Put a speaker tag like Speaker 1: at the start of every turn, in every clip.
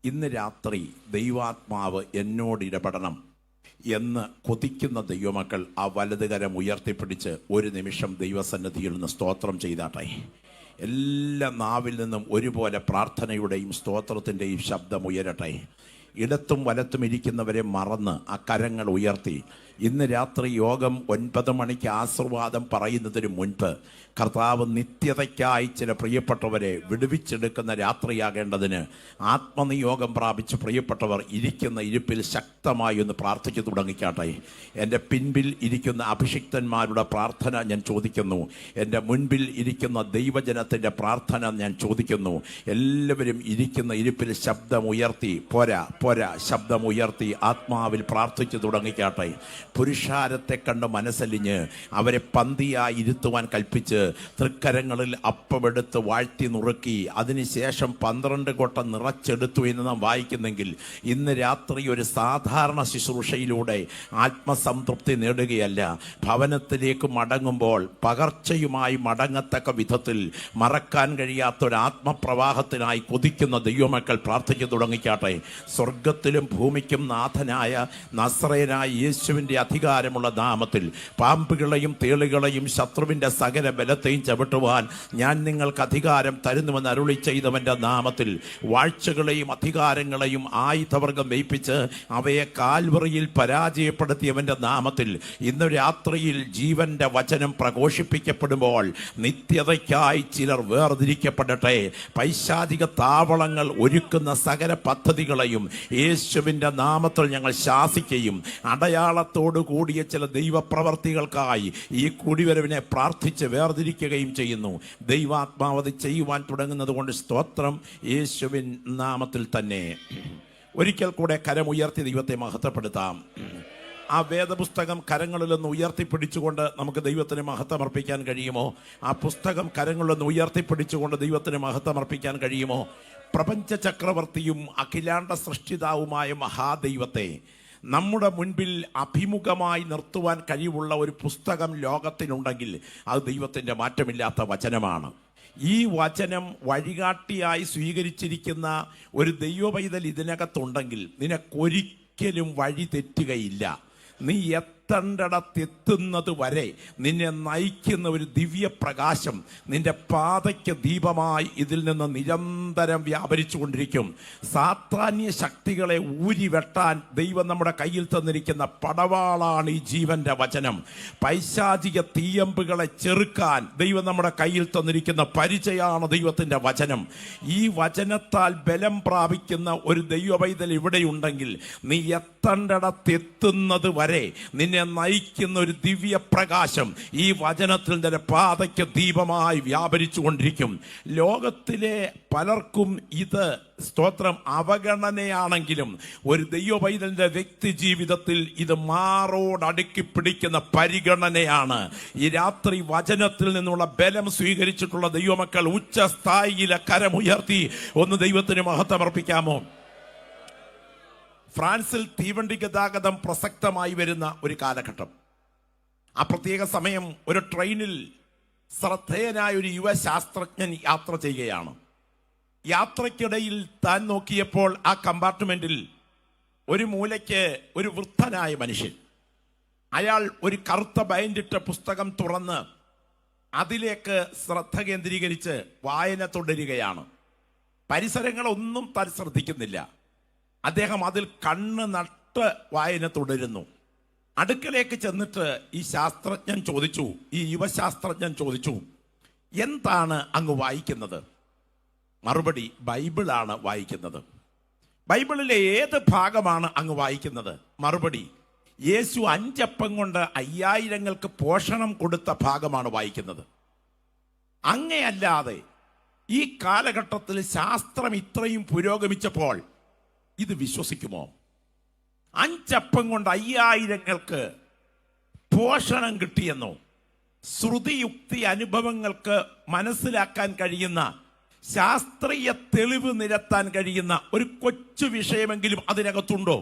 Speaker 1: ഇന്ന് രാത്രി ദൈവാത്മാവ് എന്നോട് ഇടപെടണം എന്ന് കൊതിക്കുന്ന ദൈവമക്കൾ ആ വലതുകരം ഉയർത്തിപ്പിടിച്ച് ഒരു നിമിഷം ദൈവസന്നിധിയിൽ നിന്ന് സ്തോത്രം ചെയ്താട്ടെ. എല്ലാ നാവിൽ നിന്നും ഒരുപോലെ പ്രാർത്ഥനയുടെയും സ്തോത്രത്തിൻ്റെയും ശബ്ദം ഉയരട്ടെ. ഇടത്തും വലത്തും ഇരിക്കുന്നവരെ മറന്ന് ആ കരങ്ങൾ ഉയർത്തി ഇന്ന് രാത്രി യോഗം 9 മണിക്ക് ആശീർവാദം പറയുന്നതിന് മുൻപ് കർത്താവ് നിത്യതയ്ക്കായി ചില പ്രിയപ്പെട്ടവരെ വിടുവിച്ചെടുക്കുന്ന രാത്രിയാകേണ്ടതിന് ആത്മനിയോഗം പ്രാപിച്ച് പ്രിയപ്പെട്ടവർ ഇരിക്കുന്ന ഇരിപ്പിൽ ശക്തമായി ഒന്ന് പ്രാർത്ഥിച്ചു തുടങ്ങിക്കാട്ടെ. എൻ്റെ പിൻപിൽ ഇരിക്കുന്ന അഭിഷിക്തന്മാരുടെ പ്രാർത്ഥന ഞാൻ ചോദിക്കുന്നു. എൻ്റെ മുൻപിൽ ഇരിക്കുന്ന ദൈവജനത്തിൻ്റെ പ്രാർത്ഥന ഞാൻ ചോദിക്കുന്നു. എല്ലാവരും ഇരിക്കുന്ന ഇരിപ്പിൽ ശബ്ദം ഉയർത്തി പോരാ ശബ്ദം ഉയർത്തി ആത്മാവിൽ പ്രാർത്ഥിച്ചു തുടങ്ങിക്കാട്ടെ. പുരുഷാരത്തെ കണ്ട് മനസ്സലിഞ്ഞ് അവരെ പന്തിയായി ഇരുത്തുവാൻ കൽപ്പിച്ച് തൃക്കരങ്ങളിൽ അപ്പമെടുത്ത് വാഴ്ത്തി നുറുക്കി അതിനുശേഷം 12 കൊട്ട നിറച്ചെടുത്തു എന്ന് നാം വായിക്കുന്നെങ്കിൽ ഇന്ന് രാത്രി ഒരു സാധാരണ ശുശ്രൂഷയിലൂടെ ആത്മസംതൃപ്തി നേടുകയല്ല, ഭവനത്തിലേക്ക് മടങ്ങുമ്പോൾ പകർച്ചയുമായി മടങ്ങത്തക്ക വിധത്തിൽ മറക്കാൻ കഴിയാത്തൊരു ആത്മപ്രവാഹത്തിനായി കൊതിക്കുന്ന ദൈവമക്കൾ പ്രാർത്ഥിച്ചു തുടങ്ങിക്കാട്ടെ. സ്വർഗത്തിലും ഭൂമിക്കും നാഥനായ നസ്രയനായ യേശുവിൻ്റെ അധികാരമുള്ള നാമത്തിൽ പാമ്പുകളെയും തേളുകളെയും ശത്രുവിൻ്റെ സകല ബലത്തെയും ചവിട്ടുവാൻ ഞാൻ നിങ്ങൾക്ക് അധികാരം തരുന്നുവെന്ന് അരുളി ചെയ്തവൻ്റെ നാമത്തിൽ വാഴ്ചകളെയും അധികാരങ്ങളെയും ആയുധവർഗം വെയ്പ്പിച്ച് അവയെ കാൽവറിയിൽ പരാജയപ്പെടുത്തിയവൻ്റെ നാമത്തിൽ ഇന്ന് രാത്രിയിൽ ജീവന്റെ വചനം പ്രഘോഷിപ്പിക്കപ്പെടുമ്പോൾ നിത്യതയ്ക്കായി ചിലർ വേർതിരിക്കപ്പെടട്ടെ. പൈശാചിക താവളങ്ങൾ ഒരുക്കുന്ന സകല പദ്ധതികളെയും യേശുവിൻ്റെ നാമത്തിൽ ഞങ്ങൾ ശാസിക്കുകയും അടയാളത്തോടു കൂടിയ ചില ദൈവപ്രവർത്തികൾക്കായി ഈ കൂടിവരവിനെ പ്രാർത്ഥിച്ച് വേർതിരിക്കുകയും ചെയ്യുന്നു. ദൈവാത്മാവത് ചെയ്യുവാൻ തുടങ്ങുന്നത് കൊണ്ട് സ്തോത്രം. യേശുവിൻ നാമത്തിൽ തന്നെ ഒരിക്കൽ കൂടെ കരമുയർത്തി ദൈവത്തെ മഹത്വപ്പെടുത്താം. ആ വേദപുസ്തകം കരങ്ങളിലൊന്ന് ഉയർത്തിപ്പിടിച്ചുകൊണ്ട് നമുക്ക് ദൈവത്തിന് മഹത്വമർപ്പിക്കാൻ കഴിയുമോ? ആ പുസ്തകം കരങ്ങളിലൊന്ന് ഉയർത്തിപ്പിടിച്ചുകൊണ്ട് ദൈവത്തിന് മഹത്വമർപ്പിക്കാൻ കഴിയുമോ? പ്രപഞ്ച ചക്രവർത്തിയും അഖിലാണ്ട സൃഷ്ടിതാവുമായ മഹാദൈവത്തെ നമ്മുടെ മുൻപിൽ അഭിമുഖമായി നിർത്തുവാൻ കഴിവുള്ള ഒരു പുസ്തകം ലോകത്തിനുണ്ടെങ്കിൽ അത് ദൈവത്തിൻ്റെ മാറ്റമില്ലാത്ത വചനമാണ്. ഈ വചനം വഴികാട്ടിയായി സ്വീകരിച്ചിരിക്കുന്ന ഒരു ദൈവപൈതൽ ഇതിനകത്തുണ്ടെങ്കിൽ നിനക്കൊരിക്കലും വഴി തെറ്റുകയില്ല. നീ എത്തേണ്ടിടത്തെത്തുന്നത് വരെ നിന്നെ നയിക്കുന്ന ഒരു ദിവ്യപ്രകാശം നിന്റെ പാതയ്ക്ക് ദീപമായി ഇതിൽ നിന്ന് നിരന്തരം വ്യാപരിച്ചു കൊണ്ടിരിക്കും. സാത്താന്യ ശക്തികളെ ഊരിവെട്ടാൻ ദൈവം നമ്മുടെ കയ്യിൽ തന്നിരിക്കുന്ന പടവാളാണ് ഈ ജീവന്റെ വചനം. പൈശാചിക തീയമ്പുകളെ ചെറുക്കാൻ ദൈവം നമ്മുടെ കയ്യിൽ തന്നിരിക്കുന്ന പരിചയമാണ് ദൈവത്തിൻ്റെ വചനം. ഈ വചനത്താൽ ബലം പ്രാപിക്കുന്ന ഒരു ദൈവപൈതൽ ഇവിടെയുണ്ടെങ്കിൽ നീ എത്തേണ്ടിടത്തെത്തുന്നത് വരെ നിന്നെ നയിക്കുന്ന ഒരു ദിവ്യ പ്രകാശം ഈ വചനത്തിൽ നിന്റെ പാതയ്ക്ക് ദീപമായി വ്യാപരിച്ചു കൊണ്ടിരിക്കും. ലോകത്തിലെ പലർക്കും ഇത് സ്തോത്രം അവഗണനയാണെങ്കിലും ഒരു ദൈവപൈതലിന്റെ വ്യക്തി ജീവിതത്തിൽ ഇത് മാറോടടുക്കി പിടിക്കുന്ന പരിഗണനയാണ്. ഈ രാത്രി വചനത്തിൽ നിന്നുള്ള ബലം സ്വീകരിച്ചിട്ടുള്ള ദൈവമക്കൾ ഉച്ചസ്ഥായിയിലെ കരമുയർത്തി ഒന്ന് ദൈവത്തിന് മഹത്വമർപ്പിക്കാമോ? ഫ്രാൻസിൽ തീവണ്ടി ഗതാഗതം പ്രസക്തമായി വരുന്ന ഒരു കാലഘട്ടം. ആ പ്രത്യേക സമയം ഒരു ട്രെയിനിൽ ശ്രദ്ധേയനായ ഒരു യുവ ശാസ്ത്രജ്ഞൻ യാത്ര ചെയ്യുകയാണ്. യാത്രയ്ക്കിടയിൽ താൻ നോക്കിയപ്പോൾ ആ കമ്പാർട്ട്മെന്റിൽ ഒരു മൂലയ്ക്ക് ഒരു വൃദ്ധനായ മനുഷ്യൻ. അയാൾ ഒരു കറുത്ത ബൈൻഡിട്ട പുസ്തകം തുറന്ന് അതിലേക്ക് ശ്രദ്ധ കേന്ദ്രീകരിച്ച് വായന തുടരുകയാണ്. പരിസരങ്ങളൊന്നും താൻ ശ്രദ്ധിക്കുന്നില്ല. അദ്ദേഹം അതിൽ കണ്ണ് നട്ട് വായന തുടരുന്നു. അടുക്കലേക്ക് ചെന്നിട്ട് ഈ യുവശാസ്ത്രജ്ഞൻ ചോദിച്ചു, എന്താണ് അങ്ങ് വായിക്കുന്നത്? മറുപടി, ബൈബിളാണ് വായിക്കുന്നത്. ബൈബിളിലെ ഏത് ഭാഗമാണ് അങ്ങ് വായിക്കുന്നത്? മറുപടി, യേശു 5 അപ്പം കൊണ്ട് 5000 പോഷണം കൊടുത്ത ഭാഗമാണ് വായിക്കുന്നത്. അങ്ങയല്ലാതെ ഈ കാലഘട്ടത്തിൽ ശാസ്ത്രം ഇത്രയും പുരോഗമിച്ചപ്പോൾ ഇത് വിശ്വസിക്കുമോ? 5 അപ്പം കൊണ്ട് 5000 പോഷണം കിട്ടിയെന്നോ? ശ്രുതിയുക്തി അനുഭവങ്ങൾക്ക് മനസ്സിലാക്കാൻ കഴിയുന്ന, ശാസ്ത്രീയ തെളിവ് നിരത്താൻ കഴിയുന്ന ഒരു കൊച്ചു വിഷയമെങ്കിലും അതിനകത്തുണ്ടോ?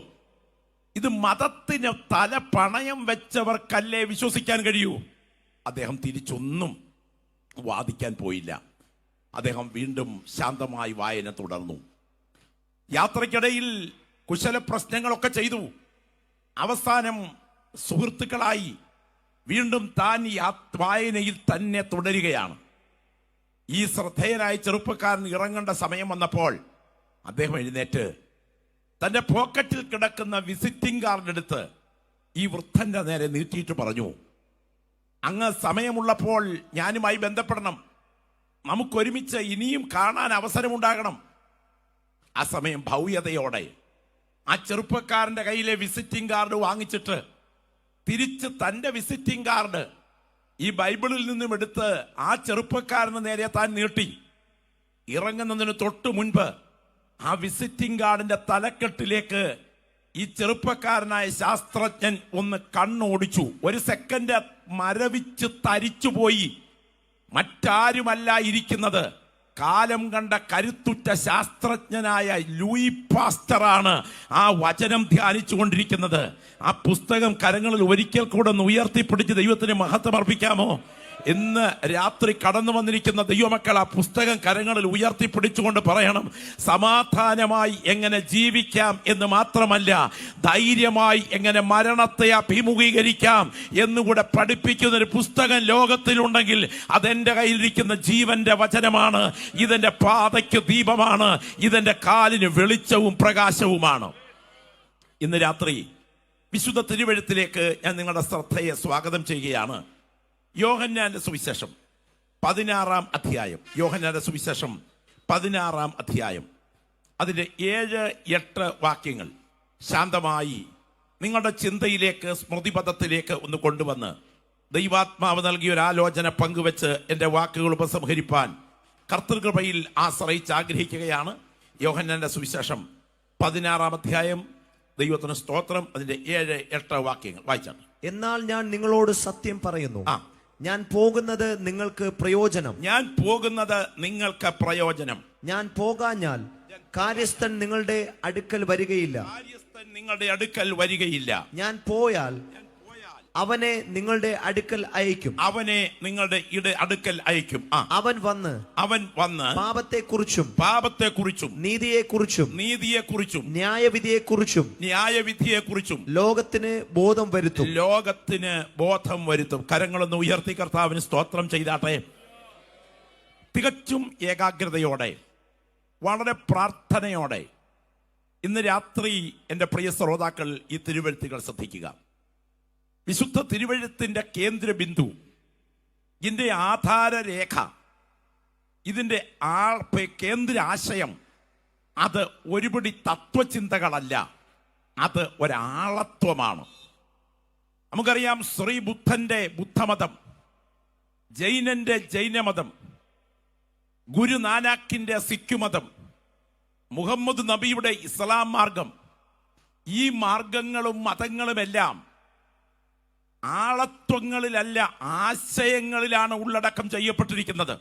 Speaker 1: ഇത് മതത്തിന് തല പണയം വെച്ചവർക്കല്ലേ വിശ്വസിക്കാൻ കഴിയൂ? അദ്ദേഹം തിരിച്ചൊന്നും വാദിക്കാൻ പോയില്ല. അദ്ദേഹം വീണ്ടും ശാന്തമായി വായന തുടർന്നു. യാത്രയ്ക്കിടയിൽ കുശല പ്രശ്നങ്ങളൊക്കെ ചെയ്തു. അവസാനം സുഹൃത്തുക്കളായി വീണ്ടും താൻ ഈ വായനയിൽ തന്നെ തുടരുകയാണ്. ഈ ശ്രദ്ധേയനായ ചെറുപ്പക്കാരൻ ഇറങ്ങേണ്ട സമയം വന്നപ്പോൾ അദ്ദേഹം എഴുന്നേറ്റ് തന്റെ പോക്കറ്റിൽ കിടക്കുന്ന വിസിറ്റിംഗ് കാർഡ് എടുത്ത് ഈ വൃദ്ധന്റെ നേരെ നീട്ടിയിട്ട് പറഞ്ഞു, അങ്ങ് സമയമുള്ളപ്പോൾ ഞാനുമായി ബന്ധപ്പെടണം, നമുക്കൊരുമിച്ച് ഇനിയും കാണാൻ അവസരമുണ്ടാകണം. ആ സമയം ഭവ്യതയോടെ ആ ചെറുപ്പക്കാരന്റെ കയ്യിലെ വിസിറ്റിംഗ് കാർഡ് വാങ്ങിച്ചിട്ട് തിരിച്ച് തന്റെ വിസിറ്റിംഗ് കാർഡ് ഈ ബൈബിളിൽ നിന്നും എടുത്ത് ആ ചെറുപ്പക്കാരന് നേരെ താൻ നീട്ടി. ഇറങ്ങുന്നതിന് തൊട്ടു മുൻപ് ആ വിസിറ്റിംഗ് കാർഡിന്റെ തലക്കെട്ടിലേക്ക് ഈ ചെറുപ്പക്കാരനായ ശാസ്ത്രജ്ഞൻ ഒന്ന് കണ്ണോടിച്ചു. ഒരു സെക്കൻഡ് മരവിച്ച് തരിച്ചുപോയി. മറ്റാരുമല്ല ഇരിക്കുന്നത്, കാലം കണ്ട കരുത്തുറ്റ ശാസ്ത്രജ്ഞനായ ലൂയി പാസ്റ്ററാണ് ആ വചനം ധ്യാനിച്ചു കൊണ്ടിരിക്കുന്നത്. ആ പുസ്തകം കരങ്ങളിൽ ഒരിക്കൽ കൂടെ ഒന്ന് ഉയർത്തിപ്പിടിച്ച് ദൈവത്തിന് മഹത്വം അർപ്പിക്കാമോ? ഇന്ന് രാത്രി കടന്നു വന്നിരിക്കുന്ന ദൈവമക്കൾ ആ പുസ്തകം കരങ്ങളിൽ ഉയർത്തിപ്പിടിച്ചുകൊണ്ട് പറയണം, സമാധാനമായി എങ്ങനെ ജീവിക്കാം എന്ന് മാത്രമല്ല, ധൈര്യമായി എങ്ങനെ മരണത്തെ അഭിമുഖീകരിക്കാം എന്നുകൂടെ പഠിപ്പിക്കുന്ന ഒരു പുസ്തകം ലോകത്തിലുണ്ടെങ്കിൽ അതെന്റെ കയ്യിലിരിക്കുന്ന ജീവന്റെ വചനമാണ്. ഇതെന്റെ പാതയ്ക്ക് ദീപമാണ്, ഇതെന്റെ കാലിന് വെളിച്ചവും പ്രകാശവുമാണ്. ഇന്ന് രാത്രി വിശുദ്ധ തിരുവെഴുത്തിലേക്ക് ഞാൻ നിങ്ങളുടെ ശ്രദ്ധയെ സ്വാഗതം ചെയ്യുകയാണ്. യോഹന്നാന്റെ സുവിശേഷം 16-ാം അധ്യായം. യോഹന്നാന്റെ സുവിശേഷം 16-ാം അധ്യായം, അതിന്റെ 7-8 വാക്യങ്ങൾ ശാന്തമായി നിങ്ങളുടെ ചിന്തയിലേക്ക്, സ്മൃതിപഥത്തിലേക്ക് ഒന്ന് കൊണ്ടുവന്ന് ദൈവാത്മാവ് നൽകിയ ഒരു ആലോചന പങ്കുവെച്ച് എൻ്റെ വാക്കുകൾ ഉപസംഹരിപ്പാൻ കർത്തൃകൃപയിൽ ആശ്രയിച്ച് ആഗ്രഹിക്കുകയാണ്. യോഹന്നാന്റെ സുവിശേഷം 16-ാം അധ്യായം. ദൈവത്തിന് സ്തോത്രം. അതിന്റെ 7-8 വാക്യങ്ങൾ വായിച്ചാണ്.
Speaker 2: എന്നാൽ ഞാൻ നിങ്ങളോട് സത്യം പറയുന്നു, ഞാൻ പോകുന്നത് നിങ്ങൾക്ക് പ്രയോജനം.
Speaker 1: ഞാൻ പോകുന്നത് നിങ്ങൾക്ക് പ്രയോജനം.
Speaker 2: ഞാൻ പോകാഞ്ഞാൽ കാര്യസ്ഥൻ നിങ്ങളുടെ അടുക്കൽ വരികയില്ല.
Speaker 1: കാര്യസ്ഥൻ നിങ്ങളുടെ അടുക്കൽ വരികയില്ല.
Speaker 2: ഞാൻ പോയാൽ അവനെ നിങ്ങളുടെ അടുക്കൽ അയക്കും.
Speaker 1: അവനെ നിങ്ങളുടെ അടുക്കൽ അയക്കും.
Speaker 2: അവൻ വന്ന്
Speaker 1: പാപത്തെക്കുറിച്ചും
Speaker 2: നീതിയെക്കുറിച്ചും
Speaker 1: ന്യായവിധിയെക്കുറിച്ചും
Speaker 2: ലോകത്തിന് ബോധം
Speaker 1: വരുത്തും. കരങ്ങളൊന്ന് ഉയർത്തി കർത്താവിന് സ്തോത്രം ചെയ്താട്ടെ. തികച്ചും ഏകാഗ്രതയോടെ, വളരെ പ്രാർത്ഥനയോടെ ഇന്ന് രാത്രി എൻ്റെ പ്രിയ ശ്രോതാക്കൾ ഈ തിരുവെഴുത്തുകൾ ശ്രദ്ധിക്കുക. വിശുദ്ധ തിരുവെഴുത്തിന്റെ കേന്ദ്ര ബിന്ദു, ഇതിന്റെ ആധാരരേഖ, ഇതിന്റെ കേന്ദ്ര ആശയം അത് ഒരുപിടി തത്വചിന്തകളല്ല, അത് ഒരാളത്വമാണ്. നമുക്കറിയാം, ശ്രീ ബുദ്ധന്റെ ബുദ്ധമതം, ജൈനന്റെ ജൈനമതം, ഗുരുനാനാക്കിന്റെ സിഖ് മതം, മുഹമ്മദ് നബിയുടെ ഇസ്ലാം മാർഗം, ഈ മാർഗങ്ങളും മതങ്ങളുമെല്ലാം ആളത്വങ്ങളിലല്ല, ആശയങ്ങളിലാണ് ഉള്ളടക്കം ചെയ്യപ്പെട്ടിരിക്കുന്നത്.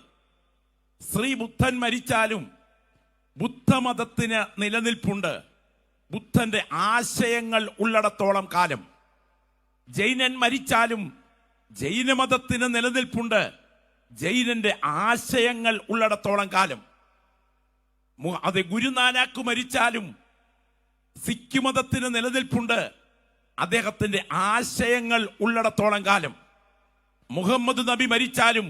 Speaker 1: ശ്രീ ബുദ്ധൻ മരിച്ചാലും ബുദ്ധമതത്തിന് നിലനിൽപ്പുണ്ട്, ബുദ്ധന്റെ ആശയങ്ങൾ ഉള്ളിടത്തോളം കാലം. ജൈനൻ മരിച്ചാലും ജൈനമതത്തിന് നിലനിൽപ്പുണ്ട്, ജൈനന്റെ ആശയങ്ങൾ ഉള്ളിടത്തോളം കാലം. അത് ഗുരുനാനാക്ക് മരിച്ചാലും സിഖ് മതത്തിന് നിലനിൽപ്പുണ്ട്, അദ്ദേഹത്തിന്റെ ആശയങ്ങൾ ഉള്ളിടത്തോളം കാലം. മുഹമ്മദ് നബി മരിച്ചാലും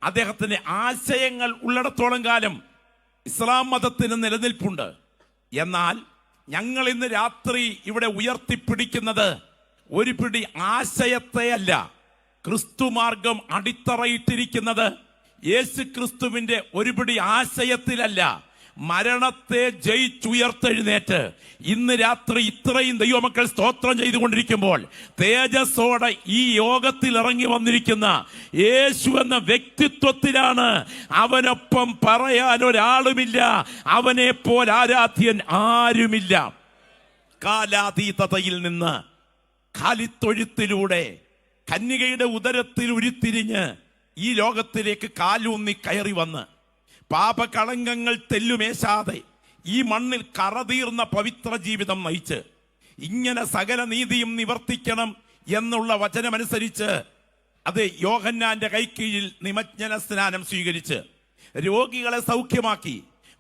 Speaker 1: അദ്ദേഹത്തിന്റെ ആശയങ്ങൾ ഉള്ളിടത്തോളം കാലം ഇസ്ലാം മതത്തിന് നിലനിൽപ്പുണ്ട്. എന്നാൽ ഞങ്ങൾ ഇന്ന് രാത്രി ഇവിടെ ഉയർത്തിപ്പിടിക്കുന്നത് ഒരു പിടി ആശയത്തെയല്ല, ക്രിസ്തുമാർഗം അടിത്തറയിട്ടിരിക്കുന്നത് യേശു ക്രിസ്തുവിന്റെ ഒരു പിടി ആശയത്തിലല്ല, മരണത്തെ ജയിച്ചുയർത്തെഴുന്നേറ്റ് ഇന്ന് രാത്രി ഇത്രയും ദൈവമക്കൾ സ്തോത്രം ചെയ്തുകൊണ്ടിരിക്കുമ്പോൾ തേജസ്സോടെ ഈ യോഗത്തിൽ ഇറങ്ങി വന്നിരിക്കുന്ന യേശു എന്ന വ്യക്തിത്വത്തിലാണ്. അവനൊപ്പം പറയാൻ ഒരാളുമില്ല, അവനെ പോൽ ആരാധ്യൻ ആരുമില്ല. കാലാതീതതയിൽ നിന്ന് കാലിത്തൊഴുത്തിലൂടെ കന്യകയുടെ ഉദരത്തിൽ ഉരുത്തിരിഞ്ഞ് ഈ ലോകത്തിലേക്ക് കാലൂന്നി കയറി വന്ന് പാപകളങ്കങ്ങൾ തെല്ലുമേശാതെ ഈ മണ്ണിൽ കറതീർന്ന പവിത്ര ജീവിതം നയിച്ച് ഇങ്ങനെ സകല നീതിയും നിവർത്തിക്കണം എന്നുള്ള വചനമനുസരിച്ച് അത് യോഹന്നാന്റെ കൈക്കീഴിൽ നിമജ്ജന സ്നാനം സ്വീകരിച്ച് രോഗികളെ സൗഖ്യമാക്കി,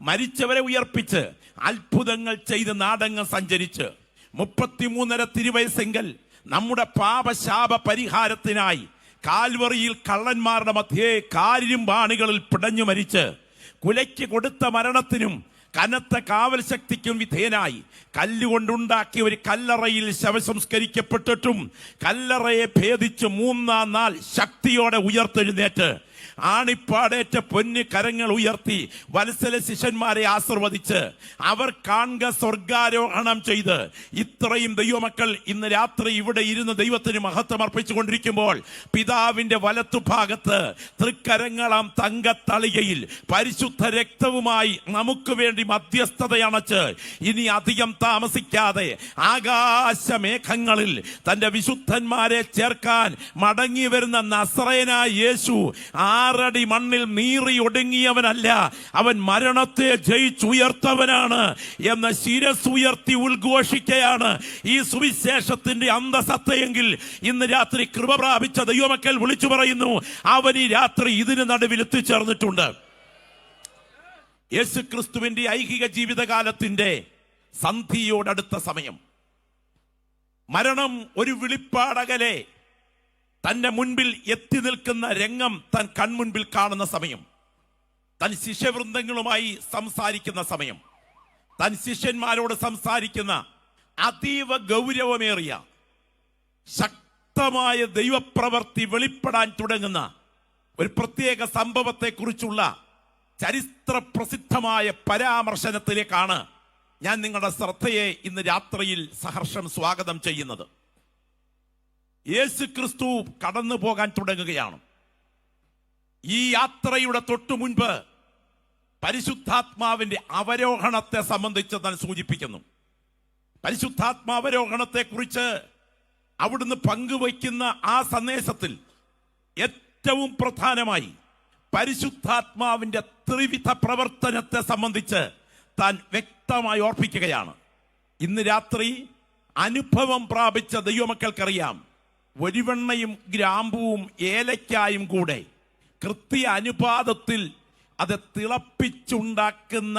Speaker 1: മരിച്ചവരെ ഉയർപ്പിച്ച് അത്ഭുതങ്ങൾ ചെയ്ത് നാടകം സഞ്ചരിച്ച് 33.5 തിരുവയസ്സെങ്കിൽ നമ്മുടെ പാപശാപ പരിഹാരത്തിനായി കാൽവറിയിൽ കള്ളന്മാരുടെ മധ്യേ കാലിരുമ്പാണികളിൽ പിടഞ്ഞു മരിച്ച് കുലയ്ക്ക് കൊടുത്ത മരണത്തിനും കനത്ത കാവൽ ശക്തിക്കും വിധേയനായി കല്ലുകൊണ്ടുണ്ടാക്കിയ ഒരു കല്ലറയിൽ ശവസംസ്കരിക്കപ്പെട്ടിട്ടും കല്ലറയെ ഭേദിച്ച് 3-ാം നാൾ ശക്തിയോടെ ഉയർത്തെഴുന്നേറ്റ് ആണിപ്പാടേറ്റ പൊന്ന് കരങ്ങൾ ഉയർത്തി വത്സല ശിഷ്യന്മാരെ ആശീർവദിച്ച് അവർ കാണുക സ്വർഗാരോഹണം ചെയ്ത് ഇത്രയും ദൈവമക്കൾ ഇന്ന് രാത്രി ഇവിടെ ഇരുന്ന് ദൈവത്തിന് മഹത്വം അർപ്പിച്ചുകൊണ്ടിരിക്കുമ്പോൾ പിതാവിന്റെ വലത്തുഭാഗത്ത് തൃക്കരങ്ങളാം തങ്കത്തളികയിൽ പരിശുദ്ധ രക്തവുമായി നമുക്ക് വേണ്ടി മധ്യസ്ഥതയണച്ച് ഇനി അധികം താമസിക്കാതെ ആകാശമേഘങ്ങളിൽ തന്റെ വിശുദ്ധന്മാരെ ചേർക്കാൻ മടങ്ങി വരുന്ന നസറേനായ യേശു 6 അടി മണ്ണിൽ നീറി ഒടുങ്ങിയവനല്ല, അവൻ മരണത്തെ ജയിച്ചുയർത്തവനാണ് എന്ന ശിരസുയർത്തി ഉദ്ഘോഷിക്കുകയാണ് ഈ സുവിശേഷത്തിന്റെ അന്തസത്തയെങ്കിൽ ഇന്ന് രാത്രി കൃപ പ്രാപിച്ച ദൈവമക്കൾ വിളിച്ചു പറയുന്നു, അവൻ ഈ രാത്രി ഇതിന് നടുവിൽ എത്തിച്ചേർന്നിട്ടുണ്ട്. യേശു ക്രിസ്തുവിന്റെ ഐഹിക ജീവിതകാലത്തിന്റെ സന്ധിയോടടുത്ത സമയം, മരണം ഒരു വിളിപ്പാടകലെ തന്റെ മുൻപിൽ എത്തി നിൽക്കുന്ന രംഗം താൻ കൺമുൻപിൽ കാണുന്ന സമയം, താൻ ശിഷ്യവൃന്ദങ്ങളുമായി സംസാരിക്കുന്ന സമയം, താൻ ശിഷ്യന്മാരോട് സംസാരിക്കുന്ന അതീവ ഗൗരവമേറിയ ശക്തമായ ദൈവപ്രവൃത്തി വെളിപ്പെടാൻ തുടങ്ങുന്ന ഒരു പ്രത്യേക സംഭവത്തെക്കുറിച്ചുള്ള ചരിത്ര പ്രസിദ്ധമായ പരാമർശനത്തിലേക്കാണ് ഞാൻ നിങ്ങളുടെ ശ്രദ്ധയെ ഇന്ന് രാത്രിയിൽ സഹർഷം സ്വാഗതം ചെയ്യുന്നത്. യേശു ക്രിസ്തു കടന്നു പോകാൻ തുടങ്ങുകയാണ്. ഈ യാത്രയുടെ തൊട്ടു മുൻപ് പരിശുദ്ധാത്മാവിന്റെ അവരോഹണത്തെ സംബന്ധിച്ച് താൻ സൂചിപ്പിക്കുന്നു. പരിശുദ്ധാത്മാവരോഹണത്തെ കുറിച്ച് അവിടുന്ന് പങ്കുവയ്ക്കുന്ന ആ സന്ദേശത്തിൽ ഏറ്റവും പ്രധാനമായി പരിശുദ്ധാത്മാവിന്റെ ത്രിവിധ പ്രവർത്തനത്തെ സംബന്ധിച്ച് താൻ വ്യക്തമായി ഓർപ്പിക്കുകയാണ്. ഇന്ന് രാത്രി അനുഭവം പ്രാപിച്ച ദൈവമക്കൾക്കറിയാം, ഒലിവെണ്ണയും ഗ്രാമ്പുവും ഏലക്കായും കൂടെ കൃത്യ അനുപാതത്തിൽ അത് തിളപ്പിച്ചുണ്ടാക്കുന്ന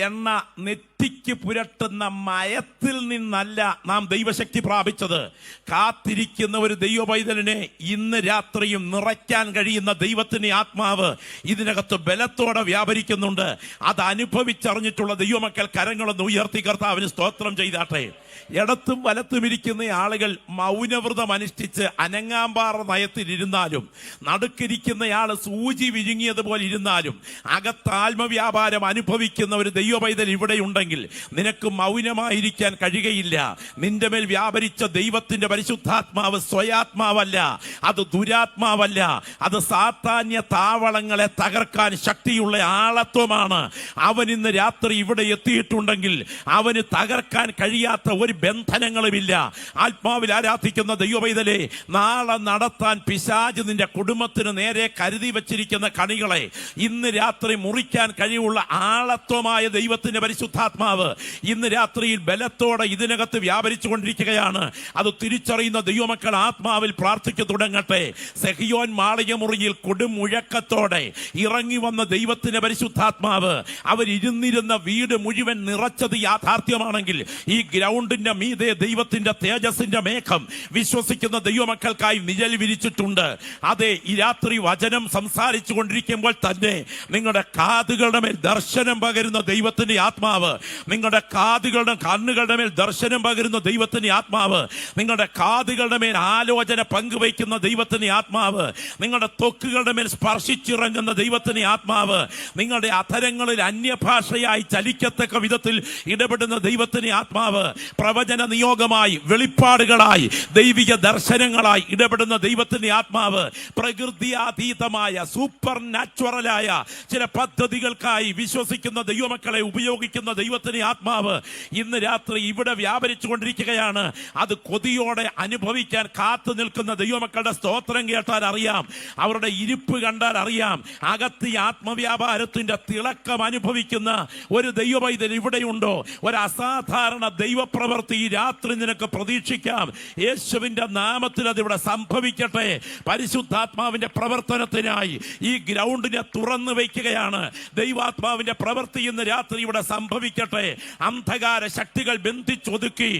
Speaker 1: എണ്ണ നെറ്റിക്ക് പുരട്ടുന്ന മയത്തിൽ നിന്നല്ല നാം ദൈവശക്തി പ്രാപിച്ചത്. കാത്തിരിക്കുന്ന ഒരു ദൈവപൈതലിനെ ഇന്ന് രാത്രിയും നിറയ്ക്കാൻ കഴിയുന്ന ദൈവത്തിന്റെ ആത്മാവ് ഇതിനകത്ത് ബലത്തോടെ വ്യാപരിക്കുന്നുണ്ട്. അത് അനുഭവിച്ചറിഞ്ഞിട്ടുള്ള ദൈവമക്കൾ കരങ്ങളൊന്ന് ഉയർത്തി കർത്താവിന് സ്തോത്രം ചെയ്താട്ടെ. ഇടത്തും വലത്തും ഇരിക്കുന്ന ആളുകൾ മൗനവ്രതം അനുഷ്ഠിച്ച് അനങ്ങാമ്പാറ നയത്തിലിരുന്നാലും, നടുക്കിരിക്കുന്നയാൾ സൂചി വിഴുങ്ങിയതുപോലെ ഇരുന്നാലും, അകത്ത് ആത്മവ്യാപാരം അനുഭവിക്കുന്ന ഒരു ദൈവപൈതൽ ഇവിടെ ഉണ്ടെങ്കിൽ നിനക്ക് മൗനമായിരിക്കാൻ കഴിയുകയില്ല. നിന്റെ മേൽ വ്യാപരിച്ച ദൈവത്തിന്റെ പരിശുദ്ധാത്മാവ് സ്വയാത്മാവല്ല, അത് ദുരാത്മാവല്ല, അത് സാത്താന്യ താവളങ്ങളെ തകർക്കാൻ ശക്തിയുള്ള ആളത്വമാണ്. അവൻ ഇന്ന് രാത്രി ഇവിടെ എത്തിയിട്ടുണ്ടെങ്കിൽ അവന് തകർക്കാൻ കഴിയാത്ത ഒരു ബന്ധനങ്ങളുമില്ല. ആത്മാവിൽ ആരാധിക്കുന്ന ദൈവപൈതലേ, നാളെ നടത്താൻ പിശാച് നിന്റെ കുടുംബത്തിന് നേരെ കരുതി വച്ചിരിക്കുന്ന കണികളെ ഇന്ന് രാത്രി മുറിക്കാൻ കഴിവുള്ള ആളത്വമായ ദൈവത്തിന്റെ പരിശുദ്ധാത്മാവ് ഇന്ന് രാത്രിയിൽ ബലത്തോടെ ഇതിനകത്ത് വ്യാപരിച്ചു കൊണ്ടിരിക്കുകയാണ്. അത് തിരിച്ചറിയുന്ന ദൈവമക്കൾ ആത്മാവിൽ പ്രാർത്ഥിച്ചു തുടങ്ങട്ടെ. സെഹിയോൻ മാളിക മുറിയിൽ കൊടുമുഴക്കത്തോടെ ഇറങ്ങി വന്ന ദൈവത്തിന്റെ പരിശുദ്ധാത്മാവ് അവരിരുന്നിരുന്ന വീട് മുഴുവൻ നിറച്ചത് യാഥാർത്ഥ്യമാണെങ്കിൽ ഈ ഗ്രൗണ്ടിന്റെ മീതെ ദൈവത്തിന്റെ തേജസ്സിന്റെ മേഘം വിശ്വസിക്കുന്ന ദൈവമക്കൾക്കായി നിഴൽ വിരിച്ചിട്ടുണ്ട്. അതെ, ഈ രാത്രി വചനം സംസാരിച്ചു കൊണ്ടിരിക്കുമ്പോൾ തന്നെ നിങ്ങളുടെ കാതുകളുടെ മേൽ ദർശനം പകരുന്ന ദൈവത്തിന്റെ ആത്മാവ്, നിങ്ങളുടെ കാതുകളുടെ കണ്ണുകളുടെ മേൽ ദർശനം പകരുന്ന ദൈവത്തിന്റെ ആത്മാവ്, നിങ്ങളുടെ കാതുകളുടെ മേൽ ആലോചന പങ്കുവയ്ക്കുന്ന ദൈവത്തിന്റെ ആത്മാവ്, നിങ്ങളുടെ ത്വക്കുകളുടെ മേൽ സ്പർശിച്ചിറങ്ങുന്ന ദൈവത്തിന്റെ ആത്മാവ്, നിങ്ങളുടെ അധരങ്ങളിൽ അന്യഭാഷയായി ചലിക്കത്തക്ക വിധത്തിൽ ഇടപെടുന്ന ദൈവത്തിന്റെ ആത്മാവ്, പ്രവചന നിയോഗമായി വെളിപ്പാടുകളായി ദൈവിക ദർശനങ്ങളായി ഇടപെടുന്ന ദൈവത്തിന്റെ ആത്മാവ്, പ്രകൃതിയാതീതമായ സൂപ്പർ നാച്ചുറലായ ചില പദ്ധതികൾക്കായി വിശ്വസിക്കുന്ന ദൈവമക്കളെ ഉപയോഗിക്കുന്ന ദൈവത്തിന്റെ ആത്മാവ് ഇന്ന് രാത്രി ഇവിടെ വ്യാപരിച്ചു കൊണ്ടിരിക്കുകയാണ്. അത് കൊതിയോടെ അനുഭവിക്കാൻ കാത്തു നിൽക്കുന്ന ദൈവമക്കളുടെ സ്തോത്രം കേട്ടാൽ അറിയാം, അവരുടെ ഇരിപ്പ് കണ്ടാൽ അറിയാം, അകത്ത് ആത്മവ്യാപാരത്തിന്റെ തിളക്കം അനുഭവിക്കുന്ന ഒരു ദൈവപൈതൽ ഇവിടെയുണ്ടോ? ഒരു അസാധാരണ ദൈവപ്രവൃത്തി ഈ രാത്രി നിനക്ക് പ്രതീക്ഷിക്കാം. യേശുവിന്റെ നാമത്തിൽ അതിവിടെ സംഭവിക്കട്ടെ. പരിശുദ്ധാത്മാവിന്റെ പ്രവർത്തനത്തിനായി ഈ ഗ്രൗണ്ടിനെ തുറന്നു വയ്ക്കുകയാണ്. ദൈവാത്മാവിന്റെ പ്രവൃത്തി ഇന്ന് രാത്രി ഇവിടെ സംഭവിക്കട്ടെ. അന്ധകാര ശക്തികൾ ബന്ധിച്ചൊതുക്കി,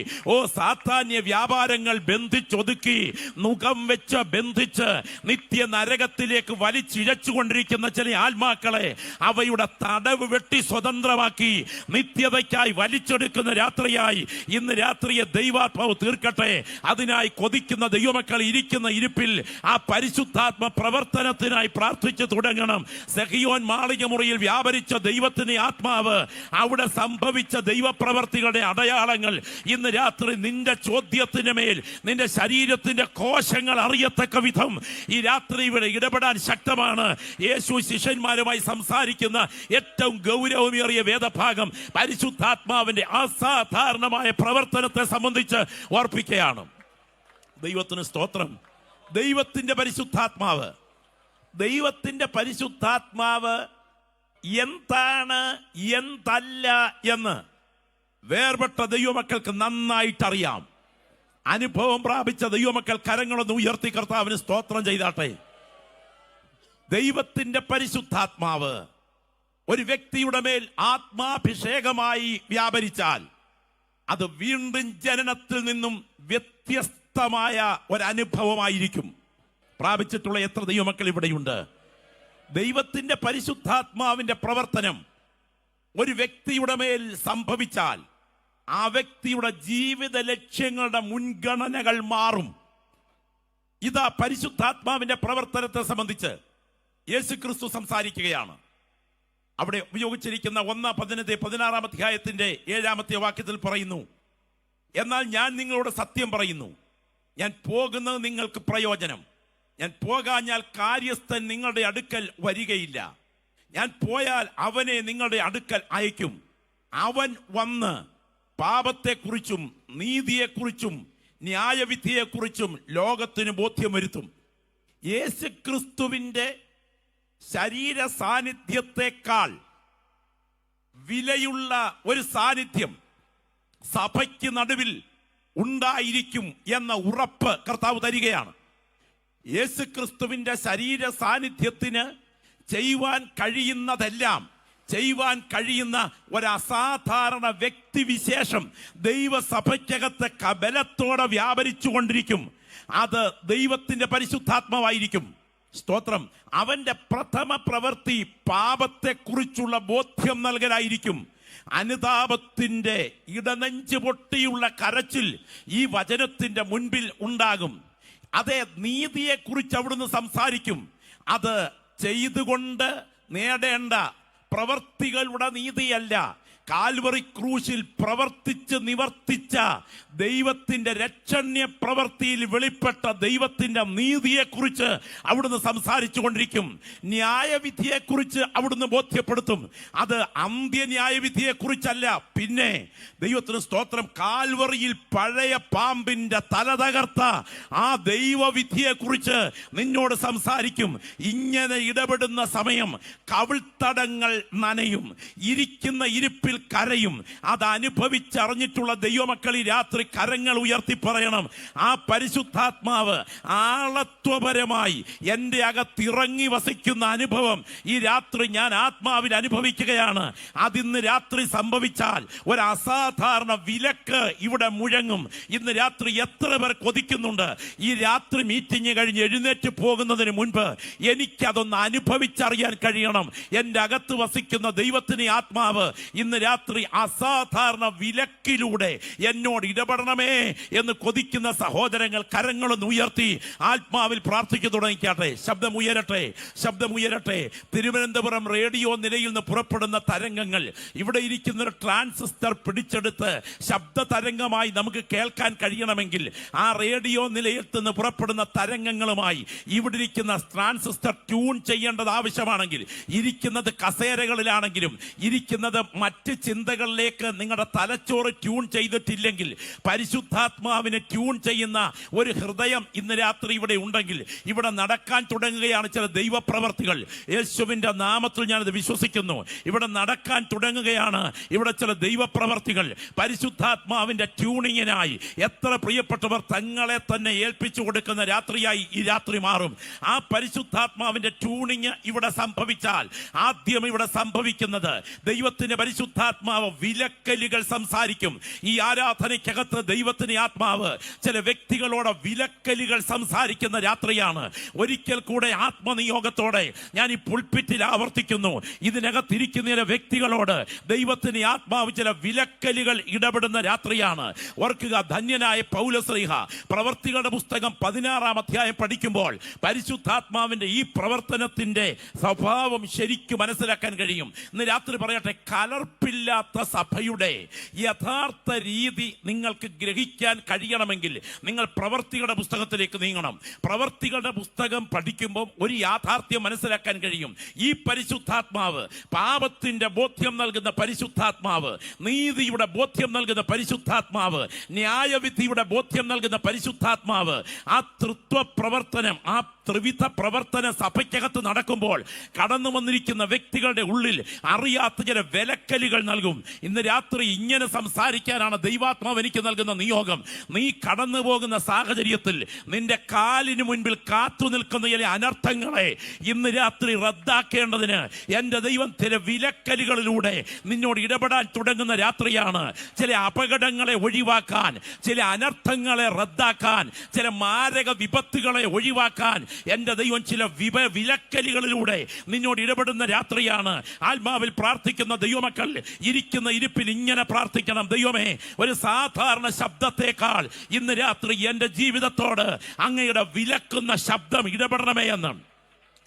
Speaker 1: സാത്താന്യ വ്യാപാരങ്ങൾ ബന്ധിച്ചൊതുക്കി, മുഖം വെച്ച് ബന്ധിച്ച് നിത്യ നരകത്തിലേക്ക് വലിച്ചിഴച്ചുകൊണ്ടിരിക്കുന്ന ചില ആത്മാക്കളെ അവയുടെ തടവ് വെട്ടി സ്വതന്ത്രമാക്കി നിത്യതയ്ക്കായി വലിച്ചെടുക്കുന്ന രാത്രിയായി ഇന്ന് രാത്രിയെ ദൈവാത്മാവ് തീർക്കട്ടെ. അതിനായി കൊതിക്കുന്ന ദൈവമക്കൾ ഇരിക്കുന്ന ഇരിപ്പിൽ ആ പരിശുദ്ധാത്മ പ്രവർത്തനത്തിനായി പ്രാർത്ഥിച്ചു തുടങ്ങണം. സെഹിയോൻ മാളിക മുറിയിൽ വ്യാപരിച്ച ദൈവത്തിന്റെ ആത്മാവ്, അവിടെ സംഭവിച്ച ദൈവപ്രവർത്തികളുടെ അടയാളങ്ങൾ ഇന്ന് രാത്രി നിന്റെ ചോദ്യത്തിന് മേൽ നിന്റെ ശരീരത്തിന്റെ കോശങ്ങൾ അറിയത്തക്ക വിധം ഈ രാത്രി ഇവിടെ ഇടപെടാൻ ശക്തമാണ്. യേശു ശിഷ്യന്മാരുമായി സംസാരിക്കുന്ന ഏറ്റവും ഗൗരവമേറിയ വേദഭാഗം പരിശുദ്ധാത്മാവിന്റെ അസാധാരണമായ പ്രവർത്തനത്തെ സംബന്ധിച്ച് ഓർപ്പിക്കുകയാണ്. ദൈവത്തിന് സ്തോത്രം. ദൈവത്തിന്റെ പരിശുദ്ധാത്മാവ്, ദൈവത്തിന്റെ പരിശുദ്ധാത്മാവ് എന്താണ് എന്തല്ല എന്ന് വേർപെട്ട ദൈവമക്കൾക്ക് നന്നായിട്ടറിയാം. അനുഭവം പ്രാപിച്ച ദൈവമക്കൾ കരങ്ങളൊന്ന് ഉയർത്തി കർത്താവിന് സ്തോത്രം ചെയ്താട്ടെ. ദൈവത്തിന്റെ പരിശുദ്ധാത്മാവ് ഒരു വ്യക്തിയുടെ മേൽ ആത്മാഭിഷേകമായി വ്യാപരിച്ചാൽ അത് വീണ്ടും ജനനത്തിൽ നിന്നും വ്യത്യസ്തമായ ഒരനുഭവമായിരിക്കും. പ്രാപിച്ചിട്ടുള്ള എത്ര ദൈവമക്കൾ ഇവിടെയുണ്ട്? ദൈവത്തിന്റെ പരിശുദ്ധാത്മാവിന്റെ പ്രവർത്തനം ഒരു വ്യക്തിയുടെ മേൽ സംഭവിച്ചാൽ ആ വ്യക്തിയുടെ ജീവിത ലക്ഷ്യങ്ങളുടെ മുൻഗണനകൾ മാറും. ഇതാ പരിശുദ്ധാത്മാവിന്റെ പ്രവർത്തനത്തെ സംബന്ധിച്ച് യേശുക്രിസ്തു സംസാരിക്കുകയാണ്. അവിടെ ഉപയോഗിച്ചിരിക്കുന്ന 1:16 അധ്യായത്തിന്റെ 7 വാക്യത്തിൽ പറയുന്നു, എന്നാൽ ഞാൻ നിങ്ങളോട് സത്യം പറയുന്നു, ഞാൻ പോകുന്നത് നിങ്ങൾക്ക് പ്രയോജനം. ഞാൻ പോകാഞ്ഞാൽ കാര്യസ്ഥൻ നിങ്ങളുടെ അടുക്കൽ വരികയില്ല. ഞാൻ പോയാൽ അവനെ നിങ്ങളുടെ അടുക്കൽ അയക്കും. അവൻ വന്ന് പാപത്തെക്കുറിച്ചും നീതിയെക്കുറിച്ചും ന്യായവിധിയെക്കുറിച്ചും ലോകത്തിന് ബോധ്യം വരുത്തും. യേശുക്രിസ്തുവിന്റെ ശരീര സാന്നിധ്യത്തെക്കാൾ വിലയുള്ള ഒരു സാന്നിധ്യം സഭയ്ക്ക് നടുവിൽ ഉണ്ടായിരിക്കും എന്ന ഉറപ്പ് കർത്താവ് തരികയാണ്. യേശുക്രിസ്തുവിന്റെ ശരീര സാന്നിധ്യത്തിന് ചെയ്യുവാൻ കഴിയുന്നതെല്ലാം ചെയ്യുവാൻ കഴിയുന്ന ഒരു അസാധാരണ വ്യക്തിവിശേഷം ദൈവസഭയ്ക്കകത്ത് ബലത്തോടെ വ്യാപരിച്ചു കൊണ്ടിരിക്കും. അത് ദൈവത്തിന്റെ പരിശുദ്ധാത്മാവായിരിക്കും. സ്തോത്രം. അവന്റെ പ്രഥമ പ്രവൃത്തി പാപത്തെക്കുറിച്ചുള്ള ബോധ്യം നൽകലായിരിക്കും. അനുതാപത്തിന്റെ ഇടനെഞ്ചു പൊട്ടിയുള്ള കരച്ചിൽ ഈ വചനത്തിന്റെ മുൻപിൽ ഉണ്ടാകും. അതേ നീതിയെക്കുറിച്ച് അവിടുന്ന് സംസാരിക്കും. അത് ചെയ്തുകൊണ്ട് നേടേണ്ട പ്രവർത്തികളുടെ നീതിയല്ല, കാൽവറി ക്രൂശിൽ പ്രവർത്തിച്ച് നിവർത്തിച്ച ദൈവത്തിന്റെ രക്ഷണ്യ പ്രവൃത്തിയിൽ വെളിപ്പെട്ട ദൈവത്തിന്റെ നീതിയെക്കുറിച്ച് അവിടുന്ന് സംസാരിച്ചു കൊണ്ടിരിക്കും. ന്യായവിധിയെക്കുറിച്ച് അവിടുന്ന് ബോധ്യപ്പെടുത്തും. അത് അന്ത്യന്യായവിധിയെക്കുറിച്ചല്ല. പിന്നെ ദൈവത്തിന് സ്തോത്രം, കാൽവറിയിൽ പഴയ പാമ്പിന്റെ തല തകർത്ത ആ ദൈവവിധിയെക്കുറിച്ച് നിന്നോട് സംസാരിക്കും. ഇങ്ങനെ ഇടപെടുന്ന സമയം കവിൾത്തടങ്ങൾ നനയും, ഇരിക്കുന്ന ഇരിപ്പിൽ കരയും. അത് അനുഭവിച്ചറിഞ്ഞിട്ടുള്ള ദൈവമക്കൾ ഈ രാത്രി കരങ്ങൾ ഉയർത്തി പറയണം, ആ പരിശുദ്ധാത്മാവ് ആളത്വപരമായി എൻ്റെ അകത്തിറങ്ങി വസിക്കുന്ന അനുഭവം ഈ രാത്രി ഞാൻ ആത്മാവിൽ അനുഭവിക്കുകയാണ്. അതിന്ന് രാത്രി സംഭവിച്ചാൽ ഒരു അസാധാരണ വിലക്ക് ഇവിടെ മുഴങ്ങും. ഇന്ന് രാത്രി എത്ര പേർ കൊതിക്കുന്നുണ്ട് ഈ രാത്രി മീറ്റിംഗ് കഴിഞ്ഞ് എഴുന്നേറ്റ് പോകുന്നതിന് മുൻപ് എനിക്കതൊന്ന് അനുഭവിച്ചറിയാൻ കഴിയണം. എൻ്റെ അകത്ത് വസിക്കുന്ന ദൈവത്തിന്റെ ആത്മാവ് ഇന്ന് രാത്രി അസാധാരണ വിലക്കിലൂടെ എന്നോട് ഇടപെടണമേ എന്ന് കൊതിക്കുന്ന സഹോദരങ്ങൾ കരങ്ങളൊന്ന് ഉയർത്തി ആത്മാവിൽ പ്രാർത്ഥിച്ചു തുടങ്ങിക്കാട്ടെ. ശബ്ദമുയരട്ടെ, ശബ്ദമുയരട്ടെ. തിരുവനന്തപുരം റേഡിയോ നിലയിൽ നിന്ന് പുറപ്പെടുന്ന തരംഗങ്ങൾ ഇവിടെ ഇരിക്കുന്ന ഒരു ട്രാൻസിസ്റ്റർ പിടിച്ചെടുത്ത് ശബ്ദ തരംഗമായി നമുക്ക് കേൾക്കാൻ കഴിയണമെങ്കിൽ ആ റേഡിയോ നിലയിൽ നിന്ന് പുറപ്പെടുന്ന തരംഗങ്ങളുമായി ഇവിടെ ഇരിക്കുന്ന ട്രാൻസിസ്റ്റർ ട്യൂൺ ചെയ്യേണ്ടത് ആവശ്യമാണെങ്കിൽ, ഇരിക്കുന്നത് കസേരകളിലാണെങ്കിലും ഇരിക്കുന്നത് മറ്റ് ചിന്തകളിലേക്ക് നിങ്ങളുടെ തലച്ചോറ് ട്യൂൺ ചെയ്തിട്ടില്ലെങ്കിൽ, പരിശുദ്ധാത്മാവിനെ ട്യൂൺ ചെയ്യുന്ന ഒരു ഹൃദയം ഇന്ന് രാത്രി ഇവിടെ ഉണ്ടെങ്കിൽ, ഇവിടെ നടക്കാൻ തുടങ്ങുകയാണ് ചില ദൈവപ്രവർത്തികൾ. യേശുവിന്റെ നാമത്തിൽ ഞാനത് വിശ്വസിക്കുന്നു. ഇവിടെ നടക്കാൻ തുടങ്ങുകയാണ് ഇവിടെ ചില ദൈവപ്രവർത്തികൾ. പരിശുദ്ധാത്മാവിന്റെ ട്യൂണിങ്ങിനായി എത്ര പ്രിയപ്പെട്ടവർ തങ്ങളെ തന്നെ ഏൽപ്പിച്ചു കൊടുക്കുന്ന രാത്രിയായി ഈ രാത്രി മാറും. ആ പരിശുദ്ധാത്മാവിന്റെ ട്യൂണിങ് ഇവിടെ സംഭവിച്ചാൽ ആദ്യം ഇവിടെ സംഭവിക്കുന്നത് ദൈവത്തിന്റെ പരിശുദ്ധാത്മാവ് വിലക്കലുകൾ സംസാരിക്കും. ഈ ആരാധനയ്ക്കകത്ത് ദൈവത്തിന്റെ ആത്മാവ് ചില വ്യക്തികളോട് വിലക്കലുകൾ സംസാരിക്കുന്ന രാത്രിയാണ്. ഒരിക്കൽ കൂടെ ആത്മനിയോഗത്തോടെ ഞാൻ ഈ പുൾപിറ്റിൽ ആവർത്തിക്കുന്നു, ഇതിനകത്തിരിക്കുന്ന വ്യക്തികളോട് ദൈവത്തിന്റെ ആത്മാവ് ചില വിലക്കലുകൾ ഇടപെടുന്ന രാത്രിയാണ്. ഓർക്കുക, ധന്യനായ പൗലോസ്ലീഹ പ്രവർത്തികളുടെ പുസ്തകം 16-ാം അധ്യായം പഠിക്കുമ്പോൾ പരിശുദ്ധാത്മാവിന്റെ ഈ പ്രവർത്തനത്തിന്റെ സ്വഭാവം ശരിക്കും മനസ്സിലാക്കാൻ കഴിയും. ഇന്ന് രാത്രി പറയട്ടെ, കലർപ്പില്ലാത്ത സഭയുടെ യഥാർത്ഥ രീതി നിങ്ങൾക്ക് ഗ്രഹിക്കാൻ കഴിയണമെങ്കിൽ നിങ്ങൾ പ്രവർത്തികളുടെ പുസ്തകത്തിലേക്ക് നീങ്ങണം. പ്രവർത്തികളുടെ പുസ്തകം പഠിക്കുമ്പോൾ ഒരു യാഥാർത്ഥ്യം മനസ്സിലാക്കാൻ കഴിയും. ഈ പരിശുദ്ധാത്മാവ് പാപത്തിന്റെ ബോധ്യം നൽകുന്ന പരിശുദ്ധാത്മാവ്, നീതിയുടെ ബോധ്യം നൽകുന്ന പരിശുദ്ധാത്മാവ്, ന്യായവിധിയുടെ ബോധ്യം നൽകുന്ന പരിശുദ്ധാത്മാവ്, ആ തൃത്വ പ്രവർത്തനം, ആ ത്രിവിധ പ്രവർത്തന സഭയ്ക്കകത്ത് നടക്കുമ്പോൾ കടന്നു വന്നിരിക്കുന്ന വ്യക്തികളുടെ ഉള്ളിൽ അറിയാത്ത ചില വിലക്കലുകൾ നൽകും. ഇന്ന് രാത്രി ഇങ്ങനെ സംസാരിക്കാനാണ് ദൈവാത്മാവ് എനിക്ക് നൽകുന്ന നിയോഗം. നീ കടന്നു പോകുന്ന സാഹചര്യത്തിൽ നിന്റെ കാലിന് മുൻപിൽ കാത്തു നിൽക്കുന്ന ചില അനർത്ഥങ്ങളെ ഇന്ന് രാത്രി റദ്ദാക്കേണ്ടതിന് എന്റെ ദൈവം ചില വിലക്കലുകളിലൂടെ നിന്നോട് ഇടപെടാൻ തുടങ്ങുന്ന രാത്രിയാണ്. ചില അപകടങ്ങളെ ഒഴിവാക്കാൻ, ചില അനർത്ഥങ്ങളെ റദ്ദാക്കാൻ, ചില മാരക വിപത്തുകളെ ഒഴിവാക്കാൻ എന്റെ ദൈവം ചില വിലക്കലുകളിലൂടെ നിന്നോട് ഇടപെടുന്ന രാത്രിയാണ്. ആത്മാവിൽ പ്രാർത്ഥിക്കുന്ന ദൈവമക്കൾ ഇരിക്കുന്ന ഇരിപ്പിൽ ഇങ്ങനെ പ്രാർത്ഥിക്കണം: ദൈവമേ, ഒരു സാധാരണ ശബ്ദത്തെക്കാൾ ഇന്ന് രാത്രി എന്റെ ജീവിതത്തോട് അങ്ങയുടെ വിലക്കുന്ന ശബ്ദം ഇടപെടണമേ എന്ന്.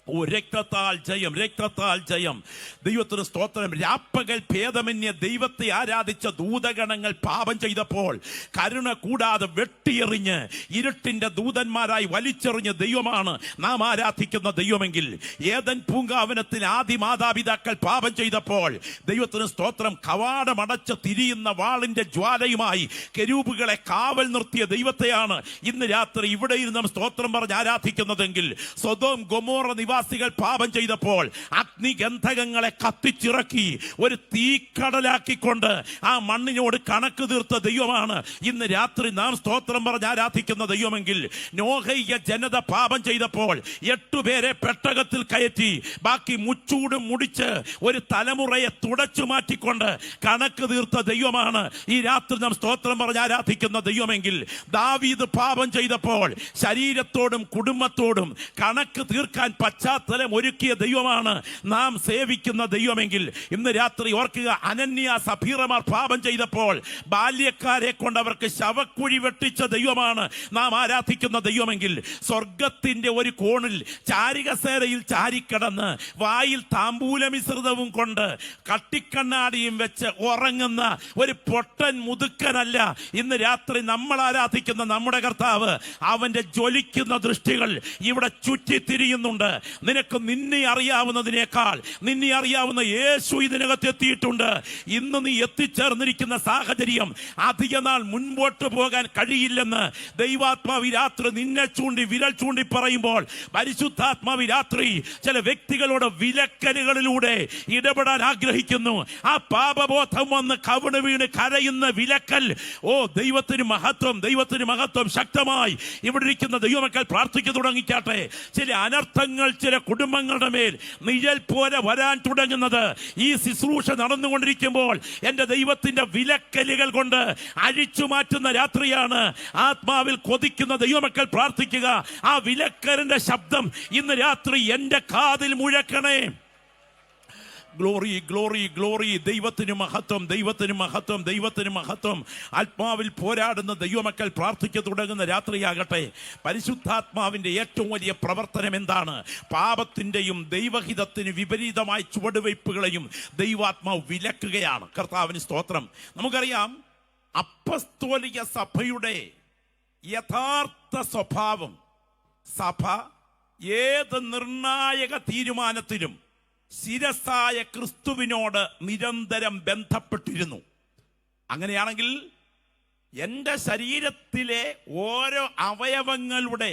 Speaker 1: ഓ, രക്തത്താൽ ജയം, രക്തത്താൽ ജയം. ദൈവത്തിന് സ്തോത്രം. രാപ്പകൽ ഭേദമന്യ ദൈവത്തെ ആരാധിച്ച ദൂതഗണങ്ങൾ പാപം ചെയ്തപ്പോൾ കരുണ കൂടാതെ വെട്ടിയെറിഞ്ഞ് ഇരുട്ടിന്റെ ദൂതന്മാരായി വലിച്ചെറിഞ്ഞ ദൈവമാണ് നാം ആരാധിക്കുന്ന ദൈവമെങ്കിൽ, ഏദൻ പൂങ്കാവനത്തിൽ ആദി മാതാപിതാക്കൾ പാപം ചെയ്തപ്പോൾ ദൈവത്തിന് സ്തോത്രം കവാടമടച്ച് തിരിയുന്ന വാളിന്റെ ജ്വാലയുമായി കെരൂബുകളെ കാവൽ നിർത്തിയ ദൈവത്തെയാണ് ഇന്ന് രാത്രി ഇവിടെ ഇരുന്ന് സ്തോത്രം പറഞ്ഞ് ആരാധിക്കുന്നതെങ്കിൽ, സൊദോം ഗൊമോറ നിവാസികൾ പാപം ചെയ്തപ്പോൾ അഗ്നിഗന്ധകങ്ങളെ കത്തിച്ചിറക്കി ഒരു തീക്കടലാക്കിക്കൊണ്ട് ആ മണ്ണിനോട് കണക്ക് തീർത്ത ദൈവമാണ് ഇന്ന് രാത്രി നാം സ്തോത്രം പറഞ്ഞ് ആരാധിക്കുന്ന ദൈവമെങ്കിൽ, നോഹയ്യ ജനത പാപം ചെയ്തപ്പോൾ 8 പേരെ പെട്ടകത്തിൽ കയറ്റി ബാക്കി മുച്ചൂടും മുടിച്ച് ഒരു തലമുറയെ തുടച്ചു മാറ്റിക്കൊണ്ട് കണക്ക് തീർത്ത ദൈവമാണ് ഈ രാത്രി നാം സ്തോത്രം പറഞ്ഞ് ആരാധിക്കുന്ന ദൈവമെങ്കിൽ, ദാവീദ് പാപം ചെയ്തപ്പോൾ ശരീരത്തോടും കുടുംബത്തോടും കണക്ക് തീർക്കാൻ പശ്ചാത്തലം ഒരുക്കിയ ദൈവമാണ് നാം സേവിക്കുന്ന ദൈവമെങ്കിൽ, ഇന്ന് രാത്രി ഓർക്കുക, അനന്യ സഫീറമാർ പാപം ചെയ്തപ്പോൾ ബാല്യക്കാരെ കൊണ്ട് അവർക്ക് ശവക്കുഴി വെട്ടിച്ച ദൈവമാണ് നാം ആരാധിക്കുന്ന ദൈവമെങ്കിൽ, സ്വർഗത്തിന്റെ ഒരു കോണിൽ ചാരികസേരയിൽ ചാരിക്കിടന്ന് വായിൽ താമ്പൂലമിശ്രിതവും കൊണ്ട് കട്ടിക്കണ്ണാടിയും വെച്ച് ഉറങ്ങുന്ന ഒരു പൊട്ടൻ മുതുക്കനല്ല ഇന്ന് രാത്രി നമ്മൾ ആരാധിക്കുന്ന നമ്മുടെ കർത്താവ്. അവന്റെ ജ്വലിക്കുന്ന ദൃഷ്ടികൾ ഇവിടെ ചുറ്റിത്തിരിയുന്നുണ്ട്. നിനക്ക് നിന്നെ അറിയാവുന്നതിനേക്കാൾ നിന്നെ അറിയാവുന്ന യേശു ഇതിനകത്ത് എത്തിയിട്ടുണ്ട്. ഇന്ന് നീ എത്തിച്ചേർന്നിരിക്കുന്ന സാഹചര്യം അധിക നാൾ മുൻപോട്ട് പോകാൻ കഴിയില്ലെന്ന് ദൈവാത്മാവി രാത്രി നിന്നെ ചൂണ്ടി വിരൽ ചൂണ്ടി പറയുമ്പോൾ, പരിശുദ്ധാത്മാവി രാത്രി ചില വ്യക്തികളോട് വിലക്കലുകളിലൂടെ ഇടപെടാൻ ആഗ്രഹിക്കുന്നു. ആ പാപബോധം വന്ന് കവിണ് വീണ് കരയുന്ന വിലക്കൽ, ഓ ദൈവത്തിന് മഹത്വം, ദൈവത്തിന് മഹത്വം. ശക്തമായി ഇവിടെ ഇരിക്കുന്ന ദൈവമക്കൾ പ്രാർത്ഥിച്ചു തുടങ്ങിക്കാട്ടെ. ചില അനർത്ഥങ്ങൾ ചില കുടുംബങ്ങളുടെ മേൽ നിഴൽ പോലെ വരാൻ തുടങ്ങുന്നത് ഈ ശുശ്രൂഷ നടന്നുകൊണ്ടിരിക്കുമ്പോൾ എന്റെ ദൈവത്തിന്റെ വിലക്കലുകൾ കൊണ്ട് അഴിച്ചു മാറ്റുന്ന രാത്രിയാണ്. ആത്മാവിൽ കൊതിക്കുന്ന ദൈവമക്കൾ പ്രാർത്ഥിക്കുക, ആ വിലക്കലിന്റെ ശബ്ദം ഇന്ന് രാത്രി എന്റെ കാതിൽ മുഴക്കണേ. Glory, glory, glory. ദൈവത്തിന് മഹത്വം, ദൈവത്തിന് മഹത്വം, ദൈവത്തിന് മഹത്വം. ആത്മാവിൽ പോരാടുന്ന ദൈവമക്കൾ പ്രാർത്ഥിച്ചു തുടങ്ങുന്ന രാത്രിയാകട്ടെ. പരിശുദ്ധാത്മാവിന്റെ ഏറ്റവും വലിയ പ്രവർത്തനം എന്താണ്? പാപത്തിന്റെയും ദൈവഹിതത്തിന് വിപരീതമായ ചുവടുവയ്പ്പുകളെയും ദൈവാത്മാവ് വിലക്കുകയാണ്. കർത്താവിന് സ്തോത്രം. നമുക്കറിയാം, അപ്പസ്തോലിക സഭയുടെ യഥാർത്ഥ സ്വഭാവം, സഭ ഏത് നിർണായക തീരുമാനത്തിലും ശിരസായ ക്രിസ്തുവിനോട് നിരന്തരം ബന്ധപ്പെട്ടിരുന്നു. അങ്ങനെയാണെങ്കിൽ എൻ്റെ ശരീരത്തിലെ ഓരോ അവയവങ്ങളുടെ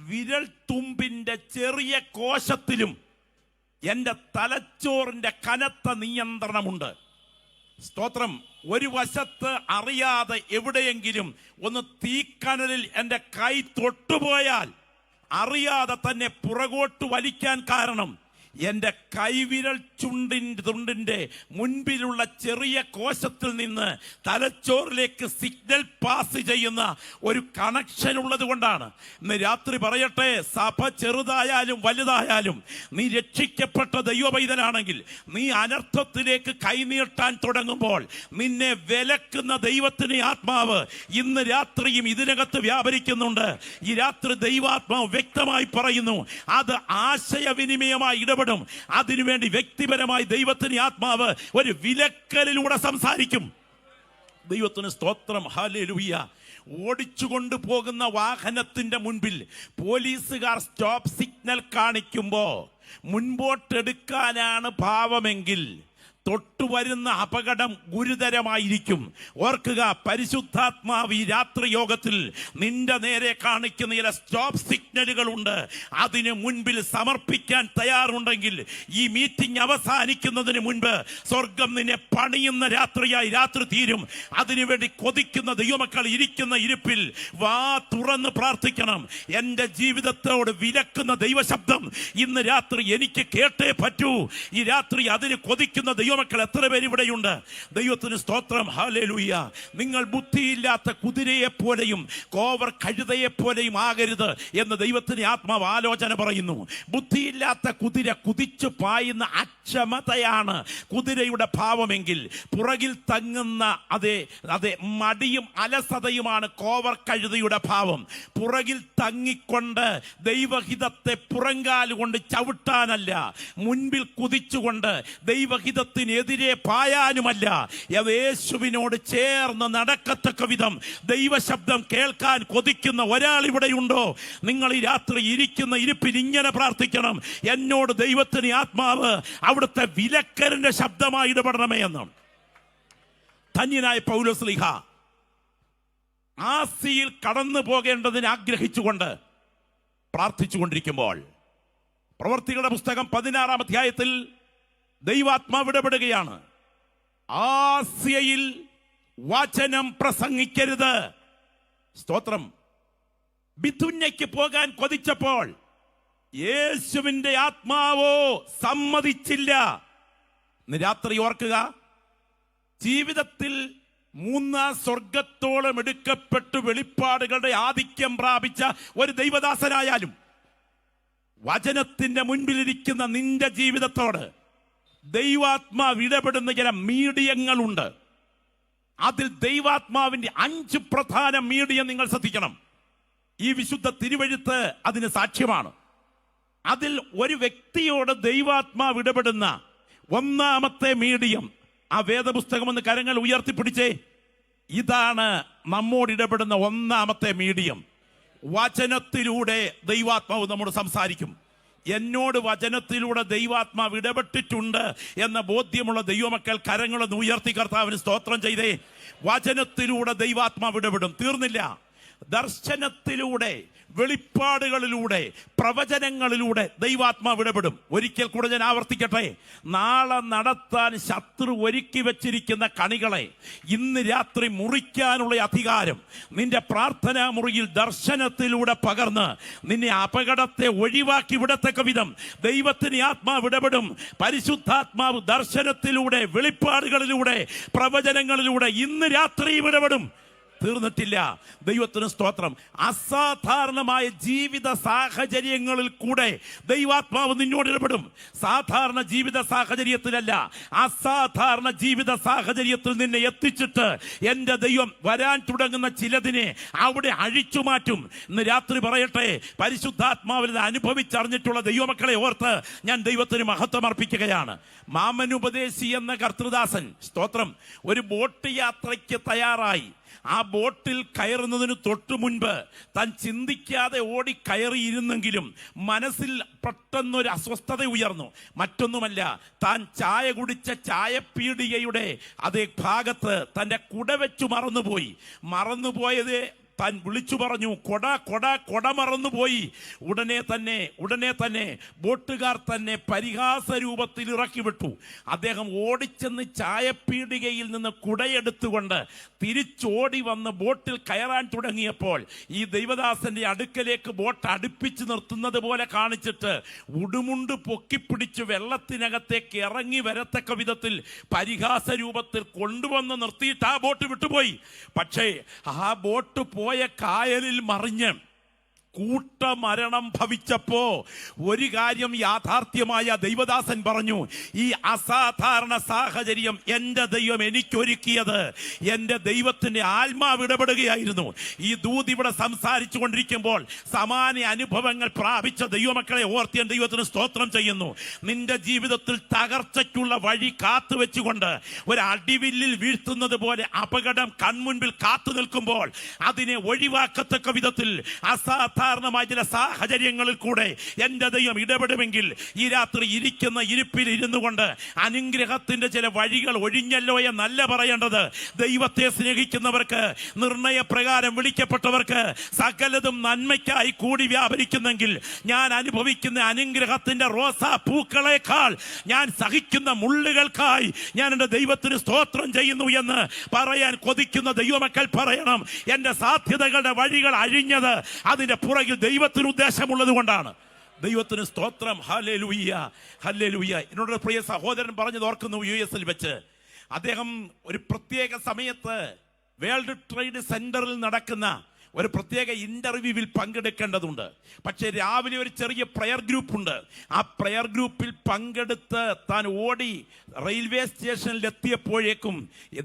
Speaker 1: വിരൽ തുമ്പിന്റെ ചെറിയ കോശത്തിലും എൻ്റെ തലച്ചോറിന്റെ കനത്ത നിയന്ത്രണമുണ്ട്. സ്തോത്രം. ഒരു വശത്ത് അറിയാതെ എവിടെയെങ്കിലും ഒന്ന് തീക്കനലിൽ എൻ്റെ കൈ തൊട്ടുപോയാൽ അറിയാതെ തന്നെ പുറകോട്ട് വലിക്കാൻ കാരണം എൻ്റെ കൈവിരൽ തുണ്ടിന്റെ മുൻപിലുള്ള ചെറിയ കോശത്തിൽ നിന്ന് തലച്ചോറിലേക്ക് സിഗ്നൽ പാസ് ചെയ്യുന്ന ഒരു കണക്ഷൻ ഉള്ളത് കൊണ്ടാണ്. ഇന്ന് രാത്രി പറയട്ടെ, സഭ ചെറുതായാലും വലുതായാലും നീ രക്ഷിക്കപ്പെട്ട ദൈവപൈതനാണെങ്കിൽ നീ അനർത്ഥത്തിലേക്ക് കൈനീട്ടാൻ തുടങ്ങുമ്പോൾ നിന്നെ വിലക്കുന്ന ദൈവത്തിന്റെ ആത്മാവ് ഇന്ന് രാത്രിയും ഇതിനകത്ത് വ്യാപരിക്കുന്നുണ്ട്. ഈ രാത്രി ദൈവാത്മാവ് വ്യക്തമായി പറയുന്നു, അത് ആശയവിനിമയമായി ഇടപെടും. അതിനുവേണ്ടി വ്യക്തിപരമായി ദൈവത്തിന് ആത്മാവ് ഒരു വിലക്കലിലൂടെ സംസാരിക്കും. ദൈവത്തിന് സ്തോത്രം. ഹല്ലേലൂയ. ഓടിച്ചുകൊണ്ട് പോകുന്ന വാഹനത്തിന്റെ മുൻപിൽ പോലീസുകാർ സ്റ്റോപ്പ് സിഗ്നൽ കാണിക്കുമ്പോ മുൻപോട്ടെടുക്കാനാണ് ഭാവമെങ്കിൽ തൊട്ടുവരുന്ന അപകടം ഗുരുതരമായിരിക്കും. ഓർക്കുക, പരിശുദ്ധാത്മാവ് ഈ രാത്രി യോഗത്തിൽ നിന്റെ നേരെ കാണിക്കുന്ന ചില സ്റ്റോപ്പ് സിഗ്നലുകളുണ്ട്. അതിന് മുൻപിൽ സമർപ്പിക്കാൻ തയ്യാറുണ്ടെങ്കിൽ ഈ മീറ്റിംഗ് അവസാനിക്കുന്നതിന് മുൻപ് സ്വർഗം നിന്നെ പണിയുന്ന രാത്രിയായി രാത്രി തീരും. അതിനുവേണ്ടി കൊതിക്കുന്ന ദൈവമക്കൾ ഇരിക്കുന്ന ഇരിപ്പിൽ വാ തുറന്ന് പ്രാർത്ഥിക്കണം. എൻ്റെ ജീവിതത്തോട് വിലക്കുന്ന ദൈവശബ്ദം ഇന്ന് രാത്രി എനിക്ക് കേട്ടേ പറ്റൂ. ഈ രാത്രി അതിന് കൊതിക്കുന്ന ദൈവമക്കൾ എത്ര പേര് ഇവിടെയുണ്ട്? ദൈവത്തിന് സ്തോത്രം. ഹല്ലേലൂയ. നിങ്ങൾ ബുദ്ധിയില്ലാത്ത കുതിരയെ പോലെയും കോവർ കഴുതയെ പോലെയും ആകരുത് എന്ന് ദൈവത്തിന് ആത്മാവ് ആലോചന പറയുന്നു. ബുദ്ധിയില്ലാത്ത കുതിര കുതിച്ചു പായുന്ന അക്ഷമതയാണ് കുതിരയുടെ ഭാവമെങ്കിൽ പുറകിൽ തങ്ങുന്ന അതെ മടിയും അലസതയുമാണ് കോവർ കഴുതയുടെ ഭാവം. പുറകിൽ തങ്ങിക്കൊണ്ട് ദൈവഹിതത്തെ പുറങ്കാലുകൊണ്ട് ചവിട്ടാനല്ല, മുൻപിൽ കുതിച്ചുകൊണ്ട് ദൈവഹിതത്തിന് എതിരെ പായാനുമല്ല, യേശുവിനോട് ചേർന്ന് നടക്കത്തക്ക വിധം ദൈവശബ്ദം കേൾക്കാൻ കൊതിക്കുന്ന ഒരാൾ ഇവിടെയുണ്ടോ? നിങ്ങൾ ഈ രാത്രി ഇരിക്കുന്ന ഇരിപ്പിൽ ഇങ്ങനെ പ്രാർത്ഥിക്കണം, എന്നോട് ദൈവത്തിന് ആത്മാവ് അവിടുത്തെ വിലക്കലിന്റെ ശബ്ദമായി ഇടപെടണമേ എന്ന്. ധന്യനായ പൗലോസ്ലീഹ ആസിയിൽ കടന്നു പോകേണ്ടതിന് ആഗ്രഹിച്ചുകൊണ്ട് പ്രാർത്ഥിച്ചുകൊണ്ടിരിക്കുമ്പോൾ പ്രവർത്തികളുടെ പുസ്തകം 16-ാം അധ്യായത്തിൽ ദൈവാത്മാവ് ഇടപെടുകയാണ്. ആസ്യയിൽ വചനം പ്രസംഗിക്കരുത്. സ്തോത്രം. ബിഥുന്യയ്ക്ക് പോകാൻ കൊതിച്ചപ്പോൾ യേശുവിന്റെ ആത്മാവോ സമ്മതിച്ചില്ല. രാത്രി ഓർക്കുക, ജീവിതത്തിൽ 3 സ്വർഗത്തോളം എടുക്കപ്പെട്ടു വെളിപ്പാടുകളുടെ ആധിക്യം പ്രാപിച്ച ഒരു ദൈവദാസനായാലും വചനത്തിന്റെ മുൻപിലിരിക്കുന്ന നിന്റെ ജീവിതത്തോട് ദൈവാത്മാവ് ഇടപെടുന്ന ചില മീഡിയങ്ങളുണ്ട്. അതിൽ ദൈവാത്മാവിന്റെ 5 പ്രധാന മീഡിയം നിങ്ങൾ ശ്രദ്ധിക്കണം. ഈ വിശുദ്ധ തിരുവെഴുത്ത് അതിന് സാക്ഷ്യമാണ്. അതിൽ ഒരു വ്യക്തിയോട് ദൈവാത്മാവ് ഇടപെടുന്ന 1-ാമത്തെ മീഡിയം, ആ വേദപുസ്തകം ഒന്ന് കരങ്ങൾ ഉയർത്തിപ്പിടിച്ചേ. ഇതാണ് നമ്മോട് ഇടപെടുന്ന 1-ാമത്തെ മീഡിയം. വചനത്തിലൂടെ ദൈവാത്മാവ് നമ്മോട് സംസാരിക്കും. എന്നോട് വചനത്തിലൂടെ ദൈവാത്മാവ് ഇടപെട്ടിട്ടുണ്ട് എന്ന ബോധ്യമുള്ള ദൈവമക്കൾ കരങ്ങളൊന്ന് ഉയർത്തി കർത്താവിന് സ്തോത്രം ചെയ്തേ. വചനത്തിലൂടെ ദൈവാത്മാവ് ഇടപെടും. തീർന്നില്ല. ദർശനത്തിലൂടെ, വെളിപ്പാടുകളിലൂടെ, പ്രവചനങ്ങളിലൂടെ ദൈവാത്മാവ് ഇടപെടും. ഒരിക്കൽ കൂടെ ഞാൻ ആവർത്തിക്കട്ടെ, നാളെ നടത്താൻ ശത്രു ഒരുക്കി വെച്ചിരിക്കുന്ന കണികളെ ഇന്ന് രാത്രി മുറിക്കാനുള്ള അധികാരം നിന്റെ പ്രാർത്ഥനാ മുറിയിൽ ദർശനത്തിലൂടെ പകർന്ന് നിന്നെ അപകടത്തെ ഒഴിവാക്കി വിടത്തക്ക വിധം ദൈവത്തിന് ആത്മാവ് ഇടപെടും. പരിശുദ്ധാത്മാവ് ദർശനത്തിലൂടെ, വെളിപ്പാടുകളിലൂടെ, പ്രവചനങ്ങളിലൂടെ ഇന്ന് രാത്രിയും ഇടപെടും. തീർന്നിട്ടില്ല. ദൈവത്തിന് സ്തോത്രം. അസാധാരണമായ ജീവിത സാഹചര്യങ്ങളിൽ കൂടെ ദൈവാത്മാവ് നിന്നോട് ഇടപെടും. സാധാരണ ജീവിത സാഹചര്യത്തിലല്ല, അസാധാരണ ജീവിത സാഹചര്യത്തിൽ നിന്നെ എത്തിച്ചിട്ട് എൻ്റെ ദൈവം വരാൻ തുടങ്ങുന്ന ചിലതിനെ അവിടെ അഴിച്ചു മാറ്റും. ഇന്ന് രാത്രി പറയട്ടെ, പരിശുദ്ധാത്മാവിൽ അനുഭവിച്ചറിഞ്ഞിട്ടുള്ള ദൈവമക്കളെ ഓർത്ത് ഞാൻ ദൈവത്തിന് മഹത്വം അർപ്പിക്കുകയാണ്. മാമനുപദേശി എന്ന കർത്തൃദാസൻ, സ്തോത്രം, ഒരു ബോട്ട് യാത്രയ്ക്ക് തയ്യാറായി ആ ബോട്ടിൽ കയറുന്നതിന് തൊട്ടു മുൻപ് താൻ ചിന്തിക്കാതെ ഓടി കയറിയിരുന്നെങ്കിലും മനസ്സിൽ പെട്ടെന്നൊരു അസ്വസ്ഥത ഉയർന്നു. മറ്റൊന്നുമല്ല, താൻ ചായ കുടിച്ച ചായപ്പീടികയുടെ അതേ ഭാഗത്ത് തൻ്റെ കുട വെച്ചു മറന്നുപോയത് താൻ വിളിച്ചു പറഞ്ഞു, കൊട മറന്നുപോയി. ഉടനെ തന്നെ ബോട്ടുകാർ തന്നെ പരിഹാസ രൂപത്തിൽ ഇറക്കി വിട്ടു. അദ്ദേഹം ഓടിച്ചെന്ന് ചായപ്പീടികയിൽ നിന്ന് കുടയെടുത്തുകൊണ്ട് തിരിച്ചോടി വന്ന് ബോട്ടിൽ കയറാൻ തുടങ്ങിയപ്പോൾ ഈ ദൈവദാസന്റെ അടുക്കലേക്ക് ബോട്ട് അടുപ്പിച്ച് നിർത്തുന്നത് പോലെ കാണിച്ചിട്ട് ഉടുമുണ്ട് പൊക്കിപ്പിടിച്ച് വെള്ളത്തിനകത്തേക്ക് ഇറങ്ങി വരത്തക്ക വിധത്തിൽ പരിഹാസ രൂപത്തിൽ കൊണ്ടുവന്ന് നിർത്തിയിട്ട് ആ ബോട്ട് വിട്ടുപോയി. പക്ഷേ ആ ബോട്ട് പോയ കായലിൽ മറിഞ്ഞ് കൂട്ടമരണം ഭവിച്ചപ്പോ ഒരു കാര്യം യാഥാർത്ഥ്യമായ ദൈവദാസൻ പറഞ്ഞു, ഈ അസാധാരണ സാഹചര്യം എൻ്റെ ദൈവം എനിക്കൊരുക്കിയത്. എൻ്റെ ദൈവത്തിന്റെ ആത്മാവ് ഇടപെടുകയായിരുന്നു. ഈ ദൂത് ഇവിടെ സംസാരിച്ചു കൊണ്ടിരിക്കുമ്പോൾ സമാന അനുഭവങ്ങൾ പ്രാപിച്ച ദൈവമക്കളെ ഓർത്ത് ഞാൻ ദൈവത്തിന് സ്തോത്രം ചെയ്യുന്നു. നിന്റെ ജീവിതത്തിൽ തകർച്ചയ്ക്കുള്ള വഴി കാത്തുവെച്ചുകൊണ്ട് ഒരു അടിവില്ലിൽ വീഴ്ത്തുന്നത് പോലെ അപകടം കൺമുൻപിൽ കാത്തു നിൽക്കുമ്പോൾ അതിനെ ഒഴിവാക്കത്തക്ക വിധത്തിൽ സാധാരണമായ ചില സാഹചര്യങ്ങളിൽ കൂടെ എന്റെ ദൈവം ഇടപെടുമെങ്കിൽ ഈ രാത്രി ഇരിക്കുന്ന ഇരിപ്പിൽ ഇരുന്നു കൊണ്ട് അനുഗ്രഹത്തിന്റെ ചില വഴികൾ ഒഴിഞ്ഞല്ലോ എന്നല്ല പറയേണ്ടത്. ദൈവത്തെ സ്നേഹിക്കുന്നവർക്ക്, നിർണയപ്രകാരം വിളിക്കപ്പെട്ടവർക്ക് സകലതും നന്മയ്ക്കായി കൂടി വ്യാപരിക്കുന്നെങ്കിൽ ഞാൻ അനുഭവിക്കുന്ന അനുഗ്രഹത്തിന്റെ റോസാ പൂക്കളെക്കാൾ ഞാൻ സഹിക്കുന്ന മുള്ളുകൾക്കായി ഞാൻ എൻ്റെ ദൈവത്തിന് സ്തോത്രം ചെയ്യുന്നു എന്ന് പറയാൻ കൊതിക്കുന്ന ദൈവമക്കൾ പറയണം. എൻ്റെ സാധ്യതകളുടെ വഴികൾ അഴിഞ്ഞത് അതിന്റെ പുറകിൽ ദൈവത്തിന് ഉദ്ദേശമുള്ളത് കൊണ്ടാണ്. ദൈവത്തിന് സ്തോത്രം. Hallelujah, hallelujah. എന്നോട് പ്രിയ സഹോദരൻ പറഞ്ഞത് ഓർക്കുന്നു. US വെച്ച് അദ്ദേഹം ഒരു പ്രത്യേക സമയത്ത് വേൾഡ് ട്രേഡ് സെന്ററിൽ നടക്കുന്ന ഒരു പ്രത്യേക ഇന്റർവ്യൂവിൽ പങ്കെടുക്കേണ്ടതുണ്ട്. പക്ഷേ രാവിലെ ഒരു ചെറിയ പ്രയർ ഗ്രൂപ്പ് ഉണ്ട്. ആ പ്രയർ ഗ്രൂപ്പിൽ പങ്കെടുത്ത് താൻ ഓടി റെയിൽവേ സ്റ്റേഷനിൽ എത്തിയപ്പോഴേക്കും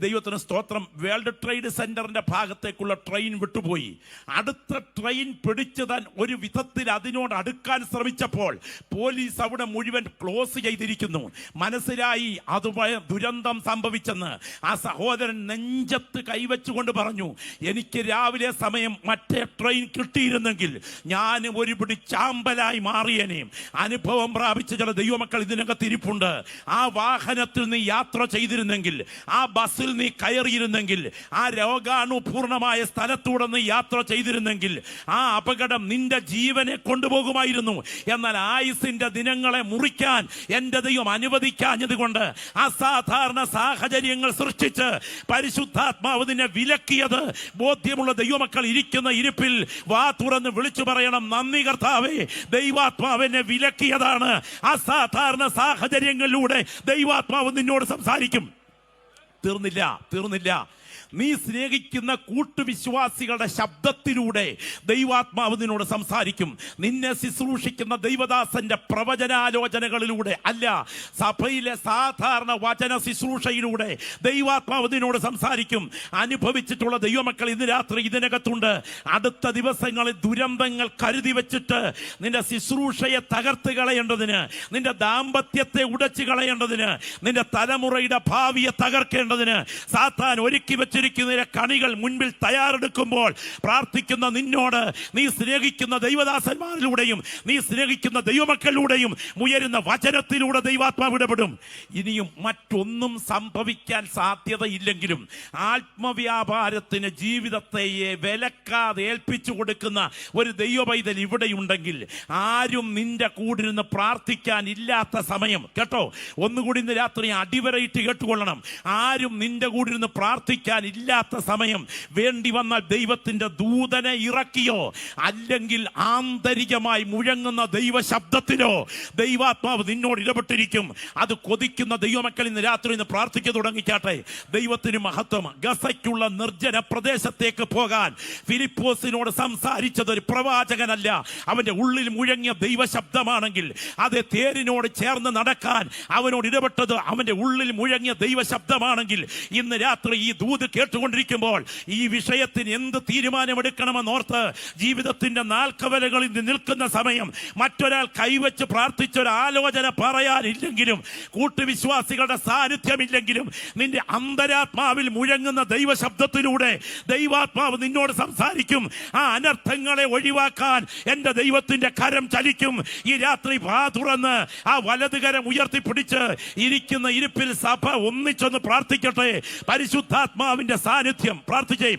Speaker 1: ദൈവത്തിന് സ്തോത്രം വേൾഡ് ട്രേഡ് സെന്ററിന്റെ ഭാഗത്തേക്കുള്ള ട്രെയിൻ വിട്ടുപോയി. അടുത്ത ട്രെയിൻ പിടിച്ച് താൻ ഒരു വിധത്തിൽ അതിനോട് അടുക്കാൻ ശ്രമിച്ചപ്പോൾ പോലീസ് അവിടെ മുഴുവൻ ക്ലോസ് ചെയ്തിരിക്കുന്നു. മനസ്സിലായി അത് ദുരന്തം സംഭവിച്ചെന്ന്. ആ സഹോദരൻ നെഞ്ചത്ത് കൈവച്ചുകൊണ്ട് പറഞ്ഞു, എനിക്ക് രാവിലെ സമയം മറ്റേ ട്രെയിൻ കിട്ടിയിരുന്നെങ്കിൽ ഞാൻ ഒരു പിടി ചാമ്പലായി മാറിയനെയും. അനുഭവം പ്രാപിച്ച ചില ദൈവമക്കൾ ഇതിനകത്ത് ഇരിപ്പുണ്ട്. ആ വാഹനത്തിൽ നീ യാത്ര ചെയ്തിരുന്നെങ്കിൽ, ആ ബസ്സിൽ നീ കയറിയിരുന്നെങ്കിൽ, ആ രോഗാണുപൂർണമായ സ്ഥലത്തൂടെ നീ യാത്ര ചെയ്തിരുന്നെങ്കിൽ ആ അപകടം നിന്റെ ജീവനെ കൊണ്ടുപോകുമായിരുന്നു. എന്നാൽ ആയുസിന്റെ ദിനങ്ങളെ മുറിക്കാൻ എന്റെ ദൈവം അനുവദിക്കാഞ്ഞത് കൊണ്ട് അസാധാരണ സാഹചര്യങ്ങൾ സൃഷ്ടിച്ച് പരിശുദ്ധാത്മാവ് നിന്നെ വിലക്കിയത് ബോധ്യമുള്ള ദൈവമക്കൾ ഇരിക്കുന്ന ഇരിപ്പിൽ വാ തുറന്ന് വിളിച്ചു പറയണം, നന്ദി കർത്താവേ, ദൈവാത്മാവിനെ വിലക്കിയതാണ്. അസാധാരണ സാഹചര്യങ്ങളിലൂടെ ദൈവാത്മാവ് നിന്നോട് സംസാരിക്കും. തീർന്നില്ല. നീ സ്നേഹിക്കുന്ന കൂട്ടുവിശ്വാസികളുടെ ശബ്ദത്തിലൂടെ ദൈവാത്മാവ് നിന്നോട് സംസാരിക്കും. നിന്നെ ശുശ്രൂഷിക്കുന്ന ദൈവദാസന്റെ പ്രവചനാലോചനകളിലൂടെ അല്ല, സഭയിലെ സാധാരണ വചന ശുശ്രൂഷയിലൂടെ ദൈവാത്മാവ് നിന്നോട് സംസാരിക്കും. അനുഭവിച്ചിട്ടുള്ള ദൈവമക്കൾ ഇന്ന് രാത്രി ഇതിനകത്തുണ്ട്. അടുത്ത ദിവസങ്ങളിൽ ദുരന്തങ്ങൾ കരുതി വെച്ചിട്ട് നിന്റെ ശുശ്രൂഷയെ തകർത്ത് കളയേണ്ടതിന്, നിന്റെ ദാമ്പത്യത്തെ ഉടച്ചു കളയേണ്ടതിന്, നിന്റെ തലമുറയുടെ ഭാവിയെ തകർക്കേണ്ടതിന് സാത്താൻ ഒരുക്കി വെച്ചിരിക്കുന്ന കണികൾ മുൻപിൽ തയ്യാറെടുക്കുമ്പോൾ പ്രാർത്ഥിക്കുന്ന നിന്നോട്, നീ സ്നേഹിക്കുന്ന ദൈവദാസന്മാരിലൂടെയും നീ സ്നേഹിക്കുന്ന ദൈവമക്കളിലൂടെയും ഉയരുന്ന വചനത്തിലൂടെ ദൈവാത്മാവ് ഇടപെടും. ഇനിയും മറ്റൊന്നും സംഭവിക്കാൻ സാധ്യതയില്ലെങ്കിലും ആത്മവ്യാപാരത്തിന് ജീവിതത്തെ വിലക്കാതെ ഏൽപ്പിച്ചു കൊടുക്കുന്ന ഒരു ദൈവപൈതൽ ഇവിടെയുണ്ടെങ്കിൽ ആരും നിന്റെ കൂടിരുന്ന് പ്രാർത്ഥിക്കാൻ ഇല്ലാത്ത സമയം കേട്ടോ. ഒന്നുകൂടി ഇന്ന് രാത്രി അടിവരയിട്ട് കേട്ടുകൊള്ളണം. ആരും നിന്റെ കൂടിരുന്ന് പ്രാർത്ഥിക്കാൻ ഇല്ലാത്ത സമയം വേണ്ടി വന്നാൽ ദൈവത്തിന്റെ ദൂതനെ ഇറക്കിയോ അല്ലെങ്കിൽ ആന്തരികമായി മുഴങ്ങുന്ന ദൈവ ശബ്ദത്തിലോ ദൈവാത്മാവ് നിന്നോട് ഇടപെട്ടിരിക്കും. അത് കൊതിക്കുന്ന ദൈവമക്കൾ ഇന്ന് രാത്രി ഇന്ന് പ്രാർത്ഥിക്കാൻ തുടങ്ങിക്കാട്ടെ. ദൈവത്തിന് മഹത്വം. ഗസയ്ക്കുള്ള നിർജ്ജന പ്രദേശത്തേക്ക് പോകാൻ ഫിലിപ്പോസിനോട് സംസാരിച്ചത് ഒരു പ്രവാചകനല്ല, അവന്റെ ഉള്ളിൽ മുഴങ്ങിയ ദൈവശബ്ദമാണെങ്കിൽ അത് തേരിനോട് ചേർന്ന് നടക്കാൻ അവനോട് ഇടപെട്ടത് അവന്റെ ഉള്ളിൽ മുഴങ്ങിയ ദൈവശബ്ദമാണെങ്കിൽ ഇന്ന് രാത്രി ഈ ദൂത് കേട്ടുകൊണ്ടിരിക്കുമ്പോൾ ഈ വിഷയത്തിന് എന്ത് തീരുമാനമെടുക്കണമെന്നോർത്ത് ജീവിതത്തിന്റെ നാൽക്കവലകളിൽ നിൽക്കുന്ന സമയം മറ്റൊരാൾ കൈവച്ച് പ്രാർത്ഥിച്ചൊരു ആലോചന പറയാനില്ലെങ്കിലും കൂട്ടുവിശ്വാസികളുടെ സാന്നിധ്യമില്ലെങ്കിലും നിന്റെ അന്തരാത്മാവിൽ മുഴങ്ങുന്ന ദൈവശബ്ദത്തിലൂടെ ദൈവാത്മാവ് നിന്നോട് സംസാരിക്കും. ആ അനർത്ഥങ്ങളെ ഒഴിവാക്കാൻ എൻ്റെ ദൈവത്തിന്റെ കരം ചലിക്കും. ഈ രാത്രി വാ തുറന്ന് ആ വലതുകരം ഉയർത്തിപ്പിടിച്ച് ഇരിക്കുന്ന ഇരിപ്പിൽ സഭ ഒന്നിച്ചൊന്ന് പ്രാർത്ഥിക്കട്ടെ. പരിശുദ്ധാത്മാവിന്റെ സാന്നിധ്യം പ്രാർത്ഥിച്ചേ.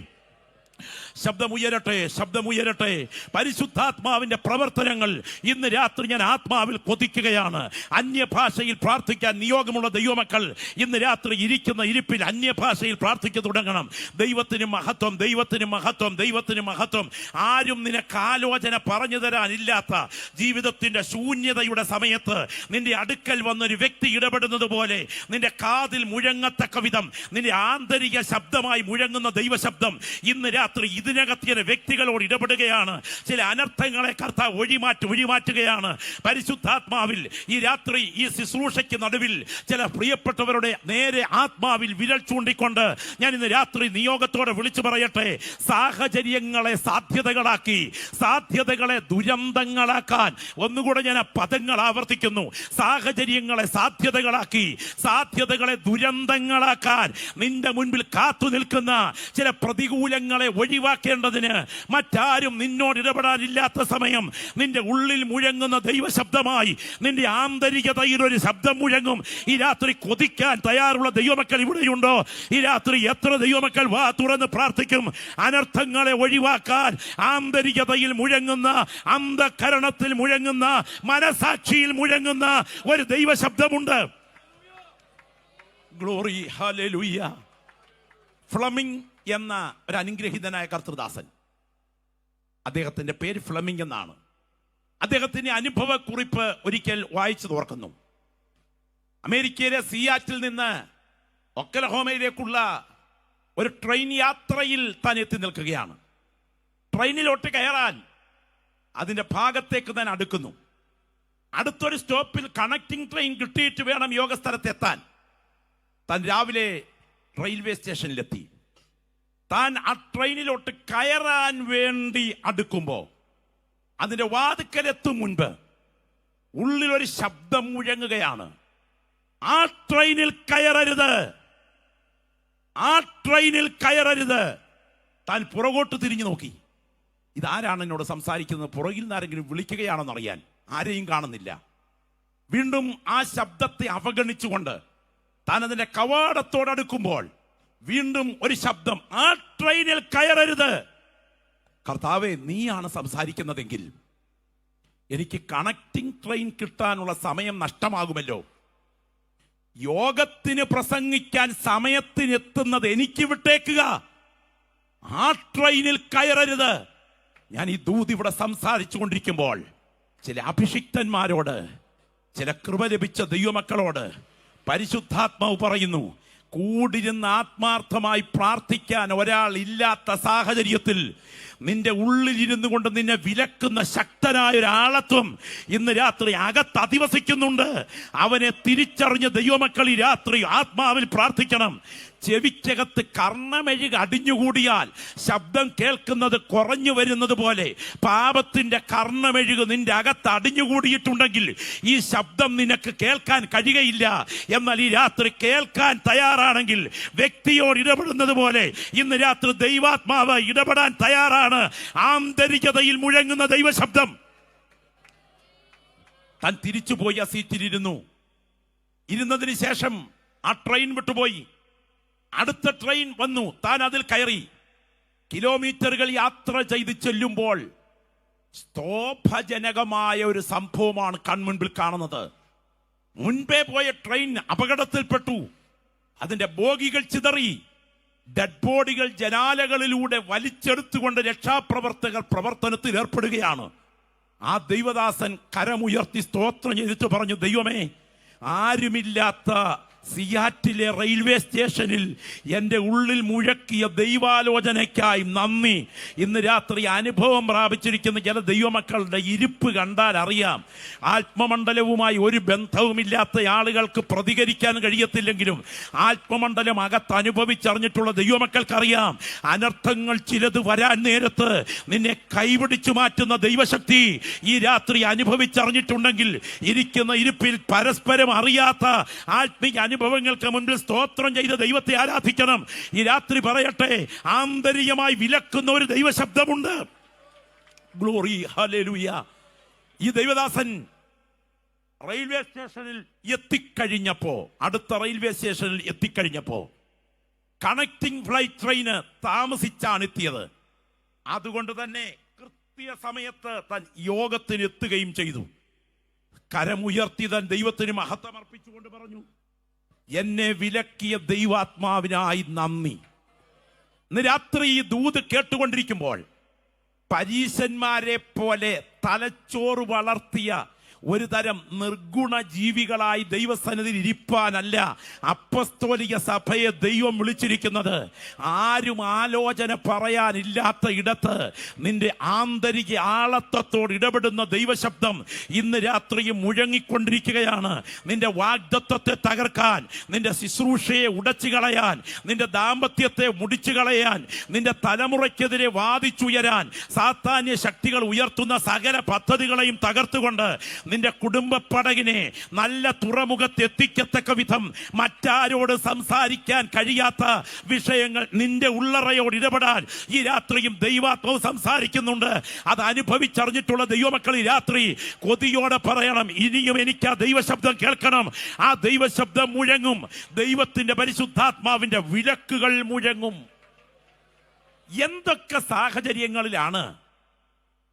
Speaker 1: ശബ്ദമുയരട്ടെ, ശബ്ദമുയരട്ടെ. പരിശുദ്ധാത്മാവിന്റെ പ്രവർത്തനങ്ങൾ ഇന്ന് രാത്രി ഞാൻ ആത്മാവിൽ കൊതിക്കുകയാണ്. അന്യഭാഷയിൽ പ്രാർത്ഥിക്കാൻ നിയോഗമുള്ള ദൈവമക്കൾ ഇന്ന് രാത്രി ഇരിക്കുന്ന ഇരിപ്പിൽ അന്യഭാഷയിൽ പ്രാർത്ഥിച്ചു തുടങ്ങണം. ദൈവത്തിന് മഹത്വം, ദൈവത്തിന് മഹത്വം, ദൈവത്തിന് മഹത്വം. ആരും നിനക്ക് ആലോചന പറഞ്ഞു തരാനില്ലാത്ത ജീവിതത്തിന്റെ ശൂന്യതയുടെ സമയത്ത് നിന്റെ അടുക്കൽ വന്നൊരു വ്യക്തി ഇടപെടുന്നത് പോലെ നിന്റെ കാതിൽ മുഴങ്ങത്തക്ക വിധം നിന്റെ ആന്തരിക ശബ്ദമായി മുഴങ്ങുന്ന ദൈവശബ്ദം ഇന്ന് രാത്രി ഇതിനകത്തിയ വ്യക്തികളോട് ഇടപെടുകയാണ്. ചില അനർത്ഥങ്ങളെ കർത്താവ് ഒഴിമാറ്റുകയാണ്. പരിശുദ്ധാത്മാവിൽ ഈ രാത്രി ഈ ശുശ്രൂഷയ്ക്ക് നടുവിൽ ചില പ്രിയപ്പെട്ടവരുടെ നേരെ ആത്മാവിൽ വിരൽ ചൂണ്ടിക്കൊണ്ട് ഞാൻ ഇന്ന് രാത്രി നിയോഗത്തോടെ വിളിച്ചു പറയട്ടെ. സാഹചര്യങ്ങളെ സാധ്യതകളാക്കി, സാധ്യതകളെ ദുരന്തങ്ങളാക്കാൻ, ഒന്നുകൂടെ ഞാൻ ആ പദങ്ങൾ ആവർത്തിക്കുന്നു. സാഹചര്യങ്ങളെ സാധ്യതകളാക്കി, സാധ്യതകളെ ദുരന്തങ്ങളാക്കാൻ നിന്റെ മുൻപിൽ കാത്തു നിൽക്കുന്ന ചില പ്രതികൂലങ്ങളെ ഒഴിവാക്കേണ്ടതിന് മറ്റാരും നിന്നോട് ഇടപെടാനില്ലാത്ത സമയം നിന്റെ ഉള്ളിൽ മുഴങ്ങുന്ന ദൈവശബ്ദമായി നിന്റെ ആന്തരികതയിൽ ഒരു ശബ്ദം മുഴങ്ങും. ഈ രാത്രി കൊതിക്കാൻ തയ്യാറുള്ള ദൈവമക്കൾ ഇവിടെയുണ്ടോ? ഈ രാത്രി എത്ര ദൈവമക്കൾ വാ തുറന്ന് പ്രാർത്ഥിക്കും? അനർത്ഥങ്ങളെ ഒഴിവാക്കാൻ ആന്തരികതയിൽ മുഴങ്ങുന്ന, അന്ധകരണത്തിൽ മുഴങ്ങുന്ന, മനസാക്ഷിയിൽ മുഴങ്ങുന്ന ഒരു ദൈവശബ്ദമുണ്ട്. Glory, hallelujah. ഫ്ലമിംഗ് എന്ന ഒരു അനുഗ്രഹീതനായ കർത്തൃദാസൻ, അദ്ദേഹത്തിന്റെ പേര് ഫ്ലമിംഗ് എന്നാണ്. അദ്ദേഹത്തിന്റെ അനുഭവക്കുറിപ്പ് ഒരിക്കൽ വായിച്ചു തോർക്കുന്നു. അമേരിക്കയിലെ സിയാറ്റിൽ നിന്ന് ഒക്കലഹോമയിലേക്കുള്ള ഒരു ട്രെയിൻ യാത്രയിൽ താൻ എത്തി നിൽക്കുകയാണ്. ട്രെയിനിലോട്ട് കയറാൻ അതിന്റെ ഭാഗത്തേക്ക് താൻ അടുക്കുന്നു. അടുത്തൊരു സ്റ്റോപ്പിൽ കണക്റ്റിംഗ് ട്രെയിൻ കിട്ടിയിട്ട് വേണം യോഗസ്ഥലത്തെത്താൻ. താൻ രാവിലെ റെയിൽവേ സ്റ്റേഷനിലെത്തി. താൻ ആ ട്രെയിനിലോട്ട് കയറാൻ വേണ്ടി അടുക്കുമ്പോൾ അതിന്റെ വാതിക്കലെത്തും മുൻപ് ഉള്ളിലൊരു ശബ്ദം മുഴങ്ങുകയാണ്. ആ ട്രെയിനിൽ കയറരുത്, ആ ട്രെയിനിൽ കയറരുത്. താൻ പുറകോട്ട് തിരിഞ്ഞു നോക്കി. ഇതാരാണ് എന്നോട് സംസാരിക്കുന്നത്? പുറകിൽ നിന്ന് ആരെങ്കിലും വിളിക്കുകയാണെന്നറിയാൻ ആരെയും കാണുന്നില്ല. വീണ്ടും ആ ശബ്ദത്തെ അവഗണിച്ചുകൊണ്ട് താൻ അതിന്റെ കവാടത്തോടടുക്കുമ്പോൾ വീണ്ടും ഒരു ശബ്ദം, ആ ട്രെയിനിൽ കയറരുത്. കർത്താവേ, നീയാണ് സംസാരിക്കുന്നതെങ്കിൽ എനിക്ക് കണക്റ്റിംഗ് ട്രെയിൻ കിട്ടാനുള്ള സമയം നഷ്ടമാകുമല്ലോ. യോഗത്തിന് പ്രസംഗിക്കാൻ സമയത്തിനെത്തുന്നത് എനിക്ക് വിട്ടേക്കുക. ആ ട്രെയിനിൽ കയറരുത്. ഞാൻ ഈ ദൂത് ഇവിടെ സംസാരിച്ചു കൊണ്ടിരിക്കുമ്പോൾ ചില അഭിഷിക്തന്മാരോട്, ചില കൃപ ലഭിച്ച ദൈവമക്കളോട് പരിശുദ്ധാത്മാവ് പറയുന്നു, കൂടിരുന്ന് ആത്മാർത്ഥമായി പ്രാർത്ഥിക്കാൻ ഒരാൾ ഇല്ലാത്ത സാഹചര്യത്തിൽ നിന്റെ ഉള്ളിലിരുന്നു കൊണ്ട് നിന്നെ വിലക്കുന്ന ശക്തനായ ഒരാളത്വം ഇന്ന് രാത്രി അകത്ത് അധിവസിക്കുന്നുണ്ട്. അവനെ തിരിച്ചറിഞ്ഞ ദൈവമക്കൾ ഈ രാത്രി ആത്മാവിൽ പ്രാർത്ഥിക്കണം. ചെവിക്കകത്ത് കർണമെഴുക അടിഞ്ഞുകൂടിയാൽ ശബ്ദം കേൾക്കുന്നത് കുറഞ്ഞു വരുന്നത് പോലെ പാപത്തിന്റെ കർണമെഴുക നിന്റെ അകത്ത് അടിഞ്ഞുകൂടിയിട്ടുണ്ടെങ്കിൽ ഈ ശബ്ദം നിനക്ക് കേൾക്കാൻ കഴിയുകയില്ല. എന്നാൽ ഈ രാത്രി കേൾക്കാൻ തയ്യാറാണെങ്കിൽ വ്യക്തിയോട് ഇടപെടുന്നത് പോലെ ഇന്ന് രാത്രി ദൈവാത്മാവ് ഇടപെടാൻ തയ്യാറാണ്. ആന്തരികതയിൽ മുഴങ്ങുന്ന ദൈവശബ്ദം. താൻ തിരിച്ചുപോയി ആ സീറ്റിലിരുന്നു. ഇരുന്നതിന് ശേഷം ആ ട്രെയിൻ വിട്ടുപോയി. അടുത്ത ട്രെയിൻ വന്നു. താൻ അതിൽ കയറി. കിലോമീറ്ററുകൾ യാത്ര ചെയ്ത് ചെല്ലുമ്പോൾ സ്തോഭജനകമായ ഒരു സംഭവമാണ് കൺമുൻപിൽ കാണുന്നത്. മുൻപേ പോയ ട്രെയിൻ അപകടത്തിൽപ്പെട്ടു. അതിന്റെ ബോഗികൾ ചിതറി. ഡെഡ് ബോഡികൾ ജനാലകളിലൂടെ വലിച്ചെടുത്തുകൊണ്ട് രക്ഷാപ്രവർത്തകർ പ്രവർത്തനത്തിൽ ഏർപ്പെടുകയാണ്. ആ ദൈവദാസൻ കരമുയർത്തി സ്തോത്രം ചെയ്തിട്ട് പറഞ്ഞു, ദൈവമേ, ആരുമില്ലാത്ത സിയാറ്റിലെ റെയിൽവേ സ്റ്റേഷനിൽ എൻ്റെ ഉള്ളിൽ മുഴക്കിയ ദൈവാലോചനയ്ക്കായി നന്ദി. ഇന്ന് രാത്രി അനുഭവം പ്രാപിച്ചിരിക്കുന്ന ചില ദൈവമക്കളുടെ ഇരിപ്പ് കണ്ടാൽ അറിയാം. ആത്മമണ്ഡലവുമായി ഒരു ബന്ധവുമില്ലാത്ത ആളുകൾക്ക് പ്രതികരിക്കാൻ കഴിയത്തില്ലെങ്കിലും ആത്മമണ്ഡലം അകത്ത് അനുഭവിച്ചറിഞ്ഞിട്ടുള്ള ദൈവമക്കൾക്കറിയാം, അനർത്ഥങ്ങൾ ചിലത് വരാൻ നേരത്ത് നിന്നെ കൈപിടിച്ചു മാറ്റുന്ന ദൈവശക്തി ഈ രാത്രി അനുഭവിച്ചറിഞ്ഞിട്ടുണ്ടെങ്കിൽ ഇരിക്കുന്ന ഇരിപ്പിൽ പരസ്പരം അറിയാത്ത ആത്മീയ അനുഭവങ്ങൾക്ക് മുൻപിൽ സ്തോത്രം ചെയ്ത് ദൈവത്തെ ആരാധിക്കണം. ഈ രാത്രി പറയട്ടെ, ആന്തരികമായി വിലക്കുന്ന ഒരു ദൈവശബ്ദമുണ്ട്. Glory, hallelujah. ഈ ദൈവദാസൻ റെയിൽവേ സ്റ്റേഷനിൽ എത്തിക്കഴിഞ്ഞപ്പോ, അടുത്ത റെയിൽവേ സ്റ്റേഷനിൽ എത്തിക്കഴിഞ്ഞപ്പോ കണക്റ്റിംഗ് ഫ്ലൈറ്റ് ട്രെയിന് താമസിച്ചാണ് എത്തിയത്. അതുകൊണ്ട് തന്നെ കൃത്യസമയത്ത് താൻ യോഗത്തിന് എത്തുകയും ചെയ്തു. കരമുയർത്തി താൻ ദൈവത്തിന് മഹത്വം അർപ്പിച്ചുകൊണ്ട് പറഞ്ഞു, എന്നെ വിലക്കിയ ദൈവാത്മാവിനായി നന്ദി. ഇന്ന് രാത്രി ഈ ദൂത് കേട്ടുകൊണ്ടിരിക്കുമ്പോൾ പരീശന്മാരെ പോലെ തലച്ചോറ് വളർത്തിയ ഒരു തരം നിർഗുണ ജീവികളായി ദൈവസന്നിധിയിൽ ഇരിപ്പാനല്ല അപ്പസ്തോലിക സഭയെ ദൈവം വിളിച്ചിരിക്കുന്നത്. ആരും ആലോചന പറയാനില്ലാത്ത ഇടത്ത് നിന്റെ ആന്തരിക ആളത്വത്തോട് ഇടപെടുന്ന ദൈവശബ്ദം ഇന്ന് രാത്രിയും മുഴങ്ങിക്കൊണ്ടിരിക്കുകയാണ്. നിന്റെ വാഗ്ദത്വത്തെ തകർക്കാൻ, നിന്റെ ശുശ്രൂഷയെ ഉടച്ചു കളയാൻ, നിന്റെ ദാമ്പത്യത്തെ മുടിച്ചു കളയാൻ, നിന്റെ തലമുറയ്ക്കെതിരെ വാദിച്ചുയരാൻ സാത്താന്യ ശക്തികൾ ഉയർത്തുന്ന സകല പദ്ധതികളെയും തകർത്തുകൊണ്ട് നിന്റെ കുടുംബ പടകിനെ നല്ല തുറമുഖത്ത് എത്തിക്കത്തക്ക വിധം മറ്റാരോട് സംസാരിക്കാൻ കഴിയാത്ത വിഷയങ്ങൾ നിന്റെ ഉള്ളറയോട് ഇടപെടാൻ ഈ രാത്രിയും ദൈവാത്മാവ് സംസാരിക്കുന്നുണ്ട്. അത് അനുഭവിച്ചറിഞ്ഞിട്ടുള്ള ദൈവമക്കൾ ഈ രാത്രി കൊതിയോടെ പറയണം, ഇനിയും എനിക്ക് ആ ദൈവശബ്ദം കേൾക്കണം. ആ ദൈവശബ്ദം മുഴങ്ങും. ദൈവത്തിന്റെ പരിശുദ്ധാത്മാവിന്റെ വിലക്കുകൾ മുഴങ്ങും. എന്തൊക്കെ സാഹചര്യങ്ങളിലാണ്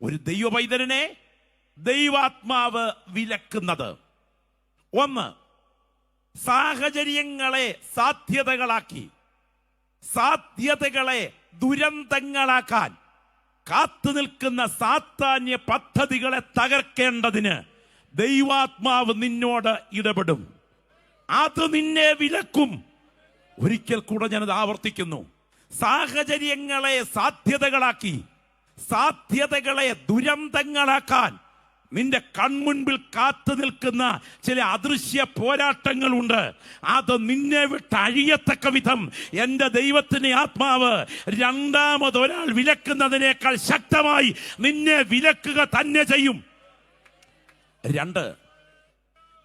Speaker 1: ഒരു ദൈവപൈതലിനെ ദൈവാത്മാവ് വിലക്കുന്നത്? ഒന്ന്, സാഹചര്യങ്ങളെ സാധ്യതകളാക്കി, സാധ്യതകളെ ദുരന്തങ്ങളാക്കാൻ കാത്തു നിൽക്കുന്ന സാത്താന്യ പദ്ധതികളെ തകർക്കേണ്ടതിന് ദൈവാത്മാവ് നിന്നോട് ഇടപെടും. അത് നിന്നെ വിലക്കും. ഒരിക്കൽ കൂടെ ഞാനത് ആവർത്തിക്കുന്നു. സാഹചര്യങ്ങളെ സാധ്യതകളാക്കി, സാധ്യതകളെ ദുരന്തങ്ങളാക്കാൻ നിന്റെ കൺമുൻപിൽ കാത്തു നിൽക്കുന്ന ചില അദൃശ്യ പോരാട്ടങ്ങളുണ്ട്. അത് നിന്നെ വിട്ട് അഴിയത്തക്ക വിധം എൻ്റെ ദൈവത്തിന്റെ ആത്മാവ് രണ്ടാമതൊരാൾ വിലക്കുന്നതിനേക്കാൾ ശക്തമായി നിന്നെ വിലക്കുക തന്നെ ചെയ്യും. രണ്ട്,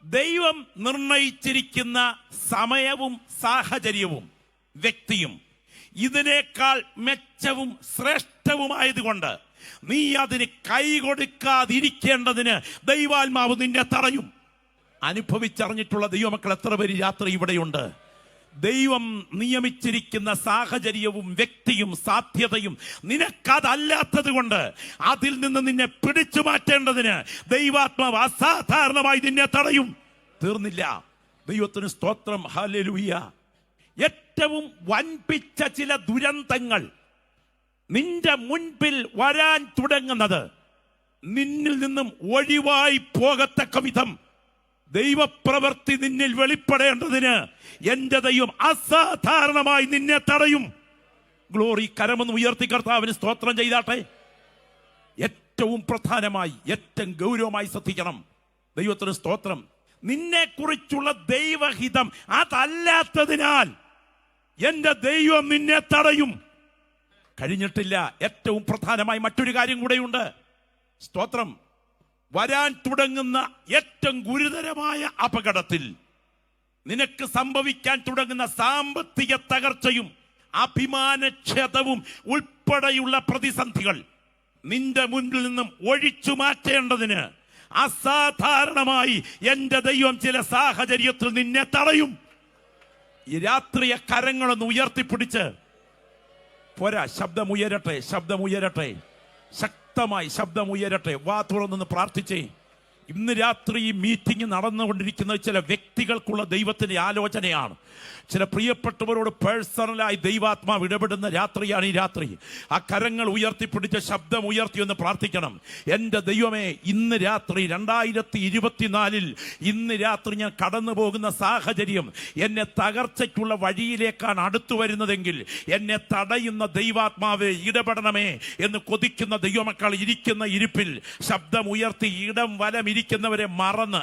Speaker 1: ദൈവം നിർണയിച്ചിരിക്കുന്ന സമയവും സാഹചര്യവും വ്യക്തിയും ഇതിനേക്കാൾ മെച്ചവും ശ്രേഷ്ഠവുമായതുകൊണ്ട് നീ അതിന് കൈകൊടുക്കാതിരിക്കേണ്ടതിന് ദൈവാത്മാവ് നിന്നെ തടയും. അനുഭവിച്ചറിഞ്ഞിട്ടുള്ള ദൈവമക്കൾ എത്ര പേര് രാത്രി ഇവിടെയുണ്ട്? ദൈവം നിയമിച്ചിരിക്കുന്ന സാഹചര്യവും വ്യക്തിയും സാധ്യതയും നിനക്കതല്ലാത്തത് കൊണ്ട് അതിൽ നിന്ന് നിന്നെ പിടിച്ചു മാറ്റേണ്ടതിന് ദൈവാത്മാവ് അസാധാരണമായി നിന്നെ തടയും. തീർന്നില്ല. ദൈവത്തിന് സ്തോത്രം, ഹല്ലേലൂയ. ഏറ്റവും വൻപിച്ച ചില ദുരന്തങ്ങൾ നിന്റെ മുൻപിൽ വരാൻ തുടങ്ങുന്നത് നിന്നിൽ നിന്നും ഒഴിവായി പോകത്തക്ക വിധം ദൈവപ്രവൃത്തി നിന്നിൽ വെളിപ്പെടേണ്ടതിന് എന്റെ ദൈവം അസാധാരണമായി നിന്നെ തടയും. ഗ്ലോറി. കരമൊന്ന് ഉയർത്തി കർത്താവിന് സ്തോത്രം ചെയ്താട്ടെ. ഏറ്റവും പ്രധാനമായി, ഏറ്റവും ഗൗരവമായി ശ്രദ്ധിക്കണം. ദൈവത്തിന് സ്തോത്രം. നിന്നെ കുറിച്ചുള്ള ദൈവഹിതം അതല്ലാത്തതിനാൽ എന്റെ ദൈവം നിന്നെ തടയും. കഴിഞ്ഞിട്ടില്ല. ഏറ്റവും പ്രധാനമായി മറ്റൊരു കാര്യം കൂടെയുണ്ട്. സ്തോത്രം. വരാൻ തുടങ്ങുന്ന ഏറ്റവും ഗുരുതരമായ അപകടത്തിൽ, നിനക്ക് സംഭവിക്കാൻ തുടങ്ങുന്ന സാമ്പത്തിക തകർച്ചയും അഭിമാനക്ഷതവും ഉൾപ്പെടെയുള്ള പ്രതിസന്ധികൾ നിന്റെ മുൻപിൽ നിന്നും ഒഴിച്ചു മാറ്റേണ്ടതിന് അസാധാരണമായി എന്റെ ദൈവം ചില സാഹചര്യത്തിൽ നിന്നെ തടയും. ഈ രാത്രിയെ കരങ്ങളൊന്ന് ഉയർത്തിപ്പിടിച്ച് പോരാ, ശബ്ദമുയരട്ടെ, ശബ്ദമുയരട്ടെ, ശക്തമായി ശബ്ദമുയരട്ടെ. വാ തുറന്നൊന്ന് പ്രാർത്ഥിച്ചേ. ഇന്ന് രാത്രി ഈ മീറ്റിംഗ് നടന്നുകൊണ്ടിരിക്കുന്ന ചില വ്യക്തികൾക്കുള്ള ദൈവത്തിന്റെ ആലോചനയാണ്. ചില പ്രിയപ്പെട്ടവരോട് പേഴ്സണലായി ദൈവാത്മാവ് ഇടപെടുന്ന രാത്രിയാണ് ഈ രാത്രി. ആ കരങ്ങൾ ഉയർത്തിപ്പിടിച്ച ശബ്ദം ഉയർത്തി ഒന്ന് പ്രാർത്ഥിക്കണം. എൻ്റെ ദൈവമേ, ഇന്ന് രാത്രി 2024 ഇന്ന് രാത്രി ഞാൻ കടന്നു പോകുന്ന സാഹചര്യം എന്നെ തകർച്ചയ്ക്കുള്ള വഴിയിലേക്കാണ് അടുത്തു വരുന്നതെങ്കിൽ എന്നെ തടയുന്ന ദൈവാത്മാവെ ഇടപെടണമേ എന്ന് കൊതിക്കുന്ന ദൈവമക്കൾ ഇരിക്കുന്ന ഇരിപ്പിൽ ശബ്ദം ഉയർത്തി ഇടം വലം ഇരിക്കുന്നവരെ മറന്ന്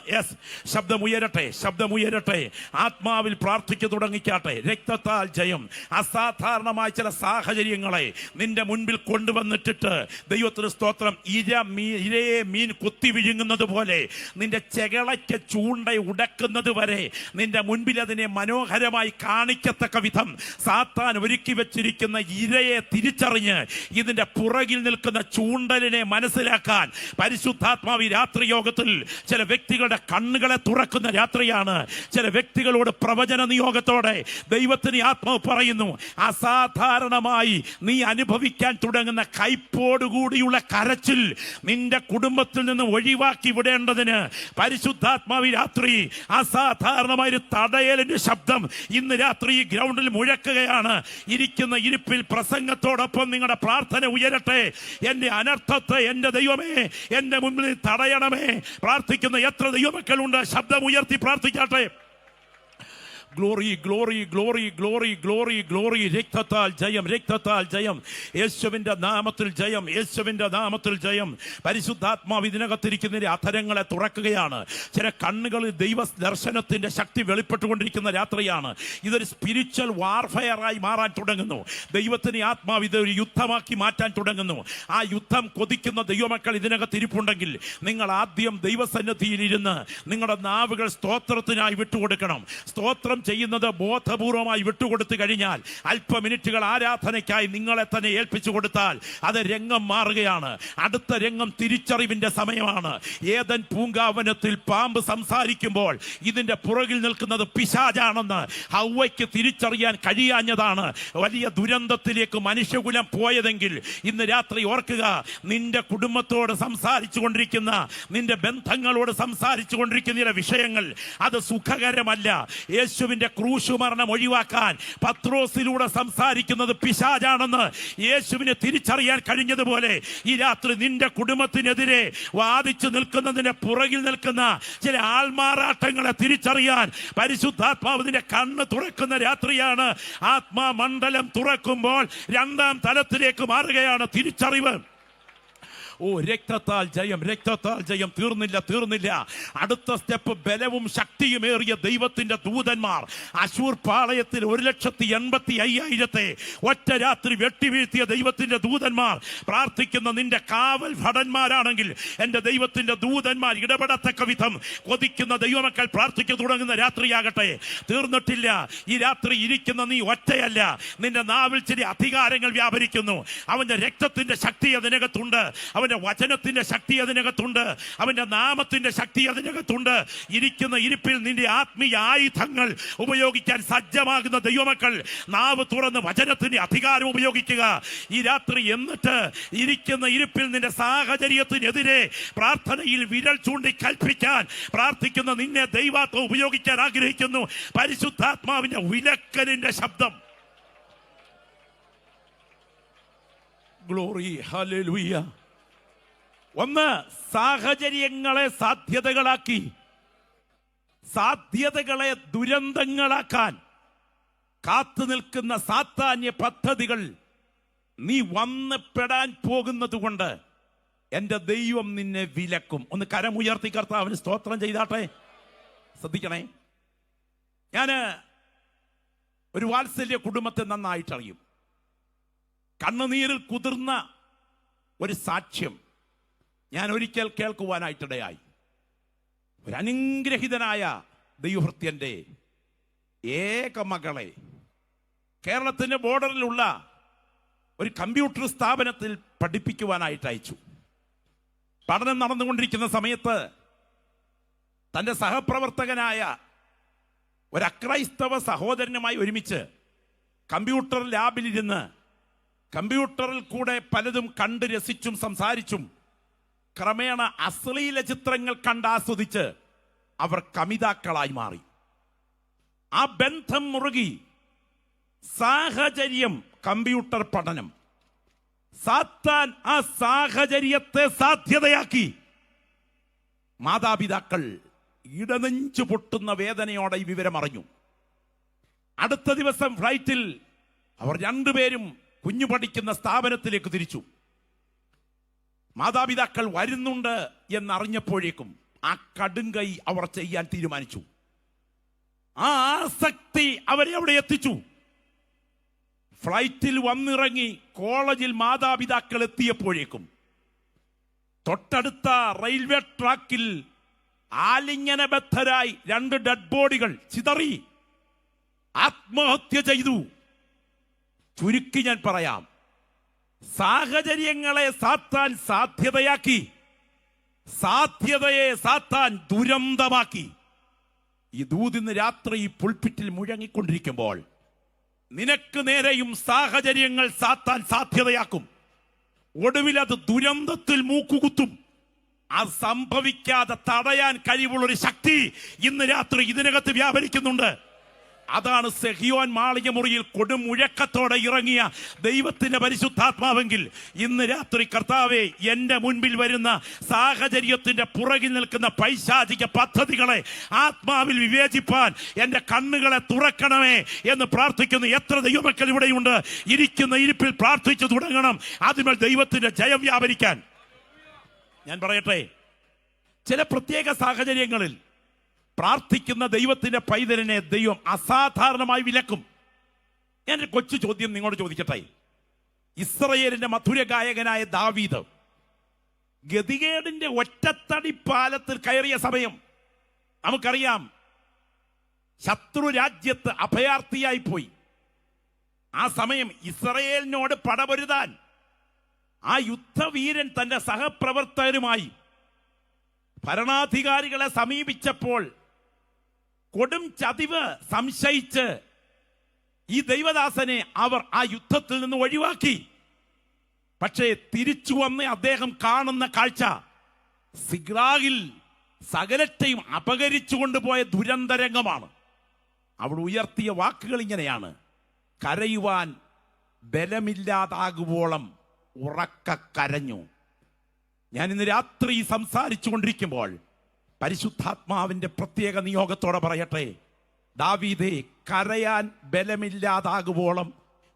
Speaker 1: ശബ്ദമുയരട്ടെ ആത്മാവിൽ പ്രാർത്ഥിച്ചു തുടങ്ങിക്കാട്ടെ. രക്തത്താൽ ജയം. അസാധാരണമായ ചില സാഹചര്യങ്ങളെ നിന്റെ മുൻപിൽ കൊണ്ടുവന്നിട്ടിട്ട് ദൈവത്തിന് സ്തോത്രം, ഇരയെ മീൻ കുത്തി വിഴുങ്ങുന്നത് പോലെ നിന്റെ ചെകളയ്ക്ക് ചൂണ്ട ഉടക്കുന്നത് വരെ നിന്റെ മുൻപിൽ അതിനെ മനോഹരമായി കാണിക്കത്തക്ക വിധം സാത്താൻ ഒരുക്കി വെച്ചിരിക്കുന്ന ഇരയെ തിരിച്ചറിഞ്ഞ് ഇതിന്റെ പുറകിൽ നിൽക്കുന്ന ചൂണ്ടലിനെ മനസ്സിലാക്കാൻ പരിശുദ്ധാത്മാവ് രാത്രി യോഗത്തിൽ ചില വ്യക്തികളുടെ കണ്ണുകളെ തുറക്കുന്ന രാത്രിയാണ്. ചില വ്യക്തികളോട് പ്രവചന നിയോഗത്തോടെ ദൈവത്തിന് ആത്മാവ് പറയുന്നു, അസാധാരണമായി നീ അനുഭവിക്കാൻ തുടങ്ങുന്ന കൈപ്പോടുകൂടിയുള്ള കരച്ചിൽ നിന്റെ കുടുംബത്തിൽ നിന്ന് ഒഴിവാക്കി വിടേണ്ടതിന് പരിശുദ്ധാത്മാവ് രാത്രി അസാധാരണമായ ഒരു തടയലിന്റെ ശബ്ദം ഇന്ന് രാത്രി ഈ ഗ്രൗണ്ടിൽ മുഴക്കുകയാണ്. ഇരിക്കുന്ന ഇരിപ്പിൽ പ്രസംഗത്തോടൊപ്പം നിങ്ങളുടെ പ്രാർത്ഥന ഉയരട്ടെ. എന്റെ അനർത്ഥത്തെ എന്റെ ദൈവമേ എന്റെ മുമ്പിൽ തടയണമേ. പ്രാർത്ഥിക്കുന്ന എത്ര ദൈവമക്കളുണ്ട്? ശബ്ദം ഉയർത്തി പ്രാർത്ഥിക്കട്ടെ. Glory glory glory glory glory glory. രക്തത്താൽ ജയം, രക്തത്താൽ ജയം, യേശുവിന്റെ നാമത്തിൽ ജയം, യേശുവിന്റെ നാമത്തിൽ ജയം. പരിശുദ്ധാത്മാവ് ഇതിനകത്തിരിക്കുന്ന അധരങ്ങളെ തുറക്കുകയാണ്. ചില കണ്ണുകളിൽ ദൈവ ദർശനത്തിന്റെ ശക്തി വെളിപ്പെട്ടുകൊണ്ടിരിക്കുന്ന രാത്രിയാണ്. ഇതൊരു സ്പിരിച്വൽ വാർഫെയറായി മാറാൻ തുടങ്ങുന്നു. ദൈവത്തിന് ആത്മാവ് ഇതൊരു യുദ്ധമാക്കി മാറ്റാൻ തുടങ്ങുന്നു. ആ യുദ്ധം കൊതിക്കുന്ന ദൈവമക്കൾ ഇതിനകത്ത് ഇരിപ്പുണ്ടെങ്കിൽ നിങ്ങൾ ആദ്യം ദൈവസന്നിധിയിൽ ഇരുന്ന് നിങ്ങളുടെ നാവുകൾ സ്തോത്രത്തിനായി വിട്ടുകൊടുക്കണം. സ്തോത്രം ചെയ്യുന്നത് ബോധപൂർവമായി വിട്ടുകൊടുത്തു കഴിഞ്ഞാൽ അല്പ മിനിറ്റുകൾ ആരാധനയ്ക്കായി നിങ്ങളെ തന്നെ ഏൽപ്പിച്ചു കൊടുത്താൽ അത് രംഗം മാറുകയാണ്. അടുത്ത രംഗം തിരിച്ചറിവിന്റെ സമയമാണ്. ഏദൻ പൂങ്കാവനത്തിൽ പാമ്പ് സംസാരിക്കുമ്പോൾ ഇതിന്റെ പുറകിൽ നിൽക്കുന്നത് പിശാചാണെന്ന് ഹവ്വയ്ക്ക് തിരിച്ചറിയാൻ കഴിയാഞ്ഞതാണ് വലിയ ദുരന്തത്തിലേക്ക് മനുഷ്യകുലം പോയതെങ്കിൽ ഇന്ന് രാത്രി ഓർക്കുക, നിന്റെ കുടുംബത്തോട് സംസാരിച്ചു കൊണ്ടിരിക്കുന്ന, നിന്റെ ബന്ധങ്ങളോട് സംസാരിച്ചു കൊണ്ടിരിക്കുന്ന വിഷയങ്ങൾ അത് സുഖകരമല്ല. യേശുവിന്റെ ക്രൂശ് മരണം ഒഴിവാക്കാൻ പത്രോസിലൂടെ സംസാരിക്കുന്നത് പിശാചാണെന്ന് യേശുവിനെ തിരിച്ചറിയാൻ കഴിഞ്ഞതുപോലെ ഈ രാത്രി നിന്റെ കുടുംബത്തിനെതിരെ വാദിച്ചു നിൽക്കുന്നതിന്റെ പുറകിൽ നിൽക്കുന്ന ചില ആൾമാറാട്ടങ്ങളെ തിരിച്ചറിയാൻ പരിശുദ്ധാത്മാവിന്റെ കണ്ണ് തുറക്കുന്ന രാത്രിയാണ്. ആത്മാമണ്ഡലം തുറക്കുമ്പോൾ രണ്ടാം തലത്തിലേക്ക് മാറുകയാണ് തിരിച്ചറിവ്. ഓ, രക്തത്താൽ ജയം, രക്തത്താൽ ജയം. തീർന്നില്ല. അടുത്ത സ്റ്റെപ്പ്, ബലവും ശക്തിയുമേറിയ ദൈവത്തിന്റെ ദൂതന്മാർ അശൂർ പാളയത്തിൽ 1,85,000 ഒറ്റ രാത്രി വെട്ടിവീഴ്ത്തിയ ദൈവത്തിന്റെ ദൂതന്മാർ പ്രാർത്ഥിക്കുന്ന നിന്റെ കാവൽ ഭടന്മാരാണെങ്കിൽ എന്റെ ദൈവത്തിന്റെ ദൂതന്മാർ ഇടപെടത്തക്ക വിധം കൊതിക്കുന്ന ദൈവമക്കൾ പ്രാർത്ഥിച്ചു തുടങ്ങുന്ന രാത്രിയാകട്ടെ. തീർന്നിട്ടില്ല. ഈ രാത്രി ഇരിക്കുന്ന നീ ഒറ്റയല്ല. നിന്റെ നാവിൽ ചില അധികാരങ്ങൾ വ്യാപരിക്കുന്നു. അവന്റെ രക്തത്തിന്റെ ശക്തി അതിനകത്തുണ്ട്. അവന്റെ വചനത്തിന്റെ ശക്തി അതിനകത്തുണ്ട്. അവന്റെ നാമത്തിന്റെ ശക്തി അതിനകത്തുണ്ട്. ഇരിക്കുന്ന ഇരിപ്പിൽ നിന്റെ ആത്മീയ ആയുധങ്ങൾ ഉപയോഗിക്കാൻ സജ്ജമാകുന്ന ദൈവമക്കൾ നാവ് തുറന്ന് വചനത്തിന്റെ അധികാരം ഉപയോഗിക്കുക ഈ രാത്രി. എന്നിട്ട് ഇരിക്കുന്ന ഇരിപ്പിൽ നിന്റെ സാഹചര്യത്തിനെതിരെ പ്രാർത്ഥനയിൽ വിരൽ ചൂണ്ടി കൽപ്പിക്കാൻ പ്രാർത്ഥിക്കുന്ന നിന്നെ ദൈവാത്മ ഉപയോഗിക്കാൻ ആഗ്രഹിക്കുന്നു. പരിശുദ്ധാത്മാവിന്റെ വിലക്കലിന്റെ ശബ്ദം. Glory, hallelujah. ഒന്ന്, സാഹചര്യങ്ങളെ സാധ്യതകളാക്കി, സാധ്യതകളെ ദുരന്തങ്ങളാക്കാൻ കാത്തു നിൽക്കുന്ന സാത്താന്യ പദ്ധതികൾ നീ വന്ന് പെടാൻ പോകുന്നത് കൊണ്ട് എന്റെ ദൈവം നിന്നെ വിലക്കും. ഒന്ന് കരമുയർത്തി കർത്താവിന് സ്തോത്രം ചെയ്താട്ടെ. ശ്രദ്ധിക്കണേ, ഞാന് ഒരു വാത്സല്യ കുടുംബത്തെ നന്നായിട്ടറിയും. കണ്ണുനീരിൽ കുതിർന്ന ഒരു സാക്ഷ്യം ഞാൻ ഒരിക്കൽ കേൾക്കുവാനായിട്ടിടയായി. ഒരു അനുഗ്രഹിതനായ ദൈവഭൃത്യന്റെ ഏക മകളെ കേരളത്തിന്റെ ബോർഡറിലുള്ള ഒരു കമ്പ്യൂട്ടർ സ്ഥാപനത്തിൽ പഠിപ്പിക്കുവാനായിട്ട് അയച്ചു. പഠനം നടന്നുകൊണ്ടിരിക്കുന്ന സമയത്ത് തന്റെ സഹപ്രവർത്തകനായ ഒരു അക്രൈസ്തവ സഹോദരനുമായി ഒരുമിച്ച് കമ്പ്യൂട്ടർ ലാബിലിരുന്ന് കമ്പ്യൂട്ടറിൽ കൂടെ പലതും കണ്ട് രസിച്ചും സംസാരിച്ചും ക്രമേണ അശ്ലീല ചിത്രങ്ങൾ കണ്ടാസ്വദിച്ച് അവർ കമിതാക്കളായി മാറി. ആ ബന്ധം മുറുകി. സാഹചര്യം, കമ്പ്യൂട്ടർ പഠനം, സാത്താൻ ആ സാഹചര്യത്തെ സാധ്യതയാക്കി. മാതാപിതാക്കൾ ഇടനെഞ്ചു പൊട്ടുന്ന വേദനയോടെ ഈ വിവരം അറിഞ്ഞു. അടുത്ത ദിവസം ഫ്ലൈറ്റിൽ അവർ രണ്ടുപേരും കുഞ്ഞു പഠിക്കുന്ന സ്ഥാപനത്തിലേക്ക് തിരിച്ചു. മാതാപിതാക്കൾ വരുന്നുണ്ട് എന്നറിഞ്ഞപ്പോഴേക്കും ആ കടുങ്കൈ അവർ ചെയ്യാൻ തീരുമാനിച്ചു. ആ ആസക്തി അവരെ അവിടെ എത്തിച്ചു. ഫ്ലൈറ്റിൽ വന്നിറങ്ങി കോളേജിൽ മാതാപിതാക്കൾ എത്തിയപ്പോഴേക്കും തൊട്ടടുത്ത റെയിൽവേ ട്രാക്കിൽ ആലിംഗനബദ്ധരായി 2 ഡെഡ് ബോഡികൾ ചിതറി ആത്മഹത്യ ചെയ്തു. ചുരുക്കി ഞാൻ പറയാം, സാഹചര്യങ്ങളെ സാത്താൻ സാധ്യതയാക്കി, സാധ്യതയെ സാത്താൻ ദുരന്തമാക്കി. ഈ ദൂതിന്ന് രാത്രി ഈ പുൾപിറ്റിൽ മുഴങ്ങിക്കൊണ്ടിരിക്കുമ്പോൾ നിനക്ക് നേരെയും സാഹചര്യങ്ങൾ സാത്താൻ സാധ്യതയാക്കും. ഒടുവിൽ അത് ദുരന്തത്തിൽ മൂക്കുകുത്തും. അത് സംഭവിക്കാതെ തടയാൻ കഴിവുള്ളൊരു ശക്തി ഇന്ന് രാത്രി ഇതിനകത്ത് വ്യാപരിക്കുന്നുണ്ട്. അതാണ് സെഹിയോൻ മാളിക മുറിയിൽ കൊടുമുഴക്കത്തോടെ ഇറങ്ങിയ ദൈവത്തിന്റെ പരിശുദ്ധാത്മാവെങ്കിൽ ഇന്ന് രാത്രി കർത്താവേ, എന്റെ മുൻപിൽ വരുന്ന സാഹചര്യത്തിന്റെ പുറകിൽ നിൽക്കുന്ന പൈശാചിക പദ്ധതികളെ ആത്മാവിൽ വിവേചിപ്പാൻ എന്റെ കണ്ണുകളെ തുറക്കണമേ എന്ന് പ്രാർത്ഥിക്കുന്നു. എത്ര ദൈവമക്കൾ ഇവിടെയുണ്ട്? ഇരിക്കുന്ന ഇരിപ്പിൽ പ്രാർത്ഥിച്ചു തുടങ്ങണം, അതിന്മേൽ ദൈവത്തിന്റെ ജയം വ്യാപരിക്കാൻ. ഞാൻ പറയട്ടെ, ചില പ്രത്യേക സാഹചര്യങ്ങളിൽ പ്രാർത്ഥിക്കുന്ന ദൈവത്തിന്റെ പൈതലിനെ ദൈവം അസാധാരണമായി വിലക്കും. എന്റെ കൊച്ചു ചോദ്യം നിങ്ങളോട് ചോദിക്കട്ടെ. ഇസ്രയേലിന്റെ മധുര ഗായകനായ ദാവീദ് ഗതികേടിന്റെ ഒറ്റത്തടി പാലത്തിൽ കയറിയ സമയം നമുക്കറിയാം. ശത്രു രാജ്യത്ത് അഭയാർത്ഥിയായി പോയി. ആ സമയം ഇസ്രയേലിനോട് പടപൊരുതാൻ ആ യുദ്ധവീരൻ തന്റെ സഹപ്രവർത്തകരുമായി ഭരണാധികാരികളെ സമീപിച്ചപ്പോൾ കൊടും ചതിവ് സംശയിച്ച് ഈ ദൈവദാസനെ അവർ ആ യുദ്ധത്തിൽ നിന്ന് ഒഴിവാക്കി. പക്ഷേ തിരിച്ചു വന്ന് അദ്ദേഹം കാണുന്ന കാഴ്ച സിഗ്ലാഗിൽ സകലത്തെയും അപഹരിച്ചു കൊണ്ടുപോയ ദുരന്തരംഗമാണ്. അവിടെ ഉയർത്തിയ വാക്കുകൾ ഇങ്ങനെയാണ്: കരയുവാൻ ബലമില്ലാതാകുവോളം ഉറക്ക കരഞ്ഞു. ഞാൻ ഇന്ന് രാത്രി സംസാരിച്ചു കൊണ്ടിരിക്കുമ്പോൾ പരിശുദ്ധാത്മാവിന്റെ പ്രത്യേക നിയോഗത്തോടെ പറയട്ടെ, ദാവീദേ, കരയാൻ ബലമില്ലാതാകുവോളം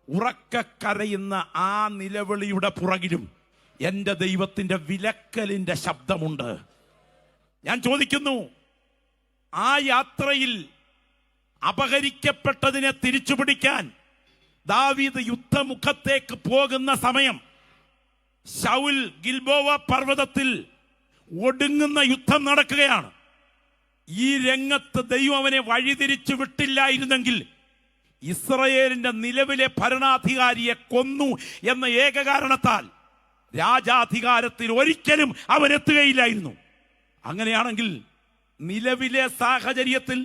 Speaker 1: ഉറക്ക കരയുന്ന ആ നിലവിളിയുടെ പുറകിലും എൻ്റെ ദൈവത്തിന്റെ വിലക്കലിന്റെ ശബ്ദമുണ്ട്. ഞാൻ ചോദിക്കുന്നു, ആ യാത്രയിൽ അപഹരിക്കപ്പെട്ടതിനെ തിരിച്ചുപിടിക്കാൻ ദാവീദ് യുദ്ധമുഖത്തേക്ക് പോകുന്ന സമയം ശൗൽ ഗിൽബോവ പർവ്വതത്തിൽ ഒടുങ്ങുന്ന യുദ്ധം നടക്കുകയാണ്. ഈ രംഗത്ത് ദൈവം അവനെ വഴിതിരിച്ചു വിട്ടില്ലായിരുന്നെങ്കിൽ ഇസ്രയേലിന്റെ നിലവിലെ ഭരണാധികാരിയെ കൊന്നു എന്ന ഏക കാരണത്താൽ രാജാധികാരത്തിൽ ഒരിക്കലും അവൻ എത്തുകയില്ലായിരുന്നു. അങ്ങനെയാണെങ്കിൽ നിലവിലെ സാഹചര്യത്തിൽ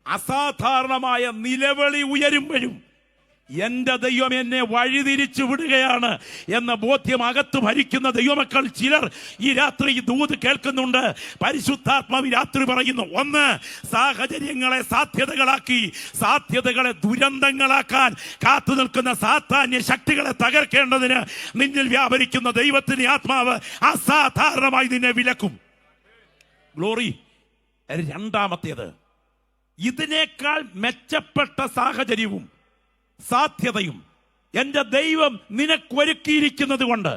Speaker 1: അസാധാരണമായ നിലവിളി ഉയരുമ്പോഴും എന്റെ ദൈവം എന്നെ വഴിതിരിച്ചു വിടുകയാണ് എന്ന ബോധ്യം അകത്ത് ഭരിക്കുന്ന ദൈവമക്കൾ ചിലർ ഈ രാത്രി ഈ ദൂത് കേൾക്കുന്നുണ്ട്. പരിശുദ്ധാത്മാവ് രാത്രി പറയുന്നു, ഒന്ന്, സാഹചര്യങ്ങളെ സാധ്യതകളാക്കി സാധ്യതകളെ ദുരന്തങ്ങളാക്കാൻ കാത്തു നിൽക്കുന്ന സാത്താന്യ ശക്തികളെ തകർക്കേണ്ടതിന് നിന്നിൽ വ്യാപരിക്കുന്ന ദൈവത്തിന്റെ ആത്മാവ് അസാധാരണമായി നിന്നെ വിലക്കും. ഗ്ലോറി. രണ്ടാമത്തേത്, ഇതിനേക്കാൾ മെച്ചപ്പെട്ട സാഹചര്യവും സാധ്യതയും എന്റെ ദൈവം നിനക്കൊരുക്കിയിരിക്കുന്നത് കൊണ്ട്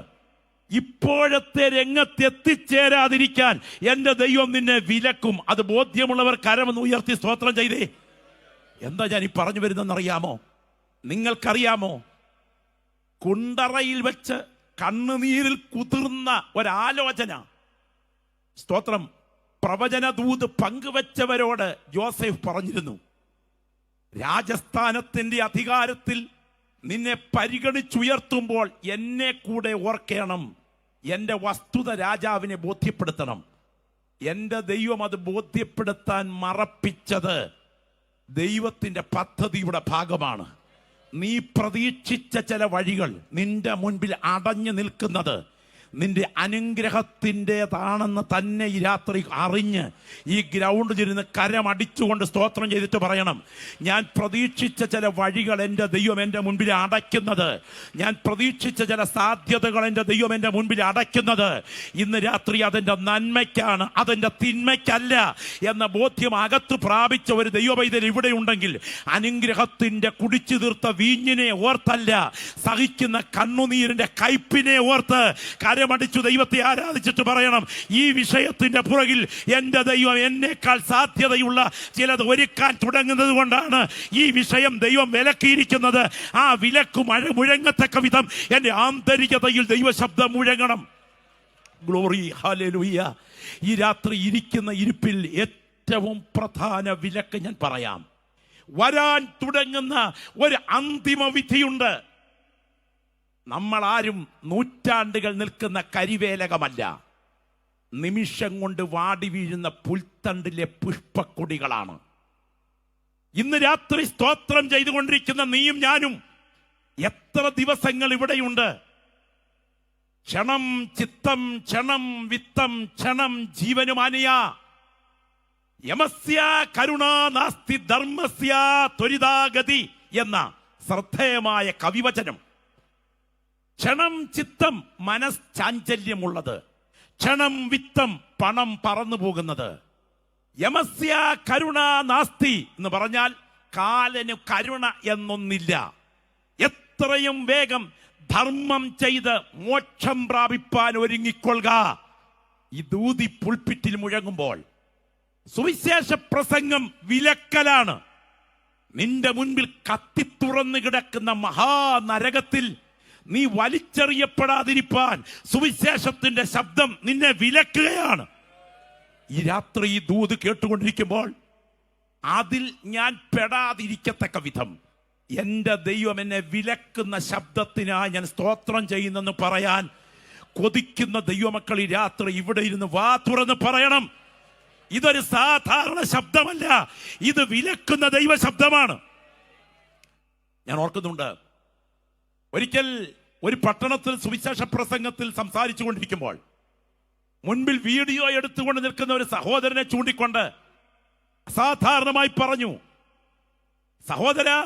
Speaker 1: ഇപ്പോഴത്തെ രംഗത്ത് എത്തിച്ചേരാതിരിക്കാൻ എന്റെ ദൈവം നിന്നെ വിലക്കും. അത് ബോധ്യമുള്ളവർ കരമെന്ന് ഉയർത്തി സ്തോത്രം ചെയ്തേ. എന്താ ഞാൻ ഈ പറഞ്ഞു വരുന്നതെന്നറിയാമോ? നിങ്ങൾക്കറിയാമോ, കുണ്ടറയിൽ വെച്ച് കണ്ണുനീരിൽ കുതിർന്ന ഒരാലോചന സ്തോത്രം പ്രവചന ദൂത് പങ്കുവച്ചവരോട് ജോസഫ് പറഞ്ഞിരുന്നു, രാജസ്ഥാനത്തിന്റെ അധികാരത്തിൽ നിന്നെ പരിഗണിച്ചുയർത്തുമ്പോൾ എന്നെ കൂടെ ഓർക്കണം. എന്റെ വസ്തുത രാജാവിനെ ബോധ്യപ്പെടുത്തണം. എന്റെ ദൈവം അത് ബോധ്യപ്പെടുത്താൻ മറപ്പിച്ചത് ദൈവത്തിന്റെ പദ്ധതിയുടെ ഭാഗമാണ്. നീ പ്രതീക്ഷിച്ച ചില വഴികൾ നിന്റെ മുൻപിൽ അടഞ്ഞു നിൽക്കുന്നത് നിന്റെ അനുഗ്രഹത്തിൻ്റെതാണെന്ന് തന്നെ ഈ രാത്രി അറിഞ്ഞ് ഈ ഗ്രൗണ്ടിലിരുന്ന് കരമടിച്ചുകൊണ്ട് സ്തോത്രം ചെയ്തിട്ട് പറയണം, ഞാൻ പ്രതീക്ഷിച്ച ചില വഴികൾ എൻ്റെ ദൈവം എൻ്റെ മുൻപിൽ അടയ്ക്കുന്നത്, ഞാൻ പ്രതീക്ഷിച്ച ചില സാധ്യതകൾ എൻ്റെ ദൈവം എൻ്റെ മുൻപിൽ അടയ്ക്കുന്നത് ഇന്ന് രാത്രി അതെൻ്റെ നന്മയ്ക്കാണ്, അതെൻ്റെ തിന്മയ്ക്കല്ല എന്ന ബോധ്യം അകത്ത് പ്രാപിച്ച ഒരു ദൈവപൈതൽ ഇവിടെ ഉണ്ടെങ്കിൽ അനുഗ്രഹത്തിൻ്റെ കുടിച്ചു തീർത്ത വീഞ്ഞിനെ ഓർത്തല്ല, സഹിക്കുന്ന കണ്ണുനീരിൻ്റെ കയ്പിനെ ഓർത്ത് കരമടിച്ചു ദൈവത്തെ ആരാധിച്ചിട്ട് പറയണം, ഈ വിഷയത്തിന്റെ പുറകിൽ എൻ്റെ ദൈവം എന്നേക്കാൾ സാധ്യതയുള്ള ചിലത് ഒരുക്കാൻ തുടങ്ങുന്നത് കൊണ്ടാണ് ഈ വിഷയം ദൈവം വിലക്കിയിരിക്കുന്നത്. ആ വിലക്ക് മുഴങ്ങത്തക്ക വിധം എൻ്റെ ആന്തരികതയിൽ ദൈവശബ്ദം മുഴങ്ങണം. Glory, hallelujah. ഈ രാത്രി ഇരിക്കുന്ന ഇരിപ്പിൽ ഏറ്റവും പ്രധാന വിലക്ക് ഞാൻ പറയാം. വരാൻ തുടങ്ങുന്ന ഒരു അന്തിമ വിധിയുണ്ട്. നമ്മളാരും നൂറ്റാണ്ടുകൾ നിൽക്കുന്ന കരിവേലകമല്ല, നിമിഷം കൊണ്ട് വാടി വീഴുന്ന പുൽത്തണ്ടിലെ പുഷ്പക്കൊടികളാണ്. ഇന്ന് രാത്രി സ്തോത്രം ചെയ്തുകൊണ്ടിരിക്കുന്ന നീയും ഞാനും എത്ര ദിവസങ്ങൾ ഇവിടെയുണ്ട്. ക്ഷണം ചിത്തം ക്ഷണം വിത്തം ക്ഷണം ജീവനുമാനിയ യമസ്യ കരുണാ നാസ്തി ധർമ്മസ്യ ത്വരിതാഗതി എന്ന ശ്രദ്ധേയമായ കവിവചനം. ക്ഷണം ചിത്തം മനഃചാഞ്ചല്യമുള്ളത്, ക്ഷണം വിത്തം പണം പറന്നു പോകുന്നത്. യമസ്യ കരുണ നാസ്തി എന്ന് പറഞ്ഞാൽ കാലന് കരുണ എന്നൊന്നില്ല. എത്രയും വേഗം ധർമ്മം ചെയ്ത് മോക്ഷം പ്രാപിപ്പാൻ ഒരുങ്ങിക്കൊള്ളുക. ഈ ദൂതി പുൾപിറ്റിൽ മുഴങ്ങുമ്പോൾ സുവിശേഷ പ്രസംഗം വിലക്കലാണ്. നിന്റെ മുൻപിൽ കത്തിത്തുറന്നു കിടക്കുന്ന മഹാനരകത്തിൽ നീ വലിച്ചെറിയപ്പെടാതിരിപ്പാൻ സുവിശേഷത്തിന്റെ ശബ്ദം നിന്നെ വിലക്കുകയാണ്. ഈ രാത്രി ഈ ദൂത് കേട്ടുകൊണ്ടിരിക്കുമ്പോൾ അതിൽ ഞാൻ പെടാതിരിക്കത്തക്ക വിധം എൻ്റെ ദൈവം എന്നെ വിലക്കുന്ന ശബ്ദത്തിനായി ഞാൻ സ്തോത്രം ചെയ്യുന്നെന്ന് പറയാൻ കൊതിക്കുന്ന ദൈവമക്കൾ ഈ രാത്രി ഇവിടെ ഇരുന്ന് വാ തുറന്ന് പറയണം. ഇതൊരു സാധാരണ ശബ്ദമല്ല, ഇത് വിലക്കുന്ന ദൈവ ശബ്ദമാണ്. ഞാൻ ഓർക്കുന്നുണ്ട്, ഒരിക്കൽ ഒരു പട്ടണത്തിൽ സുവിശേഷ പ്രസംഗത്തിൽ സംസാരിച്ചു കൊണ്ടിരിക്കുമ്പോൾ മുൻപിൽ വീഡിയോ എടുത്തുകൊണ്ട് നിൽക്കുന്ന ഒരു സഹോദരനെ ചൂണ്ടിക്കൊണ്ട് അസാധാരണമായി പറഞ്ഞു, സഹോദരാ,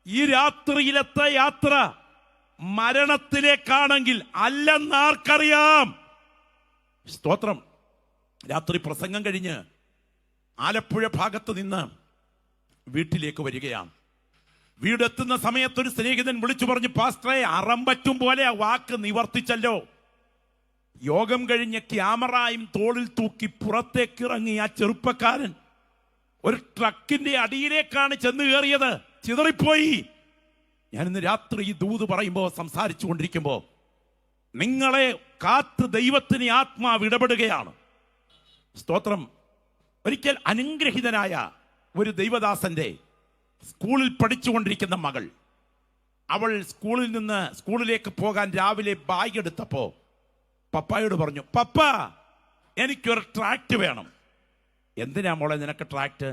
Speaker 1: ഈ രാത്രിയിലത്തെ യാത്ര മരണത്തിലേക്കാണെങ്കിൽ അല്ലെന്നാർക്കറിയാം. സ്തോത്രം. രാത്രി പ്രസംഗം കഴിഞ്ഞ് ആലപ്പുഴ ഭാഗത്ത് നിന്ന് വീട്ടിലേക്ക് വരികയാണ്. വീടെത്തുന്ന സമയത്ത് ഒരു സ്നേഹിതൻ വിളിച്ചു പറഞ്ഞു, പാസ്റ്ററെ, അറം പറ്റും പോലെ ആ വാക്ക് നിവർത്തിച്ചല്ലോ. യോഗം കഴിഞ്ഞ് ക്യാമറയും തോളിൽ തൂക്കി പുറത്തേക്ക് ഇറങ്ങി ആ ചെറുപ്പക്കാരൻ ഒരു ട്രക്കിന്റെ അടിയിലേക്കാണ് ചെന്ന് കയറിയത്. ചിതറിപ്പോയി. ഞാനിന്ന് രാത്രി ഈ ദൂത് പറയുമ്പോൾ, സംസാരിച്ചു കൊണ്ടിരിക്കുമ്പോൾ നിങ്ങളെ കാത്ത് ദൈവത്തിന് ആത്മാവ് ഇടപെടുകയാണ്. സ്തോത്രം. ഒരിക്കൽ അനുഗ്രഹീതനായ ഒരു ദൈവദാസന്റെ സ്കൂളിൽ പഠിച്ചുകൊണ്ടിരിക്കുന്ന മകൾ, അവൾ സ്കൂളിൽ നിന്ന് സ്കൂളിലേക്ക് പോകാൻ രാവിലെ ബാഗ് എടുത്തപ്പോ പപ്പായോട് പറഞ്ഞു, പപ്പ, എനിക്കൊരു ട്രാക്ട് വേണം. എന്തിനാ മോളെ നിനക്ക് ട്രാക്ട്?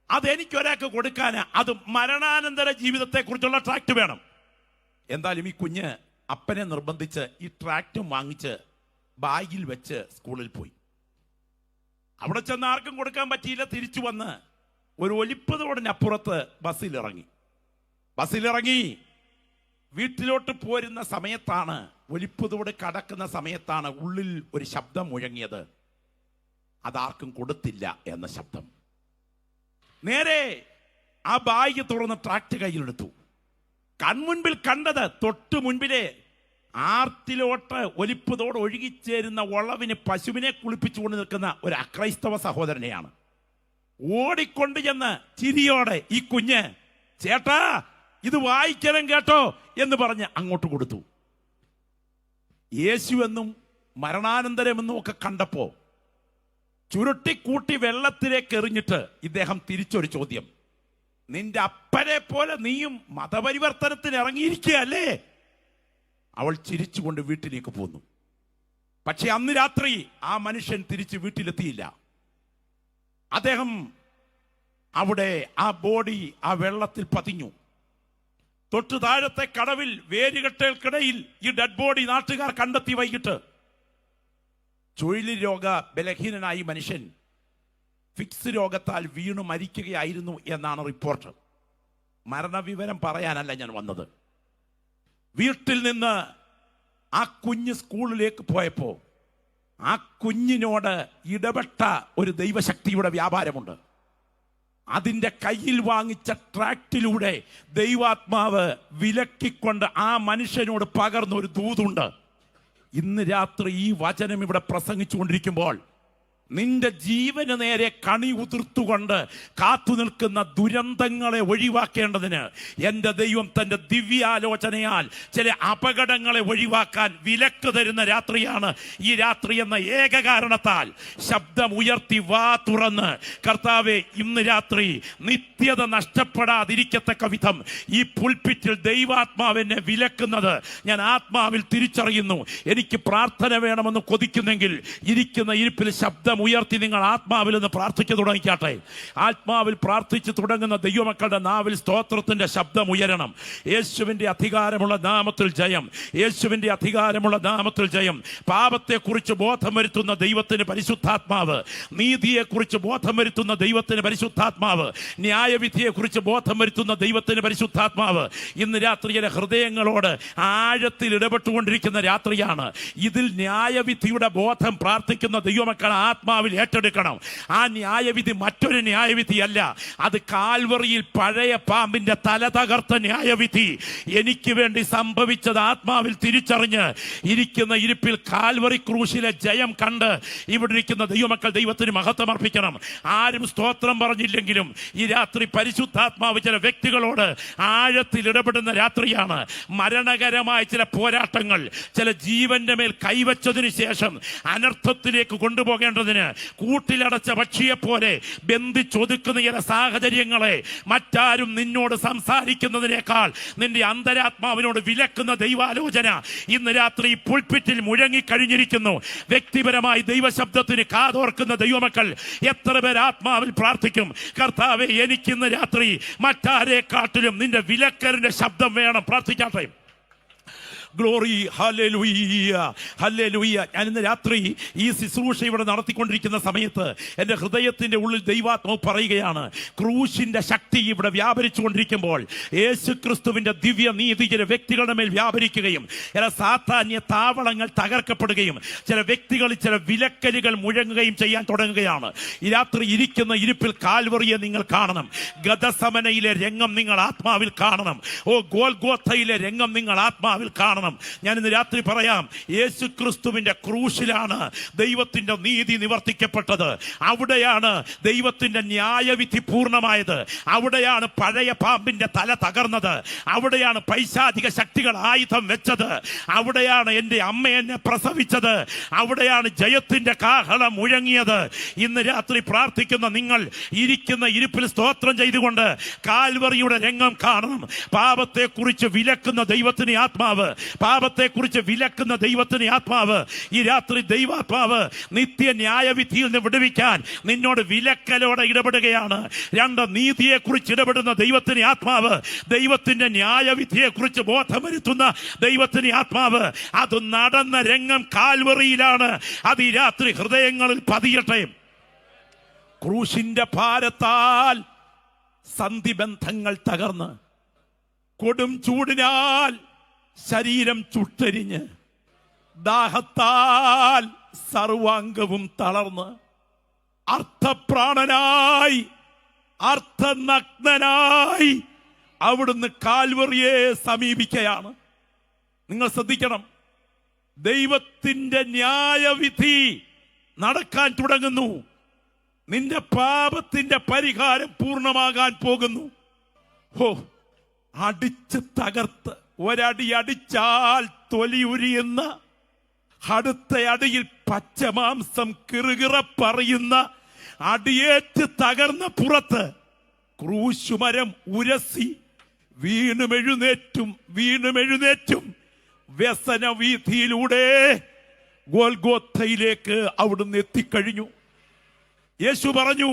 Speaker 1: അതെനിക്കൊരാൾക്ക് കൊടുക്കാന്, അത് മരണാനന്തര ജീവിതത്തെ കുറിച്ചുള്ള ട്രാക്ട് വേണം. എന്തായാലും ഈ കുഞ്ഞ് അപ്പനെ നിർബന്ധിച്ച് ഈ ട്രാക്റ്റും വാങ്ങിച്ച് ബാഗിൽ വെച്ച് സ്കൂളിൽ പോയി. അവിടെ ചെന്ന് ആർക്കും കൊടുക്കാൻ പറ്റിയില്ല. തിരിച്ചു വന്ന് ഒരു ഒലിപ്പ് തോടിനപ്പുറത്ത് ബസ്സിലിറങ്ങി വീട്ടിലോട്ട് പോരുന്ന സമയത്താണ്, ഒലിപ്പ് തോട് കടക്കുന്ന സമയത്താണ് ഉള്ളിൽ ഒരു ശബ്ദം മുഴങ്ങിയത്. അതാർക്കും കൊടുത്തില്ല എന്ന ശബ്ദം. നേരെ ആ ബാഗ് തുറന്ന് ട്രാക്ട് കയ്യിലെടുത്തു. കൺമുൻപിൽ കണ്ടത്, തൊട്ടു മുൻപിലെ ആർത്തിലോട്ട് ഒലിപ്പ് തോട് ഒഴുകിച്ചേരുന്ന വളവിന് പശുവിനെ കുളിപ്പിച്ചുകൊണ്ട് നിൽക്കുന്ന ഒരു അക്രൈസ്തവ സഹോദരനെയാണ്. ഓടിക്കൊണ്ട് ചെന്ന് ചിരിയോടെ ഈ കുഞ്ഞ്, ചേട്ടാ ഇത് വായിക്കണം കേട്ടോ എന്ന് പറഞ്ഞ് അങ്ങോട്ട് കൊടുത്തു. യേശുവെന്നും മരണാനന്തരമെന്നും ഒക്കെ കണ്ടപ്പോ ചുരുട്ടിക്കൂട്ടി വെള്ളത്തിലേക്ക് എറിഞ്ഞിട്ട് ഇദ്ദേഹം തിരിച്ചൊരു ചോദ്യം, നിന്റെ അപ്പനെ പോലെ നീയും മതപരിവർത്തനത്തിന് ഇറങ്ങിയിരിക്കുകയല്ലേ? അവൾ ചിരിച്ചുകൊണ്ട് വീട്ടിലേക്ക് പോന്നു. പക്ഷെ അന്ന് രാത്രി ആ മനുഷ്യൻ തിരിച്ച് വീട്ടിലെത്തിയില്ല. അദ്ദേഹം അവിടെ ആ ബോഡി ആ വെള്ളത്തിൽ പതിഞ്ഞു. തൊട്ടു താഴത്തെ കടവിൽ വേരുകെട്ടൽക്കിടയിൽ ഈ ഡെഡ് ബോഡി നാട്ടുകാർ കണ്ടെത്തി. വൈകിട്ട് ചുഴലി രോഗ ബലഹീനനായി മനുഷ്യൻ ഫിക്സ് രോഗത്താൽ വീണു മരിക്കുകയായിരുന്നു എന്നാണ് റിപ്പോർട്ട്. മരണവിവരം പറയാനല്ല ഞാൻ വന്നത്. വീട്ടിൽ നിന്ന് ആ കുഞ്ഞ് സ്കൂളിലേക്ക് പോയപ്പോ ആ കുഞ്ഞിനോട് ഇടപെട്ട ഒരു ദൈവശക്തിയുടെ വ്യാപാരമുണ്ട്. അതിൻ്റെ കയ്യിൽ വാങ്ങിച്ച ട്രാക്റ്റിലൂടെ ദൈവാത്മാവ് വിലക്കിക്കൊണ്ട് ആ മനുഷ്യനോട് പകർന്ന ഒരു ദൂതുണ്ട്. ഇന്ന് രാത്രി ഈ വചനം ഇവിടെ പ്രസംഗിച്ചുകൊണ്ടിരിക്കുമ്പോൾ നിന്റെ ജീവന് നേരെ കണി ഉതിർത്തുകൊണ്ട് കാത്തു നിൽക്കുന്ന ദുരന്തങ്ങളെ ഒഴിവാക്കേണ്ടതിന് എൻ്റെ ദൈവം തൻ്റെ ദിവ്യാലോചനയാൽ ചില അപകടങ്ങളെ ഒഴിവാക്കാൻ വിലക്ക് തരുന്ന രാത്രിയാണ് ഈ രാത്രി എന്ന ഏക കാരണത്താൽ ശബ്ദം ഉയർത്തി വാ തുറന്ന് കർത്താവെ, ഇന്ന് രാത്രി നിത്യത നഷ്ടപ്പെടാതിരിക്കത്തക്ക വിധം ഈ പുൽപ്പിറ്റിൽ ദൈവാത്മാവിനെ വിലക്കുന്നത് ഞാൻ ആത്മാവിൽ തിരിച്ചറിയുന്നു. എനിക്ക് പ്രാർത്ഥന വേണമെന്ന് കൊതിക്കുന്നെങ്കിൽ ഇരിക്കുന്ന ഇരിപ്പിൽ ശബ്ദം ഉയർത്തി നിങ്ങൾ ആത്മാവിൽ നിന്ന് പ്രാർത്ഥിച്ചു തുടങ്ങിക്കാട്ടെ. ആത്മാവിൽ പ്രാർത്ഥിച്ചു തുടങ്ങുന്ന ദൈവമക്കളുടെ നാവിൽ സ്തോത്രത്തിന്റെ ശബ്ദം ഉയരണം. യേശുവിന്റെ അധികാരമുള്ള നാമത്തിൽ ജയം, യേശുവിന്റെ അധികാരമുള്ള നാമത്തിൽ ജയം. പാപത്തെക്കുറിച്ച് ബോധം വരുത്തുന്ന ദൈവത്തിന് പരിശുദ്ധാത്മാവ്, നീതിയെക്കുറിച്ച് ബോധം വരുത്തുന്ന ദൈവത്തിന് പരിശുദ്ധാത്മാവ്, ന്യായവിധിയെക്കുറിച്ച് ബോധം വരുത്തുന്ന ദൈവത്തിന് പരിശുദ്ധാത്മാവ് ഇന്ന് രാത്രിയിലെ ഹൃദയങ്ങളോട് ആഴത്തിൽ ഇടപെട്ടുകൊണ്ടിരിക്കുന്ന രാത്രിയാണ്. ഇതിൽ ന്യായവിധിയുടെ ബോധം പ്രാർത്ഥിക്കുന്ന ദൈവമക്കൾ ആത്മാവിൽ ഏറ്റെടുക്കണം. ആ ന്യായവിധി മറ്റൊരു ന്യായവിധിയല്ല, അത് കാൽവറിയിൽ പഴയ പാമ്പിന്റെ തല തകർത്ത ന്യായവിധി. എനിക്ക് വേണ്ടി സംഭവിച്ചത് ആത്മാവിൽ തിരിച്ചറിഞ്ഞ് ഇരിക്കുന്ന ഇരിപ്പിൽ കാൽവറി ക്രൂശിലെ ജയം കണ്ട് ഇവിടെ ഇരിക്കുന്ന ദൈവമക്കൾ ദൈവത്തിന് മഹത്വം അർപ്പിക്കണം. ആരും സ്തോത്രം പറഞ്ഞില്ലെങ്കിലും ഈ രാത്രി പരിശുദ്ധാത്മാവ് ചില വ്യക്തികളോട് ആഴത്തിൽ ഇടപെടുന്ന രാത്രിയാണ്. മരണകരമായ ചില പോരാട്ടങ്ങൾ, ചില ജീവന്റെ മേൽ കൈവച്ചതിന് ശേഷം അനർത്ഥത്തിലേക്ക് കൊണ്ടുപോകേണ്ടതിന് കൂട്ടിലടച്ച പക്ഷിയെ പോലെ ബന്ധിച്ചൊതുക്കുന്ന ചില സാഹചര്യങ്ങളെ മറ്റാരും നിന്നോട് സംസാരിക്കുന്നതിനേക്കാൾ നിന്റെ അന്തരാത്മാവിനോട് വിലക്കുന്ന ദൈവാലോചന ഇന്ന് രാത്രി പുൽപ്പിറ്റിൽ മുഴങ്ങിക്കഴിഞ്ഞിരിക്കുന്നു. വ്യക്തിപരമായി ദൈവശബ്ദത്തിന് കാതോർക്കുന്ന ദൈവമക്കൾ എത്ര പേർ ആത്മാവിൽ പ്രാർത്ഥിക്കും? കർത്താവേ, എനിക്കിന്ന് രാത്രി മറ്റാരെക്കാട്ടിലും നിന്റെ വിലക്കലിന്റെ ശബ്ദം വേണം. പ്രാർത്ഥിക്കാട്ടെ. Glory, hallelujah, hallelujah. ഞാൻ ഇന്ന് രാത്രി ഈ ശുശ്രൂഷ ഇവിടെ നടത്തിക്കൊണ്ടിരിക്കുന്ന സമയത്ത് എൻ്റെ ഹൃദയത്തിൻ്റെ ഉള്ളിൽ ദൈവാത്മാവ് പറയുകയാണ്, ക്രൂശിൻ്റെ ശക്തി ഇവിടെ വ്യാപരിച്ചുകൊണ്ടിരിക്കുമ്പോൾ യേശു ക്രിസ്തുവിൻ്റെ ദിവ്യ നീതി ചില വ്യക്തികളുടെ മേൽ വ്യാപരിക്കുകയും ചില സാത്താന്യ താവളങ്ങൾ തകർക്കപ്പെടുകയും ചില വ്യക്തികളിൽ ചില വിലക്കലുകൾ മുഴങ്ങുകയും ചെയ്യാൻ തുടങ്ങുകയാണ്. ഈ രാത്രി ഇരിക്കുന്ന ഇരിപ്പിൽ കാൽവറിയെ നിങ്ങൾ കാണണം. ഗദസമനയിലെ രംഗം നിങ്ങൾ ആത്മാവിൽ കാണണം. ഓ, ഗോൽഗോഥയിലെ രംഗം നിങ്ങൾ ആത്മാവിൽ കാണണം. ഞാൻ ഇന്ന് രാത്രി പറയാം, യേശു ക്രിസ്തുവിന്റെ ക്രൂശിലാണ് ദൈവത്തിന്റെ നീതി നിവർത്തിക്കപ്പെട്ടത്. അവിടെയാണ് ദൈവത്തിന്റെ ന്യായവിധി പൂർണ്ണമായത്. അവിടെയാണ് പഴയ പാമ്പിന്റെ തല തകർന്നത്. അവിടെയാണ് പൈശാചിക ശക്തികൾ ആയുധം വെച്ചത്. അവിടെയാണ് എൻ്റെ അമ്മ എന്നെ പ്രസവിച്ചത്. അവിടെയാണ് ജയത്തിന്റെ കാഹളം മുഴങ്ങിയത്. ഇന്ന് രാത്രി പ്രാർത്ഥിക്കുന്ന നിങ്ങൾ ഇരിക്കുന്ന ഇരിപ്പിൽ സ്തോത്രം ചെയ്തുകൊണ്ട് കാൽവറിയുടെ രംഗം കാണണം. പാപത്തെക്കുറിച്ച് വിലക്കുന്ന ദൈവത്തിന് ആത്മാവ്, പാപത്തെക്കുറിച്ച് വിലക്കുന്ന ദൈവത്തിന് ആത്മാവ് ഈ രാത്രി ദൈവാത്മാവ് നിത്യ ന്യായവിധിയിൽ നിന്ന് വിടുവിക്കാൻ നിന്നോട് വിലക്കലോടെ ഇടപെടുകയാണ്. രണ്ട്, നീതിയെക്കുറിച്ച് ഇടപെടുന്ന ദൈവത്തിന് ആത്മാവ്, ദൈവത്തിന്റെ ന്യായവിധിയെക്കുറിച്ച് ബോധം വരുത്തുന്ന ദൈവത്തിന് ആത്മാവ്. അത് നടന്ന രംഗം കാൽവറിയിലാണ്. അത് ഈ രാത്രി ഹൃദയങ്ങളിൽ പതിയട്ടെ. ക്രൂശിന്റെ ഭാരത്താൽ സന്ധിബന്ധങ്ങൾ തകർന്ന് കൊടും ചൂടിനാൽ ശരീരം ചുട്ടരിഞ്ഞ് ദാഹത്താൽ സർവാംഗവും തളർന്ന് അർത്ഥപ്രാണനായി അർത്ഥനഗ്നനായി അവിടുന്ന് കാൽവറിയെ സമീപിക്കുകയാണ്. നിങ്ങൾ ശ്രദ്ധിക്കണം, ദൈവത്തിന്റെ ന്യായവിധി നടക്കാൻ തുടങ്ങുന്നു. നിന്റെ പാപത്തിന്റെ പരിഹാരം പൂർണ്ണമാകാൻ പോകുന്നു. ഹോ, അടിച്ച് തകർത്ത് ഒരടി അടിച്ചാൽ തൊലി ഉരിയുന്ന, അടുത്ത അടിയിൽ പച്ചമാംസം കിറുകിറ പറയുന്ന, അടിയേറ്റ് തകർന്ന പുറത്ത് ക്രൂശുമരം ഉരസി വീണുമെഴുന്നേറ്റും വ്യസന വീഥിയിലൂടെ ഗോൽഗോഥയിലേക്ക് അവിടുന്ന് എത്തിക്കഴിഞ്ഞു. യേശു പറഞ്ഞു,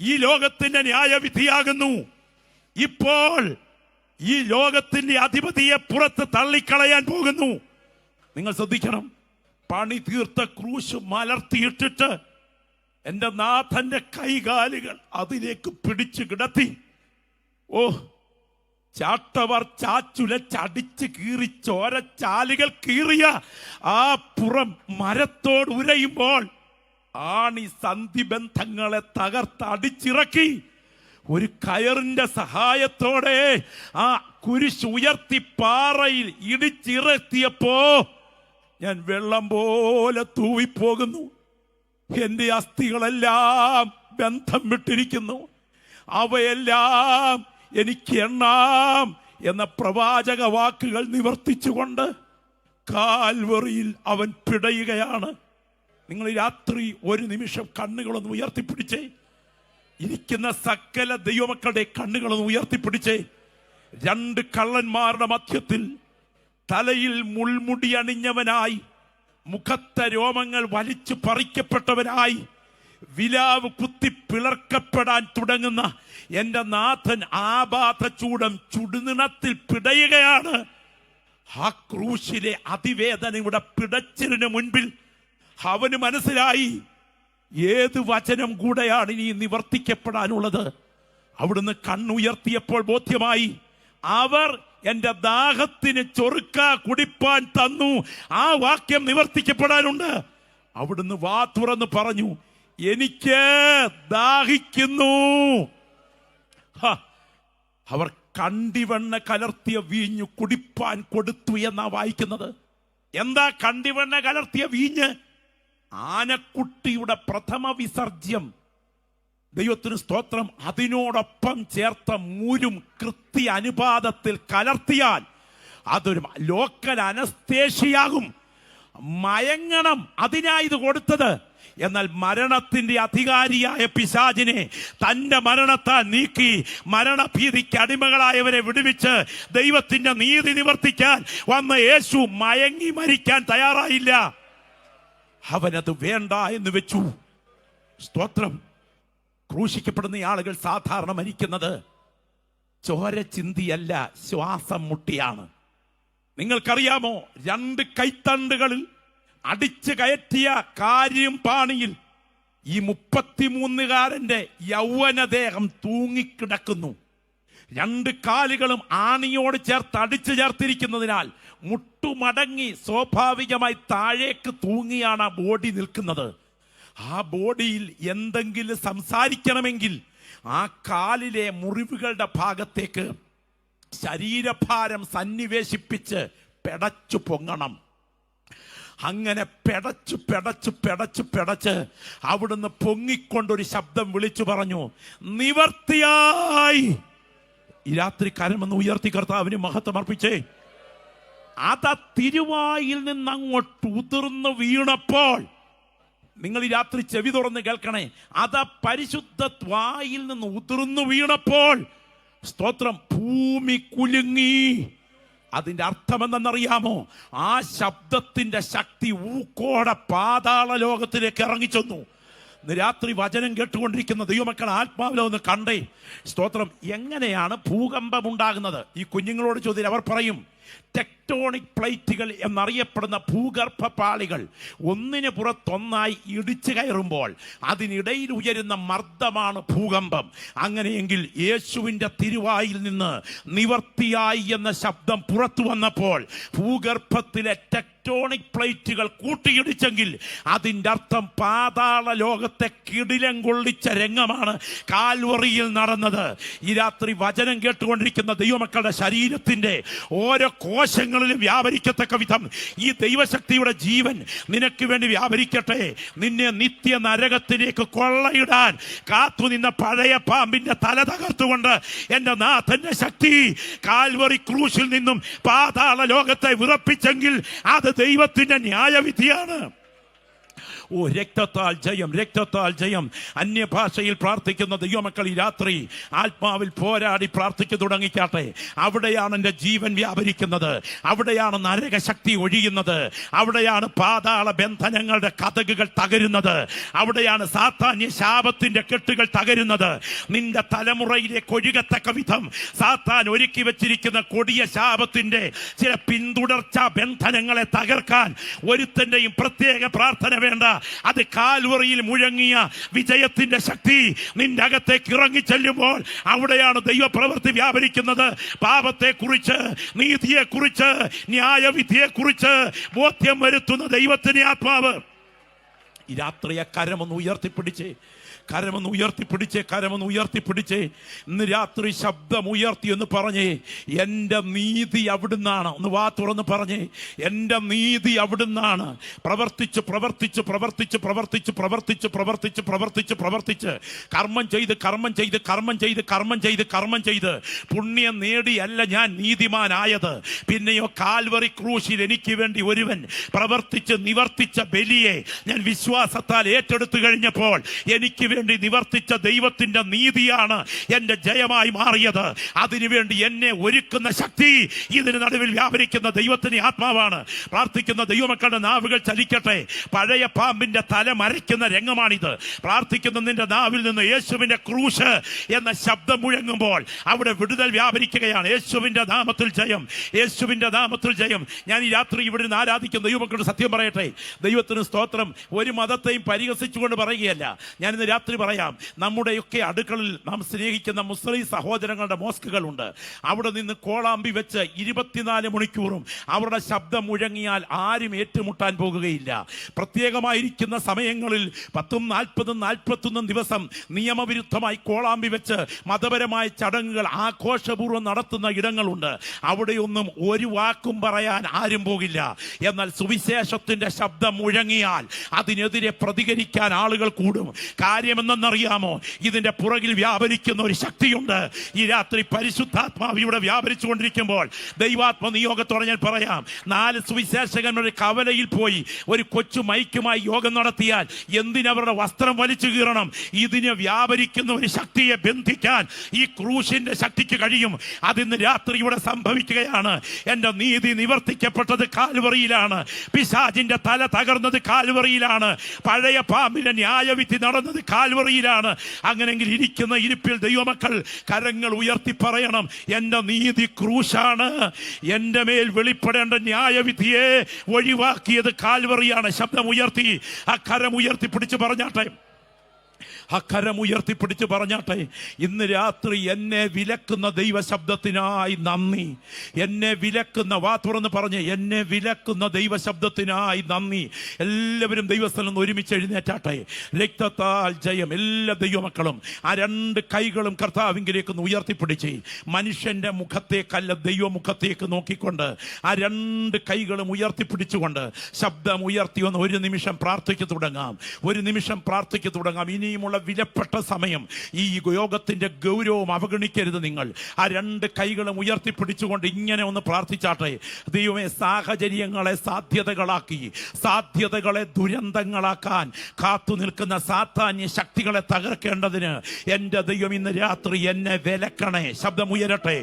Speaker 1: ഈ ലോകത്തിന്റെ ന്യായവിധിയാകുന്നു. ഇപ്പോൾ ഈ ലോകത്തിന്റെ അധിപതിയെ പുറത്ത് തള്ളിക്കളയാൻ പോകുന്നു. നിങ്ങൾ ശ്രദ്ധിക്കണം. പണി തീർത്ത ക്രൂശ് മലർത്തിയിട്ടിട്ട് എന്റെ നാഥന്റെ കൈകാലുകൾ അതിലേക്ക് പിടിച്ചു കിടത്തി. ഓ, ചാട്ടവർ ചാച്ചുലച്ചടിച്ച് കീറി ചോരച്ചാലുകൾ കീറിയ ആ പുറം മരത്തോട് ഉരയുമ്പോൾ ആണി സന്ധിബന്ധങ്ങളെ തകർത്തടിച്ചിറക്കി ഒരു കയറിന്റെ സഹായത്തോടെ ആ കുരിശ് ഉയർത്തി പാറയിൽ ഇടിച്ചിറത്തിയപ്പോ ഞാൻ വെള്ളം പോലെ തൂവിപ്പോകുന്നു. എന്റെ അസ്ഥികളെല്ലാം ബന്ധം വിട്ടിരിക്കുന്നു, അവയെല്ലാം എനിക്ക് എണ്ണാം എന്ന പ്രവാചക വാക്കുകൾ നിവർത്തിച്ചുകൊണ്ട് കാൽവറിയിൽ അവൻ പിടയുകയാണ്. നിങ്ങൾ രാത്രി ഒരു നിമിഷം കണ്ണുകളൊന്ന് ഉയർത്തിപ്പിടിച്ചേ. ഇരിക്കുന്ന സകല ദൈവമക്കളുടെ കണ്ണുകളൊന്ന് ഉയർത്തിപ്പിടിച്ചേ. രണ്ട് കള്ളന്മാരുടെ മധ്യത്തിൽ തലയിൽ മുൾമുടി അണിഞ്ഞവനായി, മുഖത്തെ രോമങ്ങൾ വലിച്ചു പറിക്കപ്പെട്ടവനായി, വിലാവ് കുത്തി പിളർക്കപ്പെടാൻ തുടങ്ങുന്ന എന്റെ നാഥൻ ആപാതചൂടം ചുടുനിണത്തിൽ പിടയുകയാണ്. ആ ക്രൂശിലെ അതിവേദനയുടെ പിടച്ചിലിന് മുൻപിൽ അവന് മനസ്സിലായി ഏത് വചനം കൂടെയാണ് ഇനി നിവർത്തിക്കപ്പെടാനുള്ളത്. അവിടുന്ന് കണ്ണുയർത്തിയപ്പോൾ ബോധ്യമായി, അവർ എന്റെ ദാഹത്തിന് ചൊറുക്ക കുടിപ്പാൻ തന്നു. ആ വാക്യം നിവർത്തിക്കപ്പെടാനുണ്ട്. അവിടുന്ന് വാ തുറന്ന് പറഞ്ഞു, എനിക്ക് ദാഹിക്കുന്നു. അവർ കണ്ടിവെണ്ണ കലർത്തിയ വീഞ്ഞു കുടിപ്പാൻ കൊടുത്തു എന്നാ വായിക്കുന്നത്. എന്താ കണ്ടിവെണ്ണ കലർത്തിയ വീഞ്ഞ്? ആനക്കുട്ടിയുടെ പ്രഥമ വിസർജ്യം. ദൈവത്തിന് സ്തോത്രം. അതിനോടൊപ്പം ചേർത്ത മൂരും കൃത്യ അനുപാതത്തിൽ കലർത്തിയാൽ അതൊരു ലോക്കൽ അനസ്തേഷ്യയാകും. മയങ്ങണം, അതിനായത് കൊടുത്തത്. എന്നാൽ മരണത്തിന്റെ അധികാരിയായ പിശാചിനെ തന്റെ മരണത്താൽ നീക്കി മരണഭീതിക്ക് അടിമകളായവരെ വിടുവിച്ച് ദൈവത്തിന്റെ നീതി നിവർത്തിക്കാൻ വന്ന യേശു മയങ്ങി മരിക്കാൻ തയ്യാറായില്ല. അവനത് വേണ്ട എന്ന് വെച്ചു. സ്തോത്രം. ക്രൂശിക്കപ്പെടുന്ന ആളുകൾ സാധാരണ മരിക്കുന്നത് ചോര ചിന്തിയല്ല, ശ്വാസം മുട്ടിയാണ്. നിങ്ങൾക്കറിയാമോ, രണ്ട് കൈത്തണ്ടുകളിൽ അടിച്ചു കയറ്റിയ കാര്യം പാണിയിൽ ഈ 33-കാരന്റെ യൗവനദേഹം തൂങ്ങിക്കിടക്കുന്നു. രണ്ട് കാലുകളും ആണിയോട് ചേർത്ത് അടിച്ചു ചേർത്തിരിക്കുന്നതിനാൽ മുട്ടുമടങ്ങി സ്വാഭാവികമായി താഴേക്ക് തൂങ്ങിയാണ് ആ ബോഡി നിൽക്കുന്നത്. ആ ബോഡിയിൽ എന്തെങ്കിലും സംസാരിക്കണമെങ്കിൽ ആ കാലിലെ മുറിവുകളുടെ ഭാഗത്തേക്ക് ശരീരഭാരം സന്നിവേശിപ്പിച്ച് പെടച്ചു പൊങ്ങണം. അങ്ങനെ പെടച്ചു പെടച്ചു പെടച്ചു പെടച്ച് അവിടുന്ന് പൊങ്ങിക്കൊണ്ടൊരു ശബ്ദം വിളിച്ചു പറഞ്ഞു, നിവർത്തിയായി. ഈ രാത്രി കരമെന്ന് ഉയർത്തി കർത്താവിന് മഹത്വം അർപ്പിച്ചേ. അത് തിരുവായിൽ നിന്ന് അങ്ങോട്ട് ഉതിർന്നു വീണപ്പോൾ, നിങ്ങൾ ഈ രാത്രി ചെവി തുറന്ന് കേൾക്കണേ, അത് പരിശുദ്ധ വായിൽ നിന്ന് ഉതിർന്നു വീണപ്പോൾ സ്തോത്രം, ഭൂമി കുലുങ്ങി. അതിന്റെ അർത്ഥം എന്തെന്നറിയാമോ? ആ ശബ്ദത്തിന്റെ ശക്തി ഊക്കോടെ പാതാള ലോകത്തിലേക്ക് ഇറങ്ങിച്ചെന്നു. രാത്രി വചനം കേട്ടുകൊണ്ടിരിക്കുന്ന ദൈവമക്കൾ ആത്മാവിലെ ഒന്ന് കണ്ടേ. സ്തോത്രം. എങ്ങനെയാണ് ഭൂകമ്പം ഉണ്ടാകുന്നത്? ഈ കുഞ്ഞുങ്ങളോട് ചോദ്യം. അവർ പറയും, ടെക്ടോണിക് പ്ലേറ്റുകൾ എന്നറിയപ്പെടുന്ന ഭൂഗർഭ പാളികൾ ഒന്നിന് പുറത്തൊന്നായി ഇടിച്ചു കയറുമ്പോൾ അതിനിടയിൽ ഉയരുന്ന മർദ്ദമാണ് ഭൂകമ്പം. അങ്ങനെയെങ്കിൽ യേശുവിൻ്റെ തിരുവായിൽ നിന്ന് നിവർത്തിയായി എന്ന ശബ്ദം പുറത്തു വന്നപ്പോൾ ഭൂഗർഭത്തിലെ ടെക്ടോണിക് പ്ലേറ്റുകൾ കൂട്ടിയിടിച്ചെങ്കിൽ അതിൻ്റെ അർത്ഥം പാതാള ലോകത്തെ കിടിലം കൊള്ളിച്ച രംഗമാണ് കാൽവറിയിൽ നടന്നത്. ഈ രാത്രി വചനം കേട്ടുകൊണ്ടിരിക്കുന്ന ദൈവമക്കളുടെ ശരീരത്തിന്റെ ഓരോ കോശങ്ങളിലും വ്യാപരിക്കത്തക്ക വിധം ഈ ദൈവശക്തിയുടെ ജീവൻ നിനക്ക് വേണ്ടി വ്യാപരിക്കട്ടെ. നിന്നെ നിത്യ നരകത്തിലേക്ക് കൊള്ളയിടാൻ കാത്തു നിന്ന പഴയ പാമ്പിന്റെ തല തകർത്തുകൊണ്ട് എന്റെ നാഥന്റെ ശക്തി കാൽവറി ക്രൂശിൽ നിന്നും പാതാള ലോകത്തെ വിറപ്പിച്ചെങ്കിൽ അത് ദൈവത്തിന്റെ ന്യായവിധിയാണ്. ഓ, രക്തത്താൽ ജയം, രക്തത്താൽ ജയം. അന്യഭാഷയിൽ പ്രാർത്ഥിക്കുന്ന ദൈവമക്കൾ ഈ രാത്രി ആത്മാവിൽ പോരാടി പ്രാർത്ഥിച്ചു തുടങ്ങിക്കാട്ടെ. അവിടെയാണ് എൻ്റെ ജീവൻ വ്യാപരിക്കുന്നത്, അവിടെയാണ് നരകശക്തി ഒഴിയുന്നത്, അവിടെയാണ് പാതാള ബന്ധനങ്ങളുടെ കതകുകൾ തകരുന്നത്, അവിടെയാണ് സാത്താന്യ ശാപത്തിന്റെ കെട്ടുകൾ തകരുന്നത്. നിന്റെ തലമുറയിലേക്ക് ഒഴുകത്തക്ക വിധം സാത്താൻ ഒരുക്കി വെച്ചിരിക്കുന്ന കൊടിയ ശാപത്തിന്റെ ചില പിന്തുടർച്ചാ ബന്ധനങ്ങളെ തകർക്കാൻ ഒരുത്തന്റെയും പ്രത്യേക പ്രാർത്ഥന വേണ്ട. അത് കാൽവറിയിൽ മുഴങ്ങിയ വിജയത്തിന്റെ ശക്തി നിന്റെ അകത്തേക്ക് ഇറങ്ങി ചെല്ലുമ്പോൾ അവിടെയാണ് ദൈവപ്രവൃത്തി വ്യാപരിക്കുന്നത്. പാപത്തെക്കുറിച്ച്, നീതിയെക്കുറിച്ച്, ന്യായവിധിയെക്കുറിച്ച് ബോധ്യം വരുത്തുന്ന ദൈവത്തിന്റെ ആത്മാവ് ഈ രാത്രിയെ കരമൊന്ന് ഉയർത്തിപ്പിടിച്ചേ, കരമൊന്ന് ഉയർത്തിപ്പിടിച്ചേ, കരമൊന്ന് ഉയർത്തിപ്പിടിച്ചേ. ഇന്ന് രാത്രി ശബ്ദം ഉയർത്തി എന്ന് പറഞ്ഞേ, എൻ്റെ നീതി അവിടുന്നാണ്. ഒന്ന് വാ തുറന്ന് പറഞ്ഞേ, എൻ്റെ നീതി അവിടുന്നാണ്. പ്രവർത്തിച്ച് പ്രവർത്തിച്ച് പ്രവർത്തിച്ച് പ്രവർത്തിച്ച് പ്രവർത്തിച്ച് പ്രവർത്തിച്ച് പ്രവർത്തിച്ച് പ്രവർത്തിച്ച് കർമ്മം ചെയ്ത് കർമ്മം ചെയ്ത് കർമ്മം ചെയ്ത് കർമ്മം ചെയ്ത് കർമ്മം ചെയ്ത് പുണ്യം നേടിയല്ല ഞാൻ നീതിമാനായത്. പിന്നെയോ കാൽവറി ക്രൂശിൽ എനിക്ക് വേണ്ടി ഒരുവൻ പ്രവർത്തിച്ച് നിവർത്തിച്ച ബലിയെ ഞാൻ വിശ്വാസത്താൽ ഏറ്റെടുത്തു കഴിഞ്ഞപ്പോൾ എനിക്ക് വേണ്ടി നിവർത്തിച്ച ദൈവത്തിന്റെ നീതിയാണ് എന്റെ ജയമായി മാറിയത്. അതിനുവേണ്ടി എന്നെ ഒരുക്കുന്ന ശക്തി ഇതിന് നടുവിൽ വ്യാപരിക്കുന്ന ദൈവത്തിന്റെ ആത്മാവാണ്. പ്രാർത്ഥിക്കുന്ന ദൈവമക്കളുടെ നാവുകൾ ചലിക്കട്ടെ. പഴയ പാമ്പിന്റെ തല മരയ്ക്കുന്ന രംഗമാണിത്. പ്രാർത്ഥിക്കുന്ന നിന്റെ നാവിൽ നിന്ന് യേശുവിന്റെ ക്രൂശ് എന്ന ശബ്ദം മുഴങ്ങുമ്പോൾ അവിടെ വിടുതൽ വ്യാപരിക്കുകയാണ്. യേശുവിന്റെ നാമത്തിൽ ജയം, യേശുവിന്റെ നാമത്തിൽ ജയം. ഞാൻ ഈ രാത്രി ഇവിടെ നിന്ന് ആരാധിക്കുന്ന ദൈവമക്കളുടെ സത്യം പറയട്ടെ, ദൈവത്തിന് സ്തോത്രം. ഒരു മതത്തെയും പരിഹസിച്ചുകൊണ്ട് പറയുകയല്ല. ഞാൻ ഇന്ന് രാത്രി പറയാം, നമ്മുടെയൊക്കെ അടുക്കളിൽ നാം സ്നേഹിക്കുന്ന മുസ്ലിം സഹോദരങ്ങളുടെ മോസ്കുകളുണ്ട്. അവിടെ നിന്ന് കോളാമ്പി വെച്ച് 24 മണിക്കൂറും അവരുടെ ശബ്ദം മുഴങ്ങിയാൽ ആരും ഏറ്റുമുട്ടാൻ പോകുകയില്ല. പ്രത്യേകമായിരിക്കുന്ന സമയങ്ങളിൽ 10, 40, 41 ദിവസം നിയമവിരുദ്ധമായി കോളാമ്പി വെച്ച് മതപരമായ ചടങ്ങുകൾ ആഘോഷപൂർവ്വം നടത്തുന്ന ഇടങ്ങളുണ്ട്. അവിടെയൊന്നും ഒരു വാക്കും പറയാൻ ആരും പോകില്ല. എന്നാൽ സുവിശേഷത്തിന്റെ ശബ്ദം മുഴങ്ങിയാൽ അതിനെതിരെ പ്രതികരിക്കാൻ ആളുകൾ കൂടും. കാര്യമെന്നറിയാമോ? ഇതിന്റെ പുറകിൽ വ്യാപരിക്കുന്ന ഒരു ശക്തിയുണ്ട്. ഈ രാത്രി പരിശുദ്ധാത്മാവ് ഇവിടെ വ്യാപരിച്ചുകൊണ്ടിരിക്കുമ്പോൾ ദൈവാത്മ നിയോഗത്തോടെ ഞാൻ പറയാം, 4 സുവിശേഷകന്മാരുടെ കവലയിൽ പോയി ഒരു കൊച്ചു മൈക്കുമായി യോഗം നടത്തിയാൽ എന്തിനവരുടെ വസ്ത്രം വലിച്ചു കീറണം? ഇതിന് വ്യാപരിക്കുന്ന ഒരു ശക്തിയെ ബന്ധിക്കാൻ ഈ ക്രൂശിന്റെ ശക്തിക്ക് കഴിയും. അതിന്ന് രാത്രി ഇവിടെ സംഭവിക്കുകയാണ്. എന്റെ നീതി നിവർത്തിക്കപ്പെട്ടത് കാൽവറിയിലാണ്. പിശാചിന്റെ തല തകർന്നത് കാൽവറിയിലാണ്. പഴയ പാമ്പിന്റെ ന്യായവിധി നടന്നത് കാൽവറിയിലാണ്. അങ്ങനെങ്കിൽ ഇരിക്കുന്ന ഇരിപ്പിൽ ദൈവമക്കൾ കരങ്ങൾ ഉയർത്തി പറയണം, എന്റെ നീതി ക്രൂശാണ്. എന്റെ മേൽ വെളിപ്പെടേണ്ട ന്യായവിധിയെ ഒഴിവാക്കിയത് കാൽവറിയാണ്. ശബ്ദം ഉയർത്തി ആ കരം ഉയർത്തി പിടിച്ച് പറഞ്ഞാട്ടെ, അക്കരമുയർത്തിപ്പിടിച്ച് പറഞ്ഞാട്ടെ, ഇന്ന് രാത്രി എന്നെ വിലക്കുന്ന ദൈവശബ്ദത്തിനായി നന്ദി. എന്നെ വിലക്കുന്ന, വാ തുറന്ന് പറഞ്ഞ്, എന്നെ വിലക്കുന്ന ദൈവശബ്ദത്തിനായി നന്ദി. എല്ലാവരും ദൈവസ്ഥലം നിന്ന് ഒരുമിച്ച് എഴുന്നേറ്റാട്ടെ. രക്തത്താൽ ജയം. എല്ലാ ദൈവമക്കളും ആ 2 കൈകളും കർത്താവിങ്കിലേക്ക് ഉയർത്തിപ്പിടിച്ച് മനുഷ്യന്റെ മുഖത്തേക്കല്ല ദൈവമുഖത്തേക്ക് നോക്കിക്കൊണ്ട് ആ 2 കൈകളും ഉയർത്തിപ്പിടിച്ചുകൊണ്ട് ശബ്ദം ഉയർത്തി വന്ന് ഒരു നിമിഷം പ്രാർത്ഥിച്ചു തുടങ്ങാം. ഒരു നിമിഷം പ്രാർത്ഥിച്ചു തുടങ്ങാം. ഇനിയുമുള്ള വിലപ്പെട്ട സമയം. ഈ യോഗത്തിന്റെ ഗൗരവം അവഗണിക്കരുത്. നിങ്ങൾ ആ 2 കൈകളും ഉയർത്തിപ്പിടിച്ചുകൊണ്ട് ഇങ്ങനെ ഒന്ന് പ്രാർത്ഥിച്ചാട്ടെ. ദൈവമേ, സാഹചര്യങ്ങളെ സാധ്യതകളാക്കി, സാധ്യതകളെ ദുരന്തങ്ങളാക്കാൻ കാത്തു നിൽക്കുന്ന സാത്താന്യ ശക്തികളെ തകർക്കേണ്ടതിന് എന്റെ ദൈവം ഇന്ന് രാത്രി എന്നെ വിലക്കണേ. ശബ്ദം ഉയരട്ടെ.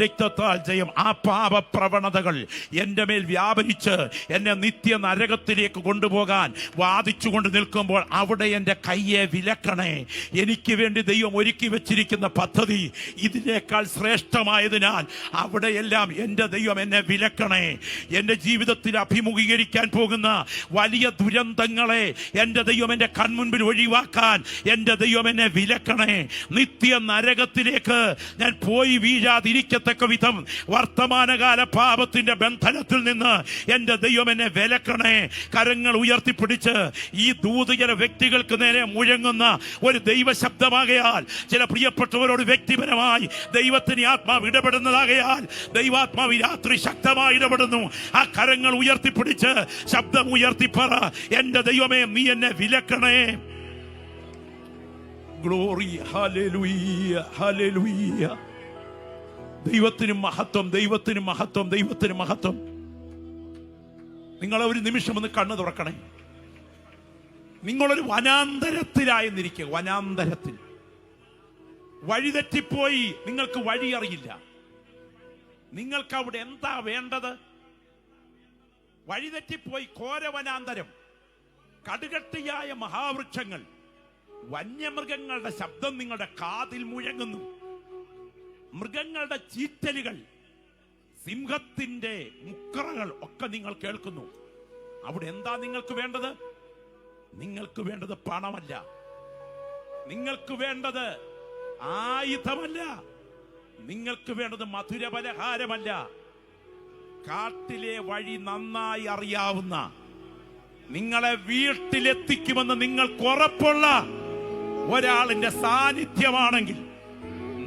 Speaker 1: രക്തത്താൽ ജയം. ആ പാപപ്രവണതകൾ എന്റെ മേൽ വ്യാപരിച്ച് എന്നെ നിത്യ നരകത്തിലേക്ക് കൊണ്ടുപോകാൻ വാദിച്ചുകൊണ്ട് നിൽക്കുമ്പോൾ അവിടെ എന്റെ കയ്യെ വിലക്കണേ. എനിക്ക് വേണ്ടി ദൈവം ഒരുക്കി വെച്ചിരിക്കുന്ന പദ്ധതി ഇതിനേക്കാൾ ശ്രേഷ്ഠമായതിനാൽ അവിടെയെല്ലാം എൻ്റെ ദൈവം എന്നെ വിലക്കണേ. എൻ്റെ ജീവിതത്തിൽ അഭിമുഖീകരിക്കാൻ പോകുന്ന വലിയ ദുരന്തങ്ങളെ എൻ്റെ ദൈവം എൻ്റെ കൺമുൻപിൽ ഒഴിവാക്കാൻ എൻ്റെ ദൈവം എന്നെ വിലക്കണേ. നിത്യ നരകത്തിലേക്ക് ഞാൻ പോയി വീഴാതിരിക്കത്തക്ക വിധം വർത്തമാനകാല പാപത്തിന്റെ ബന്ധനത്തിൽ നിന്ന് എൻ്റെ ദൈവം എന്നെ വിലക്കണേ. കരങ്ങൾ ഉയർത്തിപ്പിടിച്ച് ഈ ദൂതജന വ്യക്തികൾക്ക് നേരെ മുഴങ്ങുന്ന ഒരു ദൈവശബ്ദമാകയാൽ ചില പ്രിയപ്പെട്ടവരോട് വ്യക്തിപരമായി ദൈവത്തിന് ആത്മാവ് ഇടപെടുന്നതാകയാൽ ദൈവാത്മാവ് രാത്രി ശക്തമായി ഇടപെടുന്നു. ആ കരങ്ങൾ ഉയർത്തിപ്പിടിച്ച് ശബ്ദം ഉയർത്തിപ്പറ, എന്റെ ദൈവമേ, നീ എന്നെ വിലക്കണേ. Glory, hallelujah, hallelujah. ദൈവത്തിന് മഹത്വം, ദൈവത്തിന് മഹത്വം, ദൈവത്തിന് മഹത്വം. നിങ്ങൾ ഒരു നിമിഷം ഒന്ന് കണ്ണു തുറക്കണേ. നിങ്ങളൊരു വനാന്തരത്തിലായെന്നിരിക്കുക. വനാന്തരത്തിൽ വഴിതെറ്റിപ്പോയി, നിങ്ങൾക്ക് വഴി അറിയില്ല. നിങ്ങൾക്ക് അവിടെ എന്താ വേണ്ടത്? വഴിതെറ്റിപ്പോയി, ഘോരവനാന്തരം, കടുകട്ടിയായ മഹാവൃക്ഷങ്ങൾ, വന്യമൃഗങ്ങളുടെ ശബ്ദം നിങ്ങളുടെ കാതിൽ മുഴങ്ങുന്നു, മൃഗങ്ങളുടെ ചീറ്റലുകൾ, സിംഹത്തിന്റെ മുക്കറകൾ ഒക്കെ നിങ്ങൾ കേൾക്കുന്നു. അവിടെ എന്താ നിങ്ങൾക്ക് വേണ്ടത്? നിങ്ങൾക്ക് വേണ്ടത് പണമല്ല, നിങ്ങൾക്ക് വേണ്ടത് ആയുധമല്ല, നിങ്ങൾക്ക് വേണ്ടത് മധുരപലഹാരമല്ല. കാട്ടിലെ വഴി നന്നായി അറിയാവുന്ന, നിങ്ങളെ വീട്ടിലെത്തിക്കുമെന്ന് നിങ്ങൾക്ക് ഉറപ്പുള്ള ഒരാളിന്റെ സാന്നിധ്യമാണെങ്കിൽ,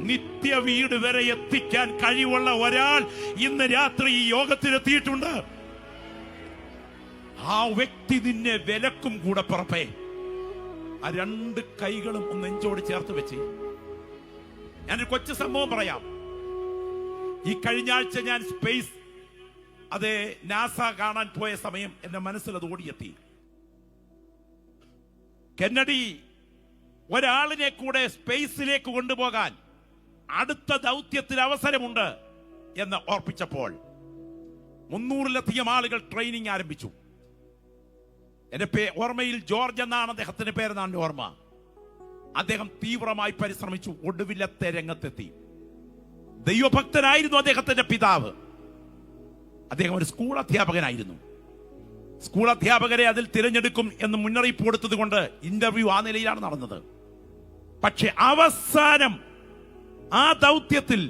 Speaker 1: നിത്യ വീട് വരെ എത്തിക്കാൻ കഴിവുള്ള ഒരാൾ ഇന്ന് രാത്രി ഈ യോഗത്തിലെത്തിയിട്ടുണ്ട്. ആ വ്യക്തി നിന്നെ വിലക്കും കൂടെ പുറപ്പേ. ആ രണ്ട് കൈകളും ഒന്ന് നെഞ്ചോട് ചേർത്ത് വെച്ച് ഞാനൊരു കൊച്ചു സംഭവം പറയാം. ഈ കഴിഞ്ഞ ആഴ്ച ഞാൻ സ്പേസ്, അതെ, നാസ കാണാൻ പോയ സമയം എന്റെ മനസ്സിൽ അത് ഓടിയെത്തി. കെന്നഡി ഒരാളിനെ കൂടെ സ്പേസിലേക്ക് കൊണ്ടുപോകാൻ അടുത്ത ദൗത്യത്തിൽ അവസരമുണ്ട് എന്ന് ഓർപ്പിച്ചപ്പോൾ 300-ലധികം ആളുകൾ ട്രെയിനിങ് ആരംഭിച്ചു. എന്റെ ഓർമ്മയിൽ ജോർജ് എന്നാണ് അദ്ദേഹത്തിന്റെ പേരെന്നാണ് ഓർമ്മ. അദ്ദേഹം തീവ്രമായി പരിശ്രമിച്ചു, ഒടുവിലത്തെ രംഗത്തെത്തി. ദൈവഭക്തനായിരുന്നു അദ്ദേഹത്തിന്റെ പിതാവ്. അദ്ദേഹം ഒരു സ്കൂൾ അധ്യാപകനായിരുന്നു. സ്കൂൾ അധ്യാപകരെ അതിൽ തിരഞ്ഞെടുക്കും എന്ന് മുന്നറിയിപ്പ് കൊടുത്തത് കൊണ്ട് ഇന്റർവ്യൂ ആ നിലയിലാണ് നടന്നത്. പക്ഷെ അവസാനം ആ ദൗത്യത്തിൽ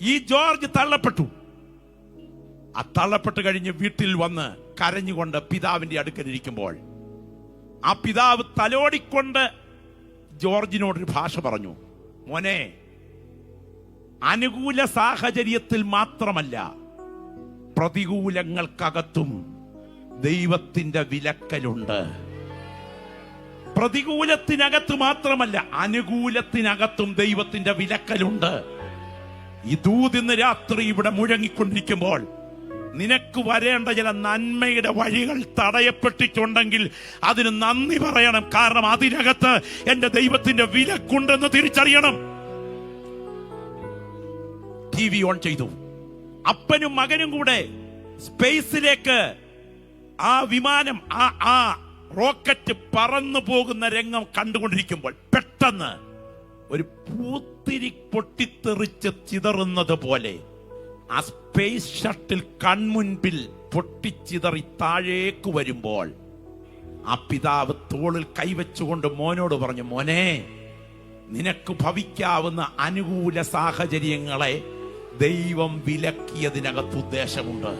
Speaker 1: ഈ ജോർജ് തള്ളപ്പെട്ടു. ആ തള്ളപ്പെട്ട് കഴിഞ്ഞ് വീട്ടിൽ വന്ന് കരഞ്ഞുകൊണ്ട് പിതാവിന്റെ അടുക്കലിരിക്കുമ്പോൾ ആ പിതാവ് തലോടിക്കൊണ്ട് ജോർജിനോടൊരു ഭാഷ പറഞ്ഞു. മോനെ, അനുകൂല സാഹചര്യത്തിൽ മാത്രമല്ല, പ്രതികൂലങ്ങൾക്കകത്തും ദൈവത്തിന്റെ വിലക്കലുണ്ട്. പ്രതികൂലത്തിനകത്ത് മാത്രമല്ല, അനുകൂലത്തിനകത്തും ദൈവത്തിന്റെ വിലക്കലുണ്ട്. ഈ ദൂത് ഇന്ന് രാത്രി ഇവിടെ മുഴങ്ങിക്കൊണ്ടിരിക്കുമ്പോൾ നിനക്ക് വരേണ്ട ചില നന്മയുടെ വഴികൾ തടയപ്പെട്ടിട്ടുണ്ടെങ്കിൽ അതിന് നന്ദി പറയണം. കാരണം അതിനകത്ത് എന്റെ ദൈവത്തിന്റെ വിലക്കുണ്ടെന്ന് തിരിച്ചറിയണം. TV ഓൺ ചെയ്തു. അപ്പനും മകനും കൂടെ സ്പേസിലേക്ക് ആ വിമാനം, ആ റോക്കറ്റ് പറന്നു പോകുന്ന രംഗം കണ്ടുകൊണ്ടിരിക്കുമ്പോൾ പെട്ടെന്ന് ഒരു പൂത്തിരി പൊട്ടിത്തെറിച്ച് ചിതറുന്നത് പോലെ ആ സ്പേസ് ഷട്ടിൽ കൺമുൻപിൽ പൊട്ടിച്ചിതറി താഴേക്ക് വരുമ്പോൾ ആ പിതാവ് തോളിൽ കൈവച്ചുകൊണ്ട് മോനോട് പറഞ്ഞു, മോനെ, നിനക്ക് ഭവിക്കാവുന്ന അനുകൂല സാഹചര്യങ്ങളെ ദൈവം വിലക്കിയതിനകത്ത് ഉദ്ദേശമുണ്ട്.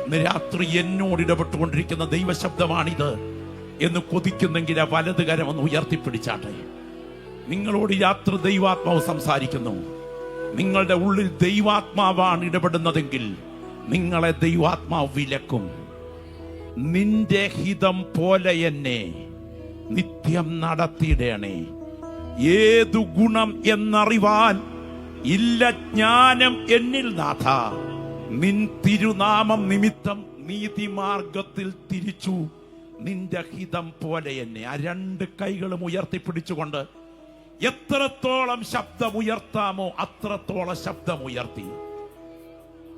Speaker 1: ഇന്ന് രാത്രി എന്നോട് ഇടപെട്ടുകൊണ്ടിരിക്കുന്ന ദൈവശബ്ദമാണിത് എന്ന് കൊതിക്കുന്നെങ്കിൽ ആ വലത് കരം ഒന്ന് ഉയർത്തിപ്പിടിച്ചാട്ടെ. നിങ്ങളോട് രാത്രി ദൈവാത്മാവ് സംസാരിക്കുന്നു. നിങ്ങളുടെ ഉള്ളിൽ ദൈവാത്മാവാണ് ഇടപെടുന്നതെങ്കിൽ നിങ്ങളെ ദൈവാത്മാവ് വിലക്കും. നിന്റെ ഹിതം പോലെ എന്നെ നിത്യം നടത്തിയിടണേ. ഏതു ഗുണം എന്നറിവാൻ ഇല്ല ജ്ഞാനം എന്നിൽ നാഥ. നിൻ തിരുനാമം നിമിത്തം നീതിമാർഗത്തിൽ തിരിച്ചു. നിന്റെ ഹിതം പോലെ എന്നെ. ആ രണ്ട് കൈകളും ഉയർത്തിപ്പിടിച്ചുകൊണ്ട് എത്രത്തോളം ശബ്ദമുയർത്താമോ അത്രത്തോളം ശബ്ദമുയർത്തി.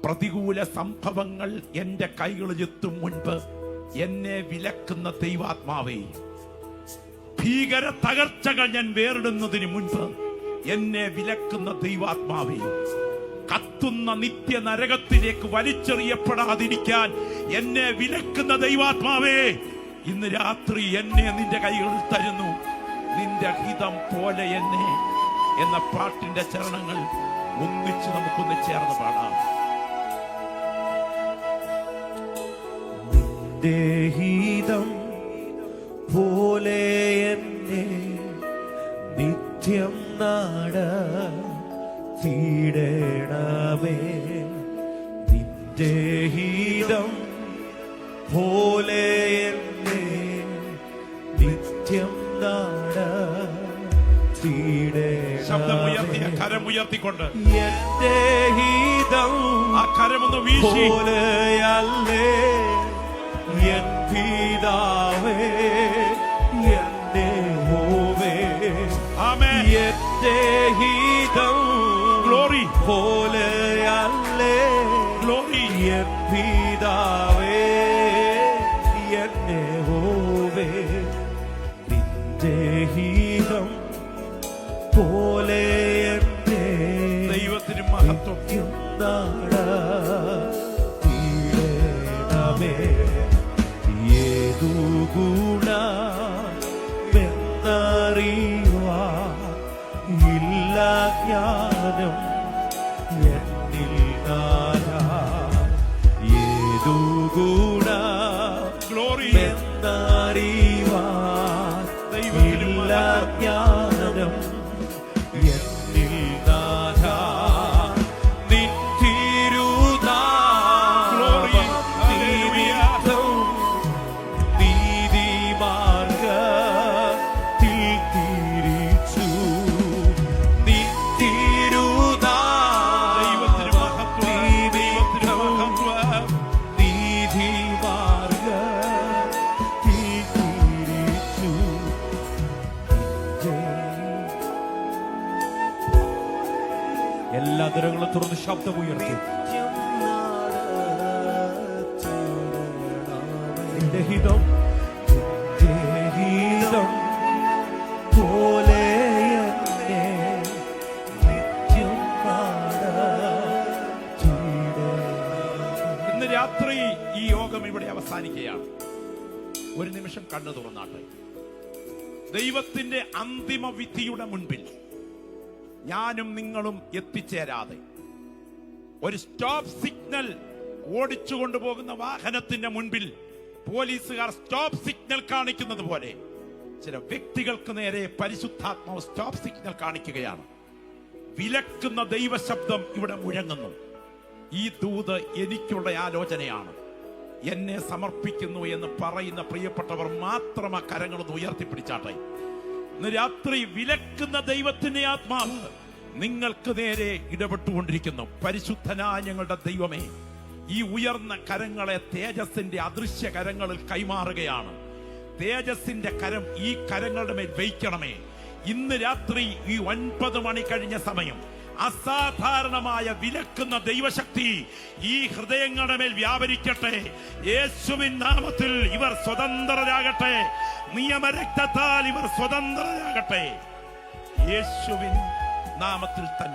Speaker 1: പ്രതികൂല സംഭവങ്ങൾ എന്റെ കൈകളിൽ എത്തും മുൻപ് എന്നെ വിലക്കുന്ന ദൈവാത്മാവേ, ഭീകര തകർച്ചകൾ ഞാൻ വേറിടുന്നതിന് മുൻപ് എന്നെ വിലക്കുന്ന ദൈവാത്മാവേ, കത്തുന്ന നിത്യ നരകത്തിലേക്ക് വലിച്ചെറിയപ്പെടാതിരിക്കാൻ എന്നെ വിലക്കുന്ന ദൈവാത്മാവേ, ഇന്ന് രാത്രി എന്നെ നിന്റെ കൈകളിൽ തരുന്നു. നിന്റെ ഹിതം പോലെ എന്നെ എന്ന പാട്ടിന്റെ ചരണങ്ങൾ ഒന്നിച്ച് നമുക്കൊന്ന് ചേർന്ന് പാടാം.
Speaker 2: നിന്റെ ഹിതം പോലെ എന്നെ നിത്യം നടത്തിയിടണമേ. നിന്റെ ഹിതം പോലെ എന്നെ നിത്യം
Speaker 1: ശബ്ദമുയർത്തിയ കരമുയർത്തിക്കൊണ്ട്
Speaker 2: എന്റെ ഹിതം
Speaker 1: ആ കരമൊന്ന് വീശി
Speaker 2: പോലെയല്ലേ എൻ പിതാവേ
Speaker 3: നിന്റെ ഹിതം
Speaker 1: ഗ്ലോറി
Speaker 3: പോലെയല്ലേ
Speaker 1: ഗ്ലോറി
Speaker 3: എൻ പിതാവേ എന്നെ ഹോവേ നിന്റെ ഹിതം പോലെ എന്നെ
Speaker 1: ദൈവത്തിന് മഹത്വം.
Speaker 3: ണമേ ഏതു ഗുണമെന്നറിയുവാ ഇല്ല ജ്ഞാനം എന്നിൽ നാരാ ഏതു
Speaker 1: ഗ്ലോറി
Speaker 3: ഗുണമെന്നറിയുവാ ഇല്ല ജ്ഞാനം എന്നിൽ നാരാ എല്ലാ ദരങ്ങളും തുറന്ന് ശബ്ദമുയർത്തി നിന്റെ ഹിതം പോലെ എന്നെ നിത്യം
Speaker 1: ഇന്ന് രാത്രി ഈ യോഗം ഇവിടെ അവസാനിക്കുകയാണ്. ഒരു നിമിഷം കണ്ണു തുറന്നാട്ടെ. ദൈവത്തിന്റെ അന്തിമ വിധിയുടെ മുൻപിൽ ഞാനും നിങ്ങളും എത്തിച്ചേരാതെ ഒരു സ്റ്റോപ്പ് സിഗ്നൽ ഓടിച്ചു കൊണ്ടുപോകുന്ന വാഹനത്തിന്റെ മുൻപിൽ പോലീസുകാർ സ്റ്റോപ്പ് സിഗ്നൽ കാണിക്കുന്നത് പോലെ ചില വ്യക്തികൾക്ക് നേരെ പരിശുദ്ധാത്മാവ് സ്റ്റോപ്പ് സിഗ്നൽ കാണിക്കുകയാണ്. വിലക്കുന്ന ദൈവശബ്ദം ഇവിടെ മുഴങ്ങുന്നു. ഈ ദൂത് എനിക്കുള്ള ആലോചനയാണ്. എന്നെ സമർപ്പിക്കുന്നു എന്ന് പറയുന്ന പ്രിയപ്പെട്ടവർ മാത്രം ആ കരങ്ങളൊന്ന് ഉയർത്തിപ്പിടിച്ചാട്ടെ. ഇന്ന് രാത്രി വിലക്കുന്ന ദൈവത്തിന്റെ ആത്മാവ് നിങ്ങൾക്ക് നേരെ ഇടപെട്ടുകൊണ്ടിരിക്കുന്നു. പരിശുദ്ധനായ ഞങ്ങളുടെ ദൈവമേ, ഈ ഉയർന്ന കരങ്ങളെ തേജസ്സിന്റെ അദൃശ്യ കരങ്ങളിൽ കൈമാറുകയാണ്. തേജസ്സിന്റെ കരം ഈ കരങ്ങളുടെ മേൽ വയ്ക്കണമേ. ഇന്ന് രാത്രി ഈ 9 മണി കഴിഞ്ഞ സമയം അസാധാരണമായ വിലക്കുന്ന ദൈവശക്തി ഈ ഹൃദയങ്ങളുടെ മേൽ വ്യാപരിക്കട്ടെ. യേശുവിൻ നാമത്തിൽ ഇവർ സ്വതന്ത്രരാകട്ടെ. നിയമരക്തത്താൽ ഇവർ സ്വതന്ത്രരാകട്ടെ. യേശുവിൻ നാമത്തിൽ തന്നെ.